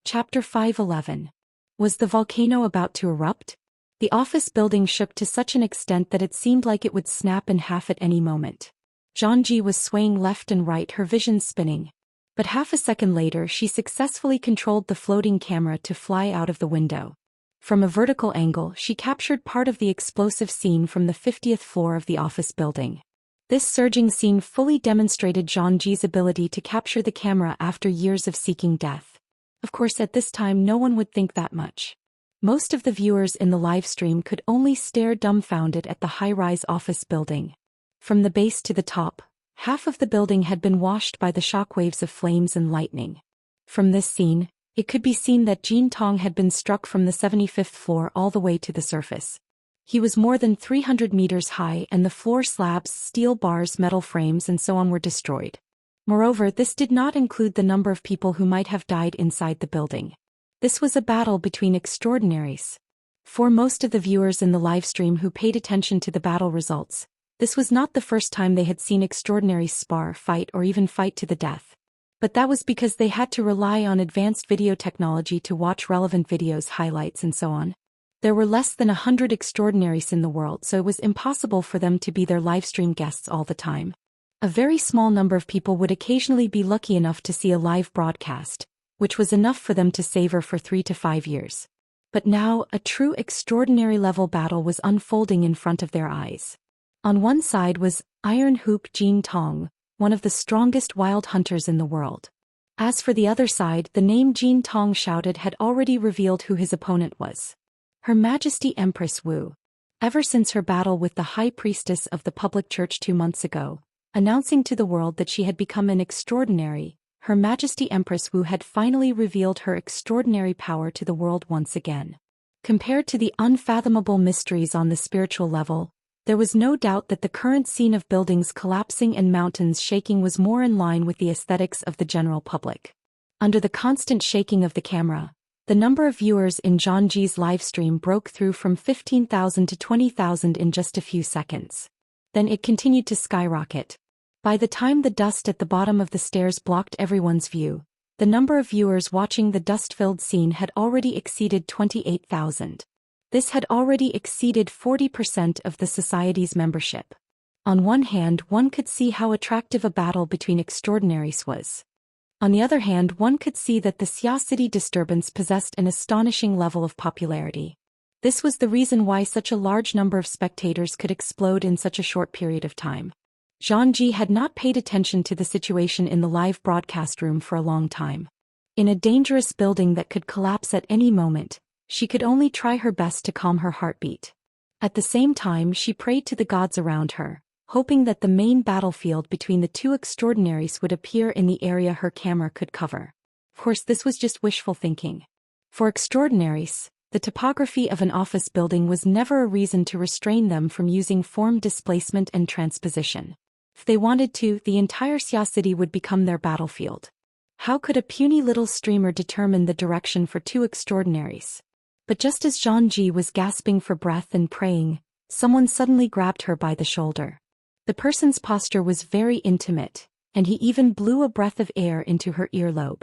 Chapter 5:11. Was the volcano about to erupt? The office building shook to such an extent that it seemed like it would snap in half at any moment. Zhangji was swaying left and right, her vision spinning. But half a second later she successfully controlled the floating camera to fly out of the window. From a vertical angle she captured part of the explosive scene from the 50th floor of the office building. This surging scene fully demonstrated Zhangji's ability to capture the camera after years of seeking death. Of course, at this time no one would think that much. Most of the viewers in the livestream could only stare dumbfounded at the high-rise office building. From the base to the top, half of the building had been washed by the shockwaves of flames and lightning. From this scene, it could be seen that Jin Tong had been struck from the 75th floor all the way to the surface. He was more than 300 meters high, and the floor slabs, steel bars, metal frames and so on were destroyed. Moreover, this did not include the number of people who might have died inside the building. This was a battle between extraordinaries. For most of the viewers in the livestream who paid attention to the battle results, this was not the first time they had seen extraordinaries spar, fight or even fight to the death. But that was because they had to rely on advanced video technology to watch relevant videos, highlights and so on. There were less than 100 extraordinaries in the world, so it was impossible for them to be their livestream guests all the time. A very small number of people would occasionally be lucky enough to see a live broadcast, which was enough for them to savor for 3 to 5 years. But now, a true extraordinary level battle was unfolding in front of their eyes. On one side was Iron Hoop Jin Tong, one of the strongest wild hunters in the world. As for the other side, the name Jin Tong shouted had already revealed who his opponent was. Her Majesty Empress Wu. Ever since her battle with the High Priestess of the Public Church 2 months ago, announcing to the world that she had become an extraordinary, Her Majesty Empress Wu had finally revealed her extraordinary power to the world once again. Compared to the unfathomable mysteries on the spiritual level, there was no doubt that the current scene of buildings collapsing and mountains shaking was more in line with the aesthetics of the general public. Under the constant shaking of the camera, the number of viewers in Zhangji's livestream broke through from 15,000 to 20,000 in just a few seconds. Then it continued to skyrocket. By the time the dust at the bottom of the stairs blocked everyone's view, the number of viewers watching the dust-filled scene had already exceeded 28,000. This had already exceeded 40% of the society's membership. On one hand, one could see how attractive a battle between extraordinaries was. On the other hand, one could see that the Xia city disturbance possessed an astonishing level of popularity. This was the reason why such a large number of spectators could explode in such a short period of time. Zhangji had not paid attention to the situation in the live broadcast room for a long time. In a dangerous building that could collapse at any moment, she could only try her best to calm her heartbeat. At the same time, she prayed to the gods around her, hoping that the main battlefield between the two extraordinaries would appear in the area her camera could cover. Of course, this was just wishful thinking. For extraordinaries, the topography of an office building was never a reason to restrain them from using form displacement and transposition. If they wanted to, the entire Xia city would become their battlefield. How could a puny little streamer determine the direction for two extraordinaries? But just as Zhangji was gasping for breath and praying, someone suddenly grabbed her by the shoulder. The person's posture was very intimate, and he even blew a breath of air into her earlobe.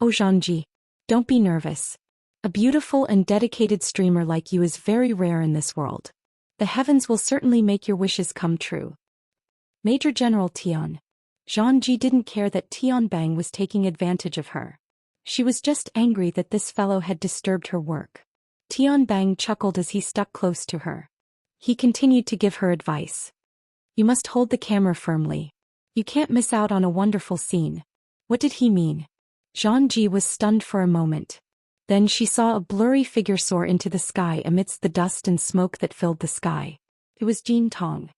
"Oh Zhangji, don't be nervous. A beautiful and dedicated streamer like you is very rare in this world. The heavens will certainly make your wishes come true." Major General Tian. Zhangji didn't care that Tian Bang was taking advantage of her. She was just angry that this fellow had disturbed her work. Tian Bang chuckled as he stuck close to her. He continued to give her advice. "You must hold the camera firmly. You can't miss out on a wonderful scene." What did he mean? Zhangji was stunned for a moment. Then she saw a blurry figure soar into the sky amidst the dust and smoke that filled the sky. It was Jin Tong.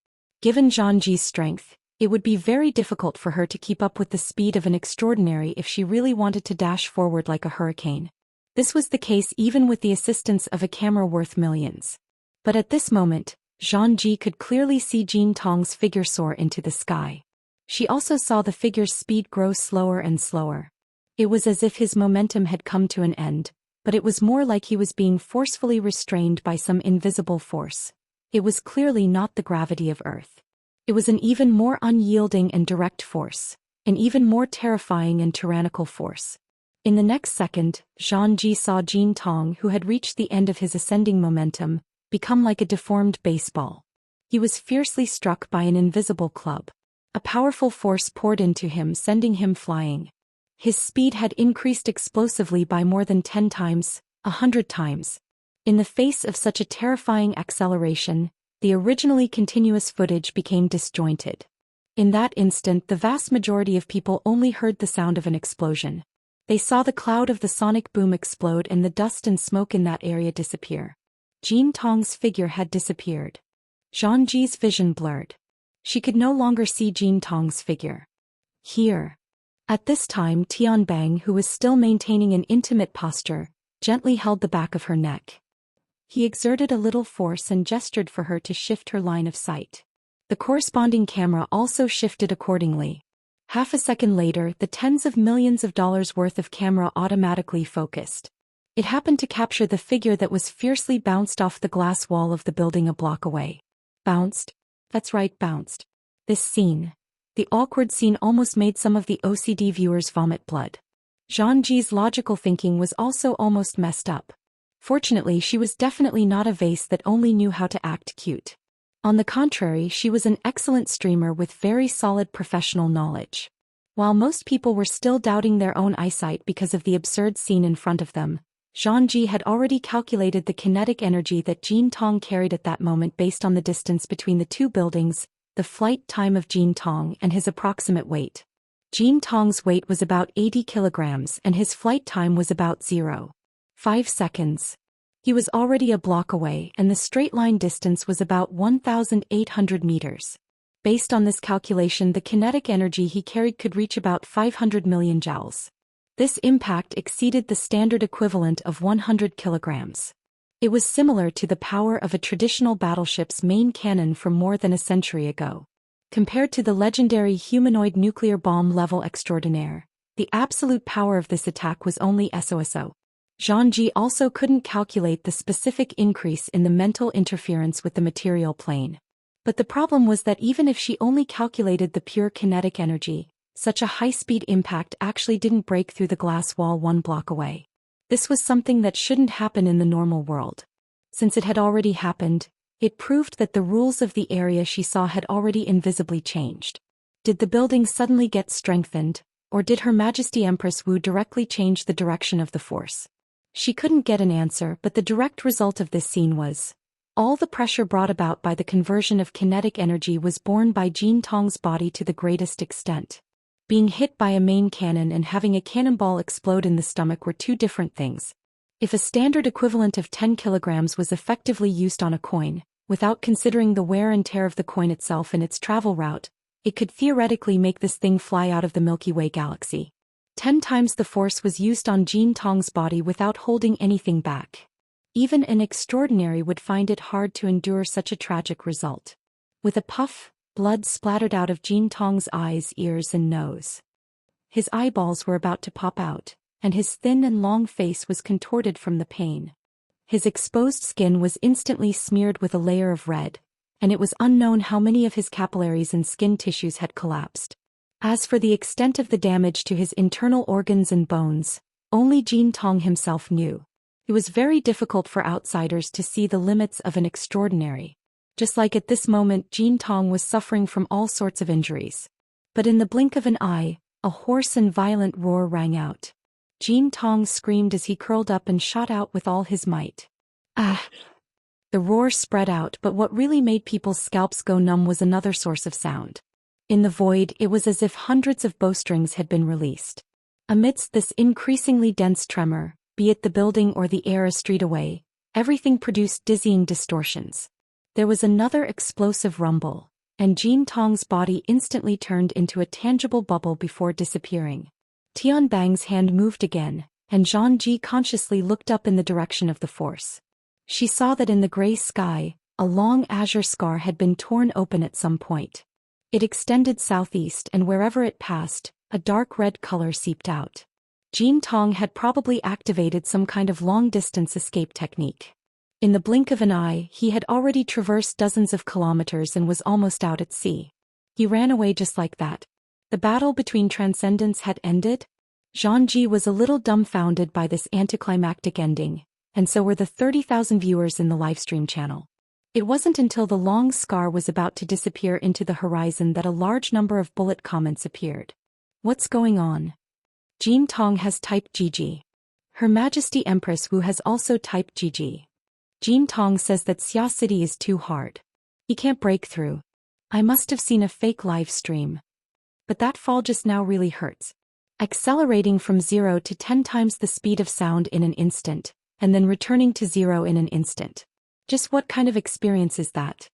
Given Zhangji's strength, it would be very difficult for her to keep up with the speed of an extraordinary if she really wanted to dash forward like a hurricane. This was the case even with the assistance of a camera worth millions. But at this moment, Zhangji could clearly see Jin Tong's figure soar into the sky. She also saw the figure's speed grow slower and slower. It was as if his momentum had come to an end, but it was more like he was being forcefully restrained by some invisible force. It was clearly not the gravity of Earth. It was an even more unyielding and direct force, an even more terrifying and tyrannical force. In the next second, Zhangji saw Jin Tong, who had reached the end of his ascending momentum, become like a deformed baseball. He was fiercely struck by an invisible club. A powerful force poured into him, sending him flying. His speed had increased explosively by more than 10 times, 100 times. In the face of such a terrifying acceleration, the originally continuous footage became disjointed. In that instant, the vast majority of people only heard the sound of an explosion. They saw the cloud of the sonic boom explode and the dust and smoke in that area disappear. Jin Tong's figure had disappeared. Zhangji's vision blurred. She could no longer see Jin Tong's figure. Here. At this time Tianbang, who was still maintaining an intimate posture, gently held the back of her neck. He exerted a little force and gestured for her to shift her line of sight. The corresponding camera also shifted accordingly. Half a second later, the tens of millions of dollars worth of camera automatically focused. It happened to capture the figure that was fiercely bounced off the glass wall of the building a block away. Bounced? That's right, bounced. This scene. The awkward scene almost made some of the OCD viewers vomit blood. Zhangji's logical thinking was also almost messed up. Fortunately, she was definitely not a vase that only knew how to act cute. On the contrary, she was an excellent streamer with very solid professional knowledge. While most people were still doubting their own eyesight because of the absurd scene in front of them, Zhangji had already calculated the kinetic energy that Jin Tong carried at that moment based on the distance between the two buildings, the flight time of Jin Tong, and his approximate weight. Jin Tong's weight was about 80 kilograms and his flight time was about 0.5 seconds. He was already a block away and the straight line distance was about 1,800 meters. Based on this calculation, the kinetic energy he carried could reach about 500 million joules. This impact exceeded the standard equivalent of 100 kilograms. It was similar to the power of a traditional battleship's main cannon from more than a century ago. Compared to the legendary humanoid nuclear bomb level extraordinaire, the absolute power of this attack was only SOSO. Zhangji also couldn't calculate the specific increase in the mental interference with the material plane. But the problem was that even if she only calculated the pure kinetic energy, such a high-speed impact actually didn't break through the glass wall one block away. This was something that shouldn't happen in the normal world. Since it had already happened, it proved that the rules of the area she saw had already invisibly changed. Did the building suddenly get strengthened, or did Her Majesty Empress Wu directly change the direction of the force? She couldn't get an answer, but the direct result of this scene was, all the pressure brought about by the conversion of kinetic energy was borne by Jin Tong's body to the greatest extent. Being hit by a main cannon and having a cannonball explode in the stomach were two different things. If a standard equivalent of 10 kilograms was effectively used on a coin, without considering the wear and tear of the coin itself and its travel route, it could theoretically make this thing fly out of the Milky Way galaxy. 10 times the force was used on Jin Tong's body without holding anything back. Even an extraordinary would find it hard to endure such a tragic result. With a puff, blood splattered out of Jin Tong's eyes, ears and nose. His eyeballs were about to pop out, and his thin and long face was contorted from the pain. His exposed skin was instantly smeared with a layer of red, and it was unknown how many of his capillaries and skin tissues had collapsed. As for the extent of the damage to his internal organs and bones, only Jin Tong himself knew. It was very difficult for outsiders to see the limits of an extraordinary. Just like at this moment, Jin Tong was suffering from all sorts of injuries. But in the blink of an eye, a hoarse and violent roar rang out. Jin Tong screamed as he curled up and shot out with all his might. Ah! The roar spread out, but what really made people's scalps go numb was another source of sound. In the void, it was as if hundreds of bowstrings had been released. Amidst this increasingly dense tremor, be it the building or the air a street away, everything produced dizzying distortions. There was another explosive rumble, and Jin Tong's body instantly turned into a tangible bubble before disappearing. Tianbang's hand moved again, and Zhangji consciously looked up in the direction of the force. She saw that in the gray sky, a long azure scar had been torn open at some point. It extended southeast, and wherever it passed, a dark red color seeped out. Jin Tong had probably activated some kind of long-distance escape technique. In the blink of an eye, he had already traversed dozens of kilometers and was almost out at sea. He ran away just like that. The battle between transcendents had ended? Zhangji was a little dumbfounded by this anticlimactic ending, and so were the 30,000 viewers in the livestream channel. It wasn't until the long scar was about to disappear into the horizon that a large number of bullet comments appeared. What's going on? Jin Tong has typed GG. Her Majesty Empress Wu has also typed GG. Jin Tong says that Xia City is too hard. He can't break through. I must have seen a fake live stream. But that fall just now really hurts. Accelerating from 0 to 10 times the speed of sound in an instant, and then returning to 0 in an instant. Just what kind of experience is that?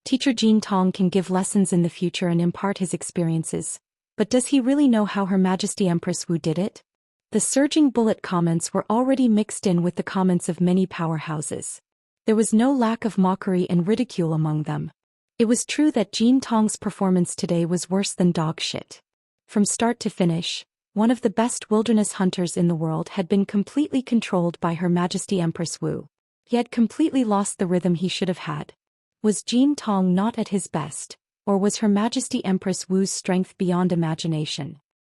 Teacher Jin Tong can give lessons in the future and impart his experiences, but does he really know how Her Majesty Empress Wu did it? The surging bullet comments were already mixed in with the comments of many powerhouses. There was no lack of mockery and ridicule among them. It was true that Jin Tong's performance today was worse than dog shit. From start to finish, one of the best wilderness hunters in the world had been completely controlled by Her Majesty Empress Wu. He had completely lost the rhythm he should have had. Was Jin Tong not at his best, or was Her Majesty Empress Wu's strength beyond imagination?